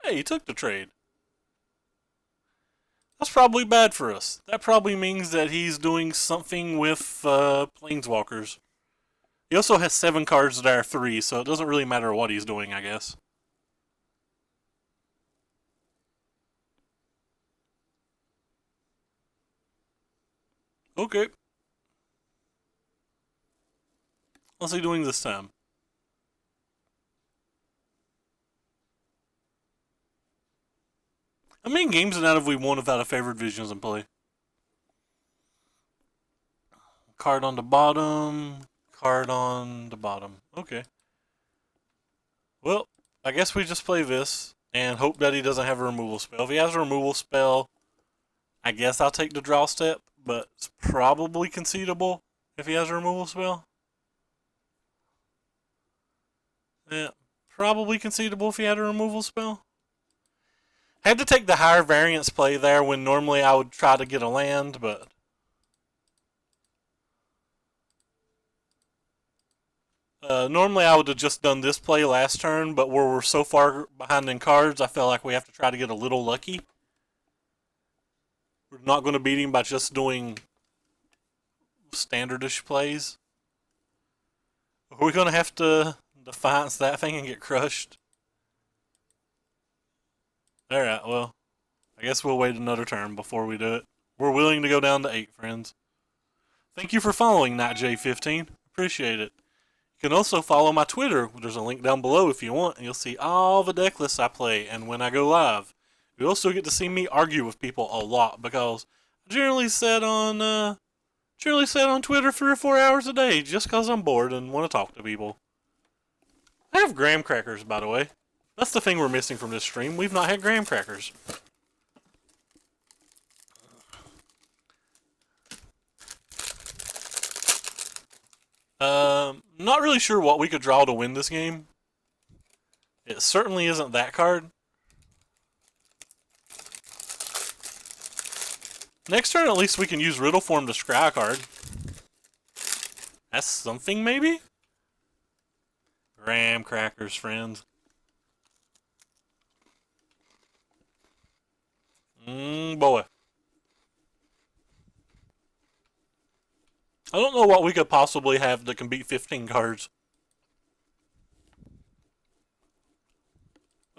Hey, he took the trade. That's probably bad for us. That probably means that he's doing something with planeswalkers. He also has 7 cards that are 3, so it doesn't really matter what he's doing, I guess. Okay. What's he doing this time? How many games and out have we won without a favored visions in play? Card on the bottom. Card on the bottom. Okay. Well, I guess we just play this and hope that he doesn't have a removal spell. If he has a removal spell, I guess I'll take the draw step, but it's probably concedable if he has a removal spell. Yeah, probably concedable if he had a removal spell. Had to take the higher variance play there when normally I would try to get a land, but normally I would have just done this play last turn, but where we're so far behind in cards, I feel like we have to try to get a little lucky. We're not going to beat him by just doing standardish plays. Are we going to have to defiance that thing and get crushed? Alright, well, I guess we'll wait another turn before we do it. We're willing to go down to 8, friends. Thank you for following NightJ15. Appreciate it. You can also follow my Twitter. There's a link down below if you want, and you'll see all the deck lists I play and when I go live. You also get to see me argue with people a lot because I generally sit on Twitter 3 or 4 hours a day just because I'm bored and want to talk to people. I have graham crackers, by the way. That's the thing we're missing from this stream. We've not had graham crackers. Not really sure what we could draw to win this game. It certainly isn't that card. Next turn, at least we can use Riddle Form to scry a card. That's something, maybe? Graham crackers, friends. Boy. I don't know what we could possibly have that can beat 15 cards.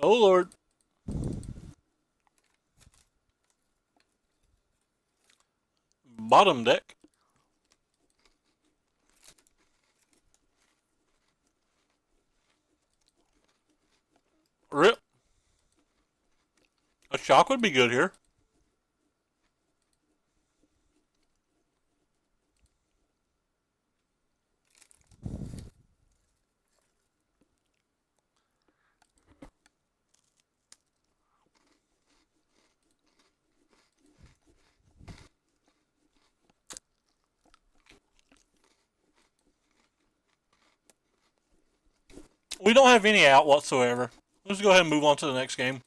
Oh, Lord. Bottom deck. Rip. A shock would be good here. We don't have any out whatsoever. Let's go ahead and move on to the next game.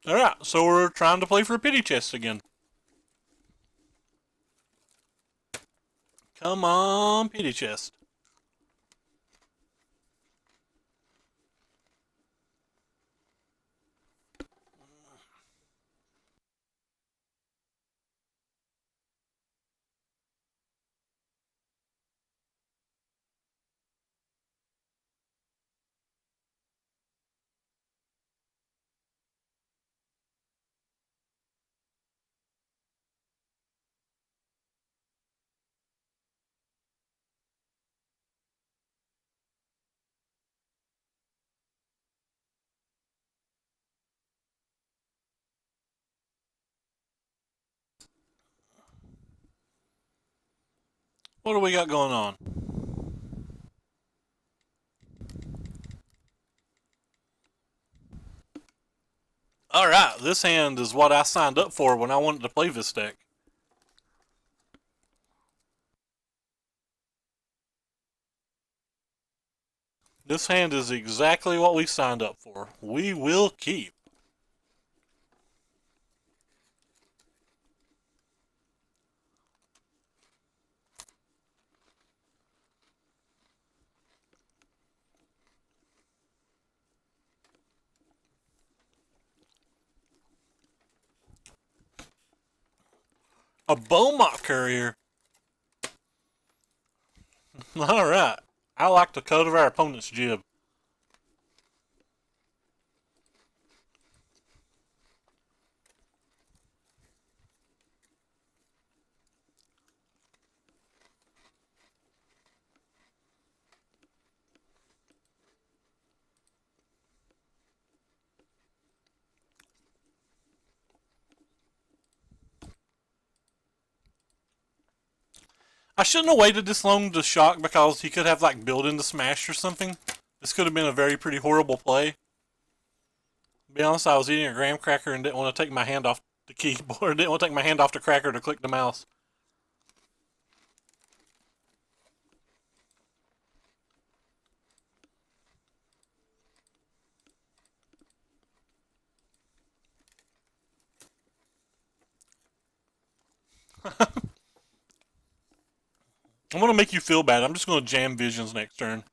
Alright, so we're trying to play for a pity chest again. Come on, pity chest. What do we got going on? Alright, this hand is what I signed up for when I wanted to play this deck. This hand is exactly what we signed up for. We will keep. A Beaumont Courier. Alright. I like the cut of our opponent's jib. I shouldn't have waited this long to shock because he could have like built into smash or something. This could have been a very pretty horrible play. To be honest, I was eating a graham cracker and didn't want to take my hand off the keyboard. Didn't want to take my hand off the cracker to click the mouse. I'm going to make you feel bad. I'm just going to jam visions next turn.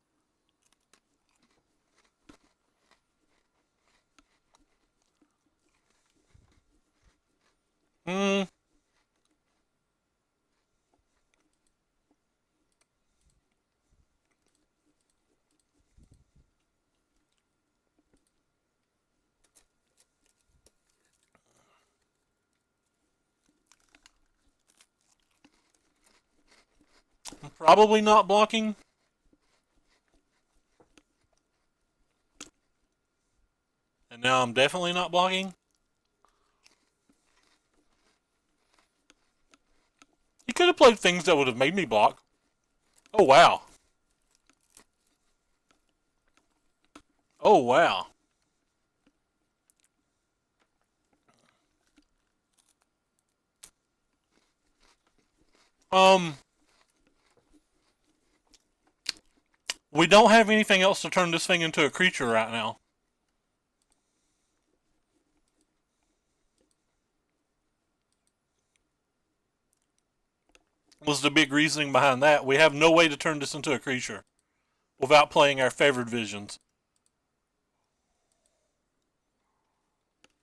I'm probably not blocking. And now I'm definitely not blocking. He could have played things that would have made me block. Oh, wow. Oh, wow. We don't have anything else to turn this thing into a creature right now. Was the big reasoning behind that. We have no way to turn this into a creature without playing our favored visions.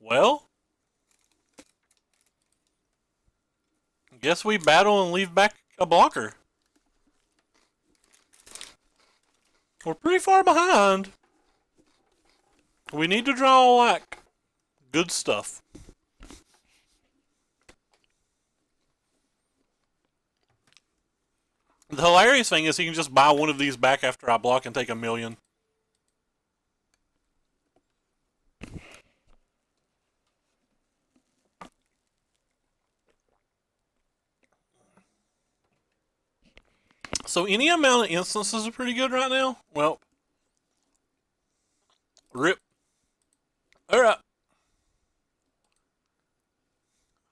Well, guess we battle and leave back a blocker. We're pretty far behind. We need to draw, like, good stuff. The hilarious thing is he can just buy one of these back after I block and take a million. So any amount of instances are pretty good right now. Well, rip. Alright.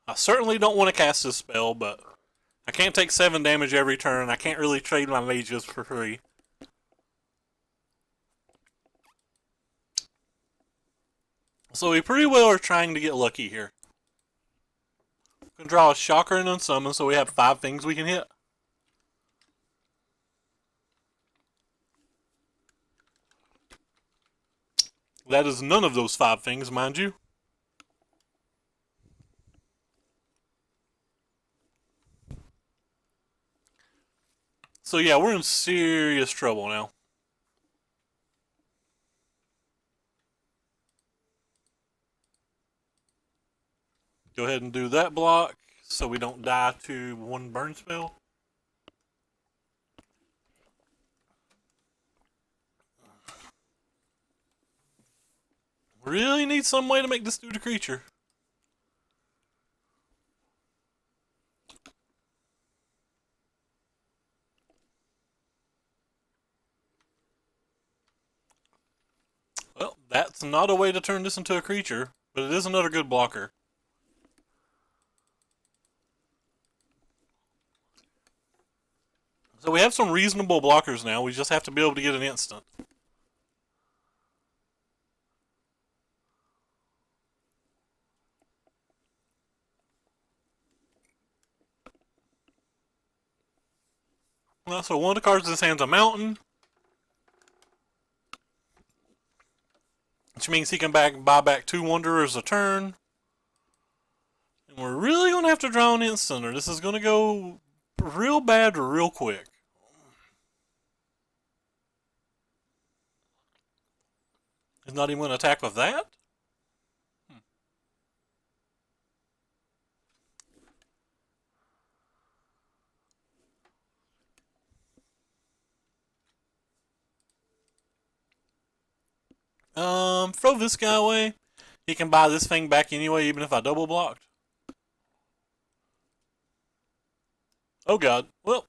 I certainly don't want to cast this spell, but I can't take 7 damage every turn. I can't really trade my mages for free. So we pretty well are trying to get lucky here. We can draw a Shocker and Unsummon, so we have 5 things we can hit. That is none of those 5 things, mind you. So yeah, we're in serious trouble now. Go ahead and do that block so we don't die to 1 burn spell. Really need some way to make this dude a creature. Well, that's not a way to turn this into a creature, but it is another good blocker. So we have some reasonable blockers now. We just have to be able to get an instant. So one of the cards in his hand's a mountain, which means he can buy back 2 Wanderers a turn. And we're really going to have to draw an instant, or this is going to go real bad real quick. He's not even going to attack with that? Throw this guy away. He can buy this thing back anyway, even if I double blocked. Oh god. Well,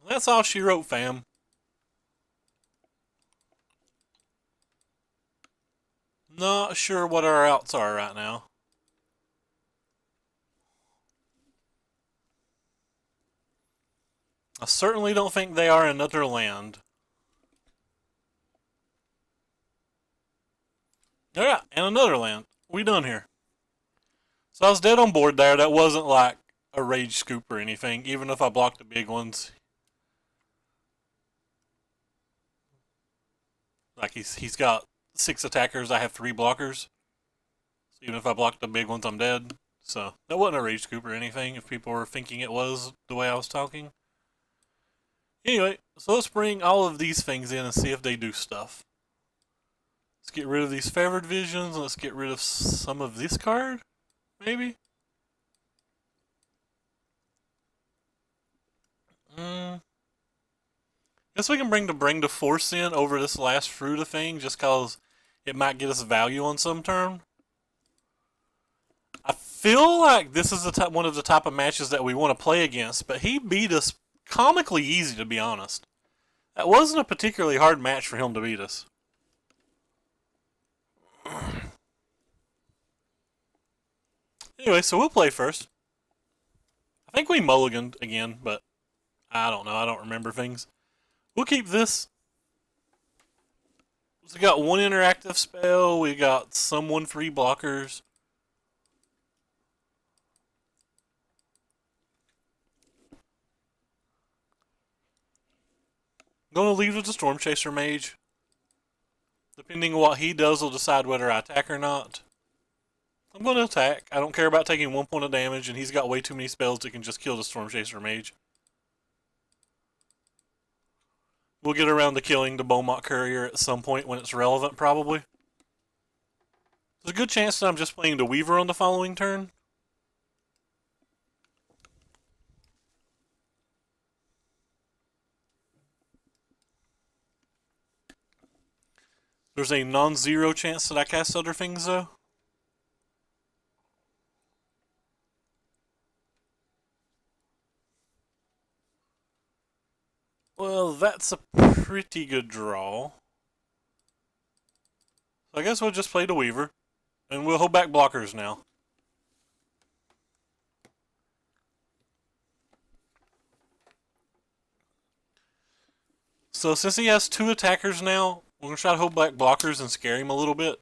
that's all she wrote, fam. Not sure what our outs are right now. I certainly don't think they are another land. Alright, and another land. We done here. So I was dead on board there. That wasn't like a rage scoop or anything, even if I blocked the big ones. Like he's got 6 attackers, I have 3 blockers. So even if I block the big ones, I'm dead. So that wasn't a rage scoop or anything, if people were thinking it was the way I was talking. Anyway, so let's bring all of these things in and see if they do stuff. Let's get rid of these favored visions. Let's get rid of some of this card, maybe. Guess we can bring the force in over this last Fruita thing, just cause it might get us value on some turn. I feel like this is one of the type of matches that we want to play against, but he beat us comically easy, to be honest. That wasn't a particularly hard match for him to beat us. Anyway, so we'll play first. I think we mulliganed again, but I don't know. I don't remember things. We'll keep this. So we got 1 interactive spell. We got some 1/3 blockers. I'm going to leave with the Storm Chaser Mage. Depending on what he does, will decide whether I attack or not. I'm going to attack. I don't care about taking 1 point of damage, and he's got way too many spells that can just kill the Storm Chaser Mage. We'll get around to killing the Beaumont Courier at some point when it's relevant, probably. There's a good chance that I'm just playing the Weaver on the following turn. There's a non-zero chance that I cast other things, though. Well, that's a pretty good draw. So I guess we'll just play the Weaver. And we'll hold back blockers now. So since he has 2 attackers now, we're going to try to hold back blockers and scare him a little bit.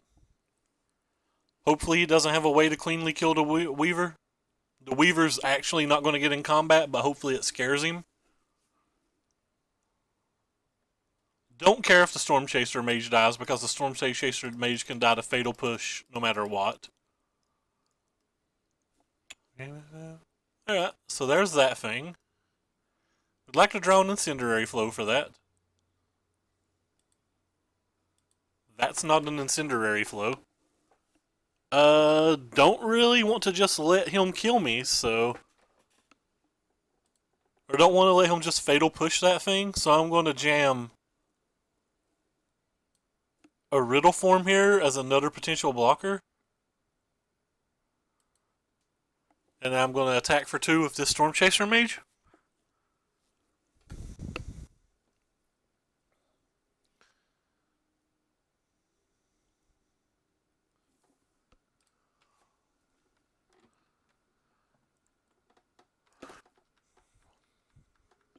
Hopefully he doesn't have a way to cleanly kill the Weaver. The Weaver's actually not going to get in combat, but hopefully it scares him. Don't care if the Storm Chaser Mage dies, because the Storm Chaser Mage can die to Fatal Push no matter what. Alright, so there's that thing. I'd like to draw an Incendiary Flow for that. That's not an Incendiary Flow. Don't really want to just let him kill me, so... Or don't want to let him just Fatal Push that thing, so I'm going to jam a Riddle Form here as another potential blocker. And I'm going to attack for 2 with this Storm Chaser Mage.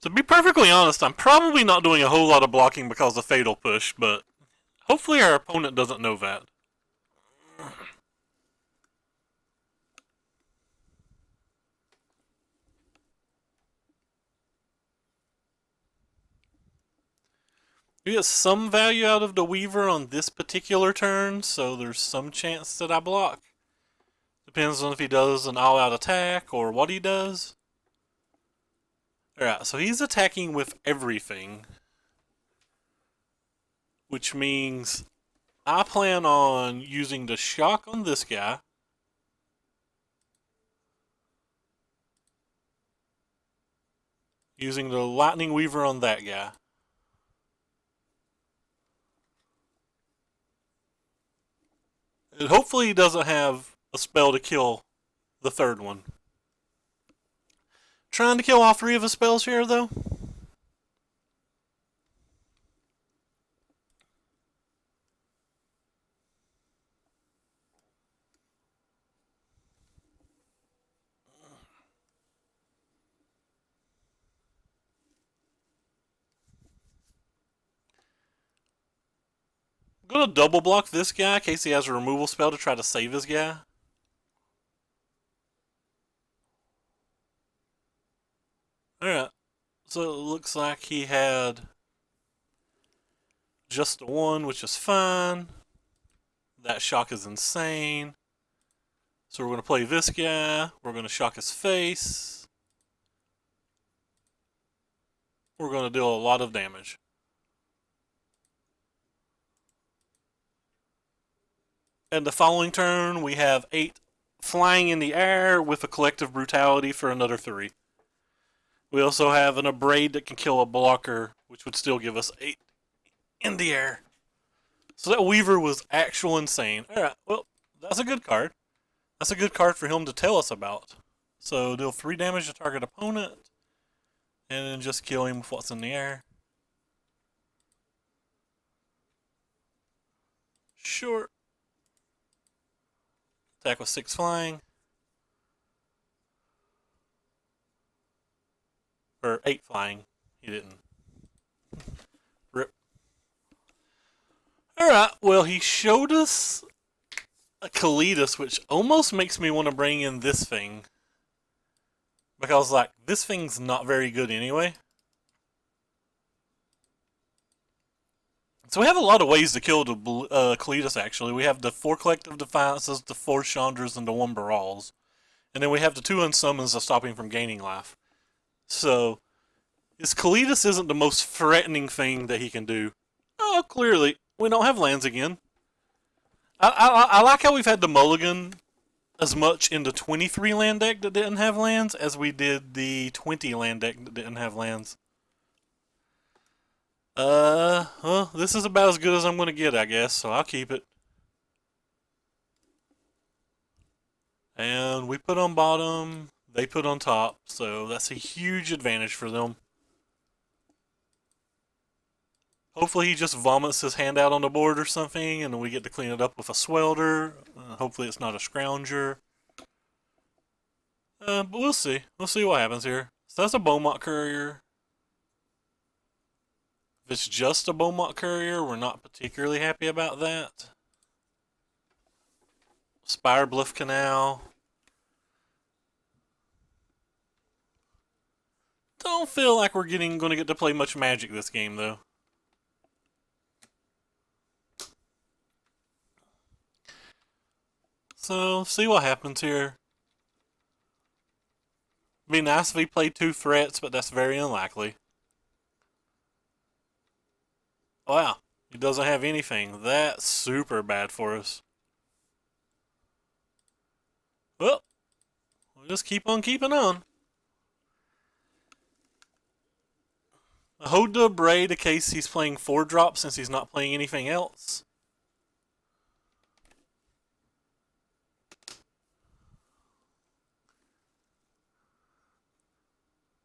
To be perfectly honest, I'm probably not doing a whole lot of blocking because of Fatal Push, but hopefully our opponent doesn't know that. We get some value out of the Weaver on this particular turn, so there's some chance that I block. Depends on if he does an all-out attack or what he does. Alright, so he's attacking with everything. Which means I plan on using the shock on this guy. Using the Lightning Weaver on that guy. And hopefully he doesn't have a spell to kill the third one. Trying to kill all three of his spells here, though. I'm going to double block this guy in case he has a removal spell to try to save his guy. Alright, so it looks like he had just the one, which is fine. That shock is insane. So we're going to play this guy. We're going to shock his face. We're going to deal a lot of damage. And the following turn, we have 8 flying in the air with a collective brutality for another 3. We also have an abrade that can kill a blocker, which would still give us 8 in the air. So that Weaver was actual insane. Alright, well, that's a good card. That's a good card for him to tell us about. So deal 3 damage to target opponent, and then just kill him with what's in the air. Sure. Attack with 6 flying. Or 8 flying. He didn't. Rip. Alright, well, he showed us a Kalidas, which almost makes me want to bring in this thing. Because, like, this thing's not very good anyway. So we have a lot of ways to kill the Kalidas, actually. We have the 4 Collective Defiances, the 4 Chandras, and the 1 Barals. And then we have the 2 Unsummons that stop him from gaining life. So, his Kalidas isn't the most threatening thing that he can do. Oh, clearly, we don't have lands again. I like how we've had the mulligan as much in the 23 land deck that didn't have lands as we did the 20 land deck that didn't have lands. Well, this is about as good as I'm going to get, I guess, so I'll keep it. And we put on bottom, they put on top, so that's a huge advantage for them. Hopefully he just vomits his hand out on the board or something, and we get to clean it up with a Swelter. Hopefully it's not a Scrounger. But we'll see. We'll see what happens here. So that's a Beaumont Courier. If it's just a Beaumont Courier, we're not particularly happy about that. Spire Bluff Canal. Don't feel like we're going to get to play much Magic this game, though. So, see what happens here. Be nice if he played 2 threats, but that's very unlikely. Wow, he doesn't have anything. That's super bad for us. Well, we'll just keep on keeping on. I hold the Braid in case he's playing 4-drop since he's not playing anything else.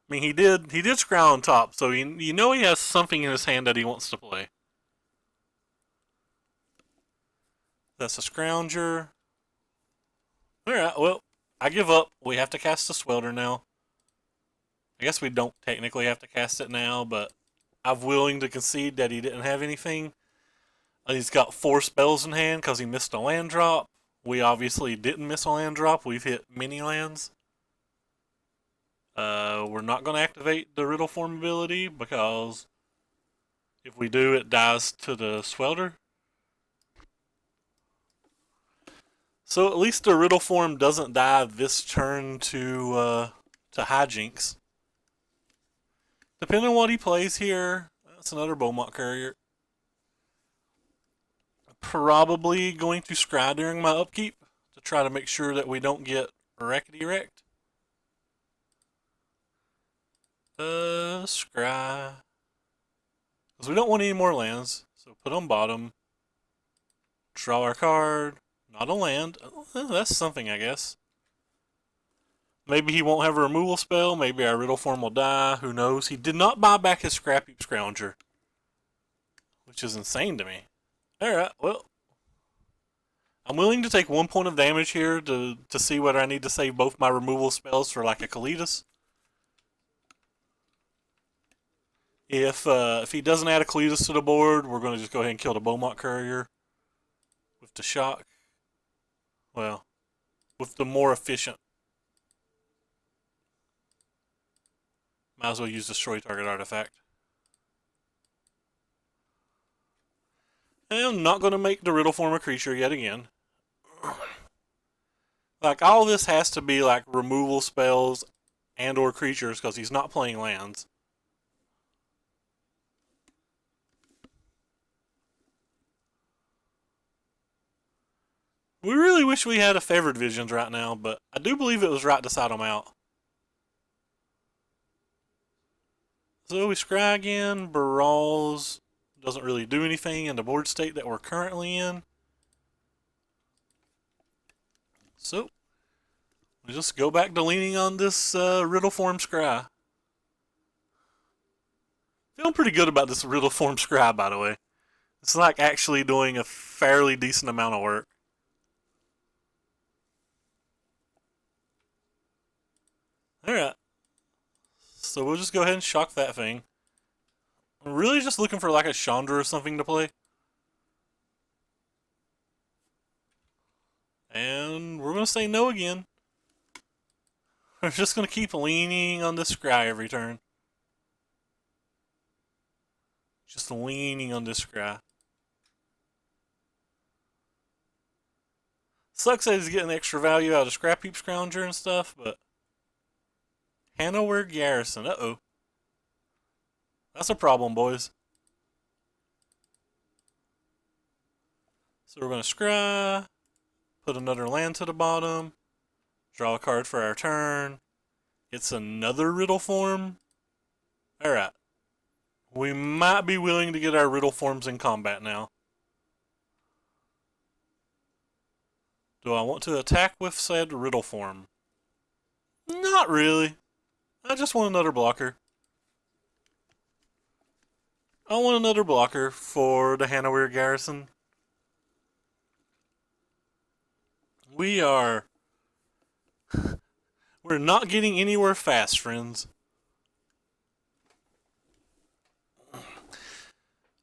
I mean, he did scrowl on top, so you know he has something in his hand that he wants to play. That's a Scrounger. Alright, well, I give up. We have to cast the Swelter now. I guess we don't technically have to cast it now, but I'm willing to concede that he didn't have anything. He's got 4 spells in hand because he missed a land drop. We obviously didn't miss a land drop. We've hit many lands. We're not going to activate the Riddle Form ability because If we do, it dies to the Swelder. So at least the Riddle form doesn't die this turn to Hijinks. Depending on what he plays here, that's another Beaumont Courier. Probably going to scry during my upkeep to try to make sure that we don't get wreckety wrecked. Scry. Because we don't want any more lands. So put on bottom. Draw our card. Not a land. That's something, I guess. Maybe he won't have a removal spell. Maybe our Riddle form will die. Who knows? He did not buy back his Scrap Heap Scrounger, which is insane to me. Alright, well. I'm willing to take 1 point of damage here to see whether I need to save both my removal spells for like a Kalitas. If he doesn't add a Kalitas to the board, we're going to just go ahead and kill the Beaumont Courier with the shock. Well, with the more efficient. Might as well use Destroy Target Artifact. And I'm not going to make the Riddle form a creature yet again. Like, all this has to be like removal spells and or creatures because he's not playing lands. We really wish we had a Favored Visions right now, but I do believe it was right to side them out. So we scry again. Barrals doesn't really do anything in the board state that we're currently in. So we just go back to leaning on this Riddle form scry. Feeling pretty good about this Riddle form scry, by the way. It's like actually doing a fairly decent amount of work. Alright. So we'll just go ahead and shock that thing. I'm really just looking for like a Chandra or something to play. And we're going to say no again. We're just going to keep leaning on this scry every turn. Just leaning on this scry. Sucks that he's getting extra value out of Scrap Heap Scrounger and stuff, but Hanover Garrison. Uh-oh. That's a problem, boys. So we're going to scry, put another land to the bottom, draw a card for our turn. It's another Riddle form. Alright. We might be willing to get our Riddle forms in combat now. Do I want to attack with said Riddle form? Not really. I just want another blocker. I want another blocker for the Hanover Garrison. We're not getting anywhere fast, friends.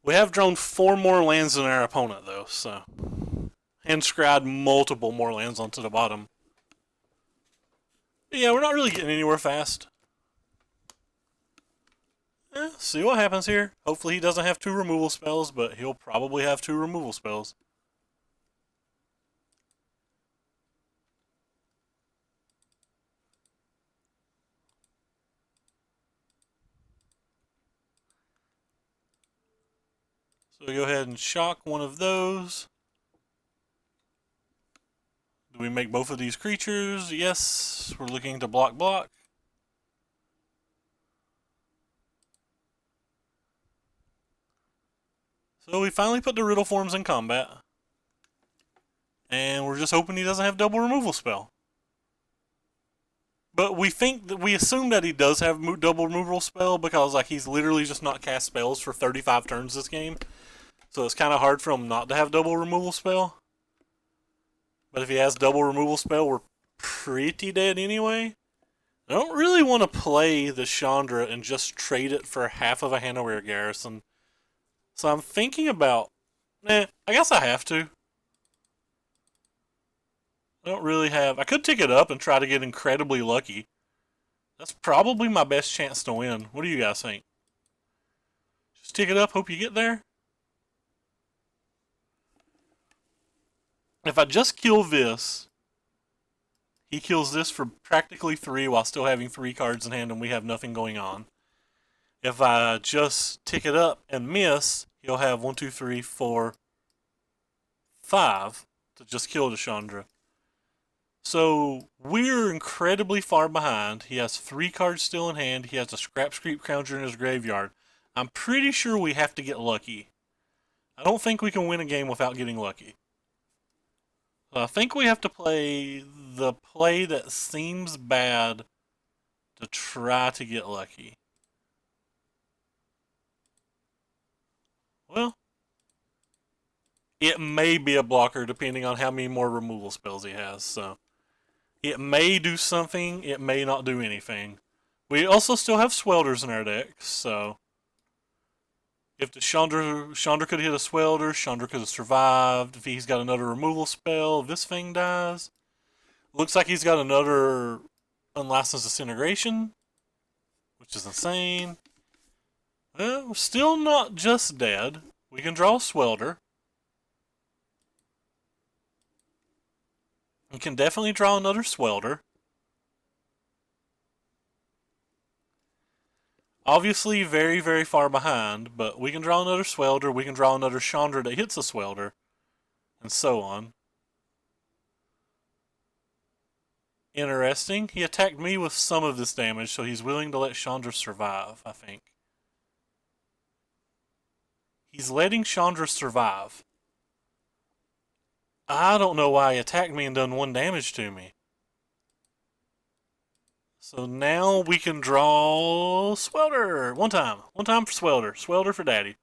We have drawn 4 more lands than our opponent, though, so. And scryed multiple more lands onto the bottom. But yeah, we're not really getting anywhere fast. See what happens here. Hopefully he doesn't have 2 removal spells, but he'll probably have 2 removal spells. So we go ahead and shock one of those. Do we make both of these creatures? Yes. We're looking to block. So we finally put the Riddle forms in combat. And we're just hoping he doesn't have double removal spell. But we assume that he does have double removal spell because like he's literally just not cast spells for 35 turns this game. So it's kind of hard for him not to have double removal spell. But if he has double removal spell, we're pretty dead anyway. I don't really want to play the Chandra and just trade it for half of a Hanover Garrison. So I'm thinking about, I guess I have to. I don't really have, I could tick it up and try to get incredibly lucky. That's probably my best chance to win. What do you guys think? Just tick it up, hope you get there. If I just kill this, he kills this for practically 3 while still having 3 cards in hand and we have nothing going on. If I just tick it up and miss, he'll have 1, 2, 3, 4, 5 to just kill Deshandra. So we're incredibly far behind. He has 3 cards still in hand. He has a Scrap Screep Counter in his graveyard. I'm pretty sure we have to get lucky. I don't think we can win a game without getting lucky. So I think we have to play the play that seems bad to try to get lucky. Well, it may be a blocker depending on how many more removal spells he has. So it may do something, it may not do anything. We also still have Swelters in our deck, so if the Chandra could hit a Swelter, Chandra could have survived. If he's got another removal spell, if this thing dies. Looks like he's got another Unlicensed Disintegration, which is insane. Well, we're still not just dead. We can draw a Swelter. We can definitely draw another Swelter. Obviously very, very far behind, but we can draw another Swelter, we can draw another Chandra that hits a Swelter, and so on. Interesting. He attacked me with some of this damage, so he's willing to let Chandra survive, I think. He's letting Chandra survive. I don't know why he attacked me and done 1 damage to me. So now we can draw Swelter. One time for Swelter. Swelter for daddy.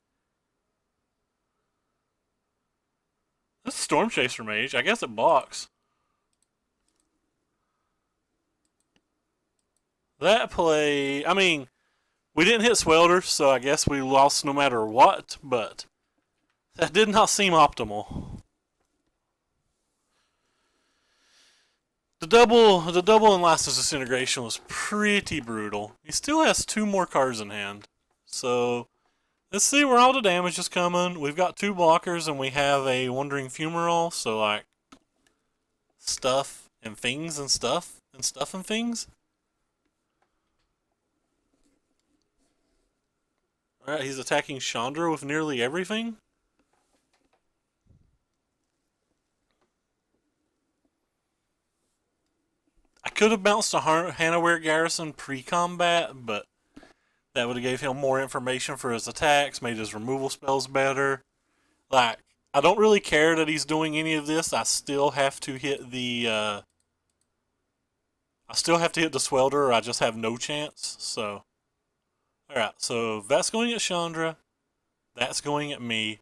This is Storm Chaser Mage. I guess it blocks. That play, I mean, we didn't hit Swelter, so I guess we lost no matter what, but that did not seem optimal. The double Unlicensed Disintegration was pretty brutal. He still has 2 more cards in hand. So, let's see where all the damage is coming. We've got 2 blockers and we have a Wandering Fumarole, so like stuff and things and stuff and stuff and things. Alright, he's attacking Chandra with nearly everything. I could have bounced a Hanaware Garrison pre-combat, but that would have gave him more information for his attacks, made his removal spells better. Like, I don't really care that he's doing any of this. I still have to hit the Swelter, or I just have no chance. So, alright, so that's going at Chandra, that's going at me,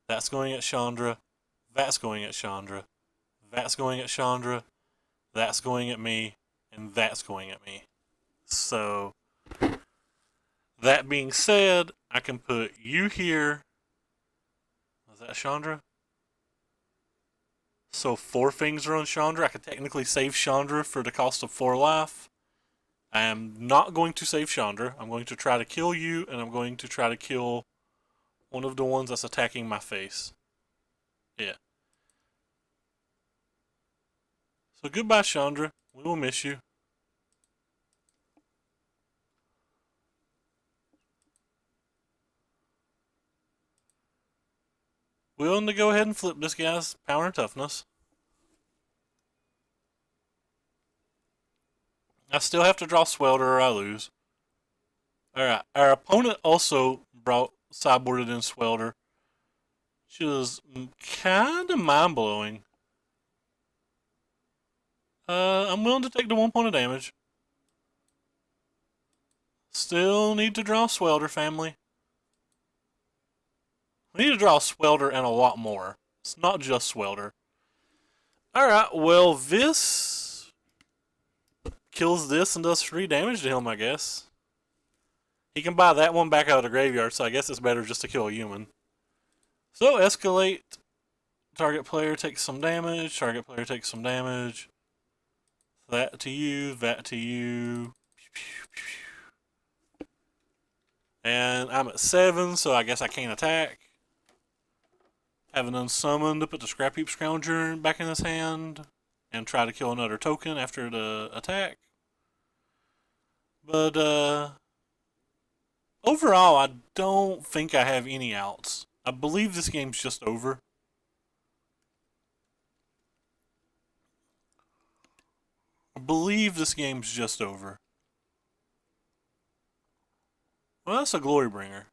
that's going at Chandra, that's going at Chandra, that's going at Chandra, that's going at me, and that's going at me. So, that being said, I can put you here. Was that Chandra? So 4 things are on Chandra. I could technically save Chandra for the cost of 4 life. I am not going to save Chandra. I'm going to try to kill you, and I'm going to try to kill one of the ones that's attacking my face. Yeah. So goodbye, Chandra. We will miss you. Willing to go ahead and flip this guy's power and toughness. I still have to draw Swelter or I lose. Alright, our opponent also sideboarded in Swelter, which is kind of mind-blowing. I'm willing to take the 1 point of damage. Still need to draw Swelter, family. We need to draw Swelter and a lot more. It's not just Swelter. Alright, well, this kills this and does 3 damage to him, I guess. He can buy that one back out of the graveyard, so I guess it's better just to kill a human. So, escalate. Target player takes some damage. Target player takes some damage. That to you, that to you. And I'm at 7, so I guess I can't attack. Have an unsummoned to put the Scrap Heap Scrounger back in his hand and try to kill another token after the attack. But overall, I don't think I have any outs. I believe this game's just over. I believe this game's just over. Well, that's a Glory Bringer.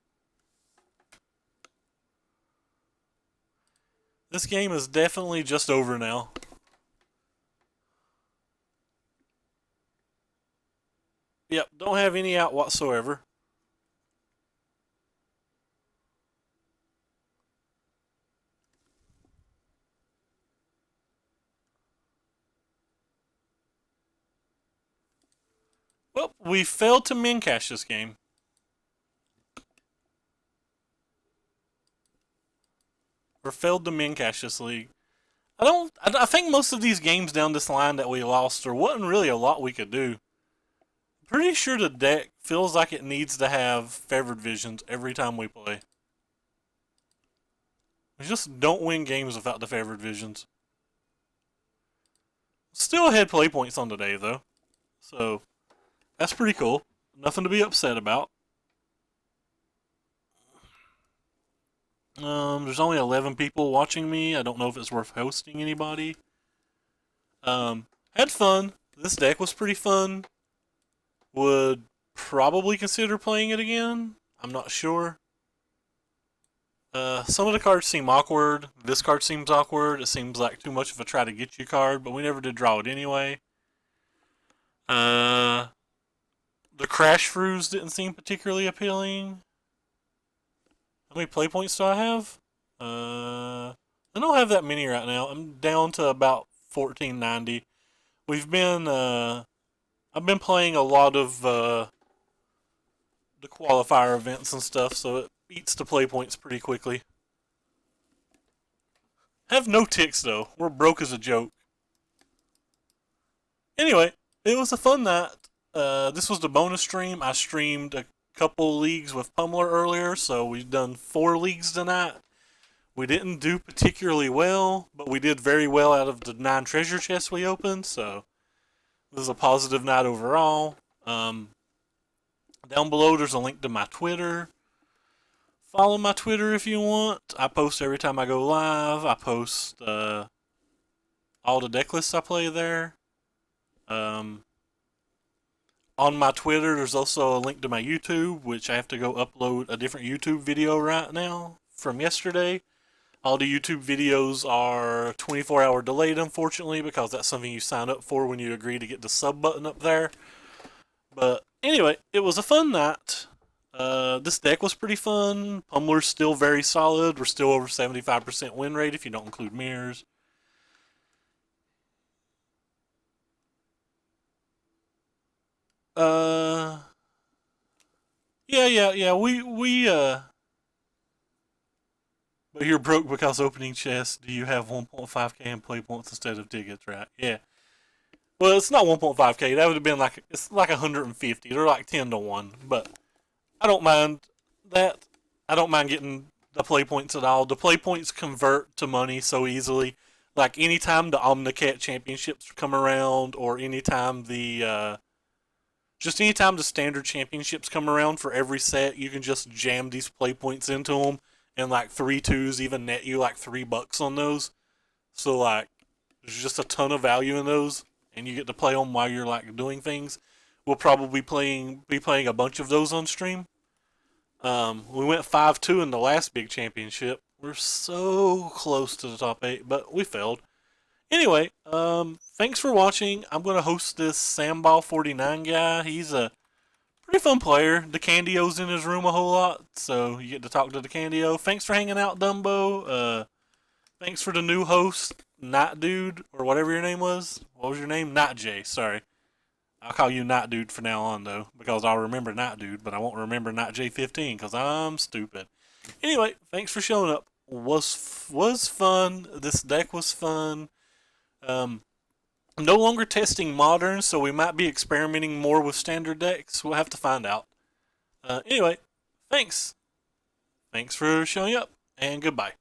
This game is definitely just over now. Yep, don't have any out whatsoever. Well, we failed to min cash this game. Or failed to min cash this league. I think most of these games down this line that we lost, there wasn't really a lot we could do. Pretty sure the deck feels like it needs to have favored visions every time we play. We just don't win games without the favored visions. Still had play points on today though, so that's pretty cool. Nothing to be upset about. There's only 11 people watching me. I don't know if it's worth hosting anybody. Had fun. This deck was pretty fun. Would probably consider playing it again. I'm not sure. Some of the cards seem awkward. This card seems awkward. It seems like too much of a try to get you card, but we never did draw it anyway. The Crash Frues didn't seem particularly appealing. How many play points do I have? I don't have that many right now. I'm down to about 1490. I've been playing a lot of the qualifier events and stuff, so it eats the play points pretty quickly. Have no ticks though. We're broke as a joke. Anyway, it was a fun night. This was the bonus stream. I streamed a couple leagues with Pummeler earlier, so we've done 4 leagues tonight. We didn't do particularly well, but we did very well out of the 9 treasure chests we opened, so it was a positive night overall. Down below there's a link to my Twitter. Follow my Twitter if you want. I post every time I go live. I post all the deck lists I play there. On my Twitter, there's also a link to my YouTube, which I have to go upload a different YouTube video right now from yesterday. All the YouTube videos are 24-hour delayed, unfortunately, because that's something you sign up for when you agree to get the sub button up there. But anyway, it was a fun night. This deck was pretty fun. Pummeler's still very solid. We're still over 75% win rate if you don't include mirrors. Yeah. But you're broke because opening chests. Do you have 1.5k in play points instead of tickets, right? Yeah. Well, it's not 1.5k. That would have been it's like 150. They're like 10 to 1. But I don't mind that. I don't mind getting the play points at all. The play points convert to money so easily. Like anytime the Omnicat championships come around, or anytime anytime the standard championships come around for every set, you can just jam these play points into them, and like 3-2s even net you like $3 on those. So like, there's just a ton of value in those, and you get to play them while you're like doing things. We'll probably be playing a bunch of those on stream. We went 5-2 in the last big championship. We're so close to the top 8, but we failed. Anyway, thanks for watching. I'm going to host this Samball49 guy. He's a pretty fun player. DeCandio's in his room a whole lot, so you get to talk to DeCandio. Thanks for hanging out, Dumbo. Thanks for the new host, Night Dude, or whatever your name was. What was your name? Night J, sorry. I'll call you Night Dude from now on, though, because I'll remember Night Dude, but I won't remember Night J15, because I'm stupid. Anyway, thanks for showing up. Was fun. This deck was fun. I'm no longer testing modern, so we might be experimenting more with standard decks. We'll have to find out. Anyway, Thanks. Thanks for showing up, and goodbye.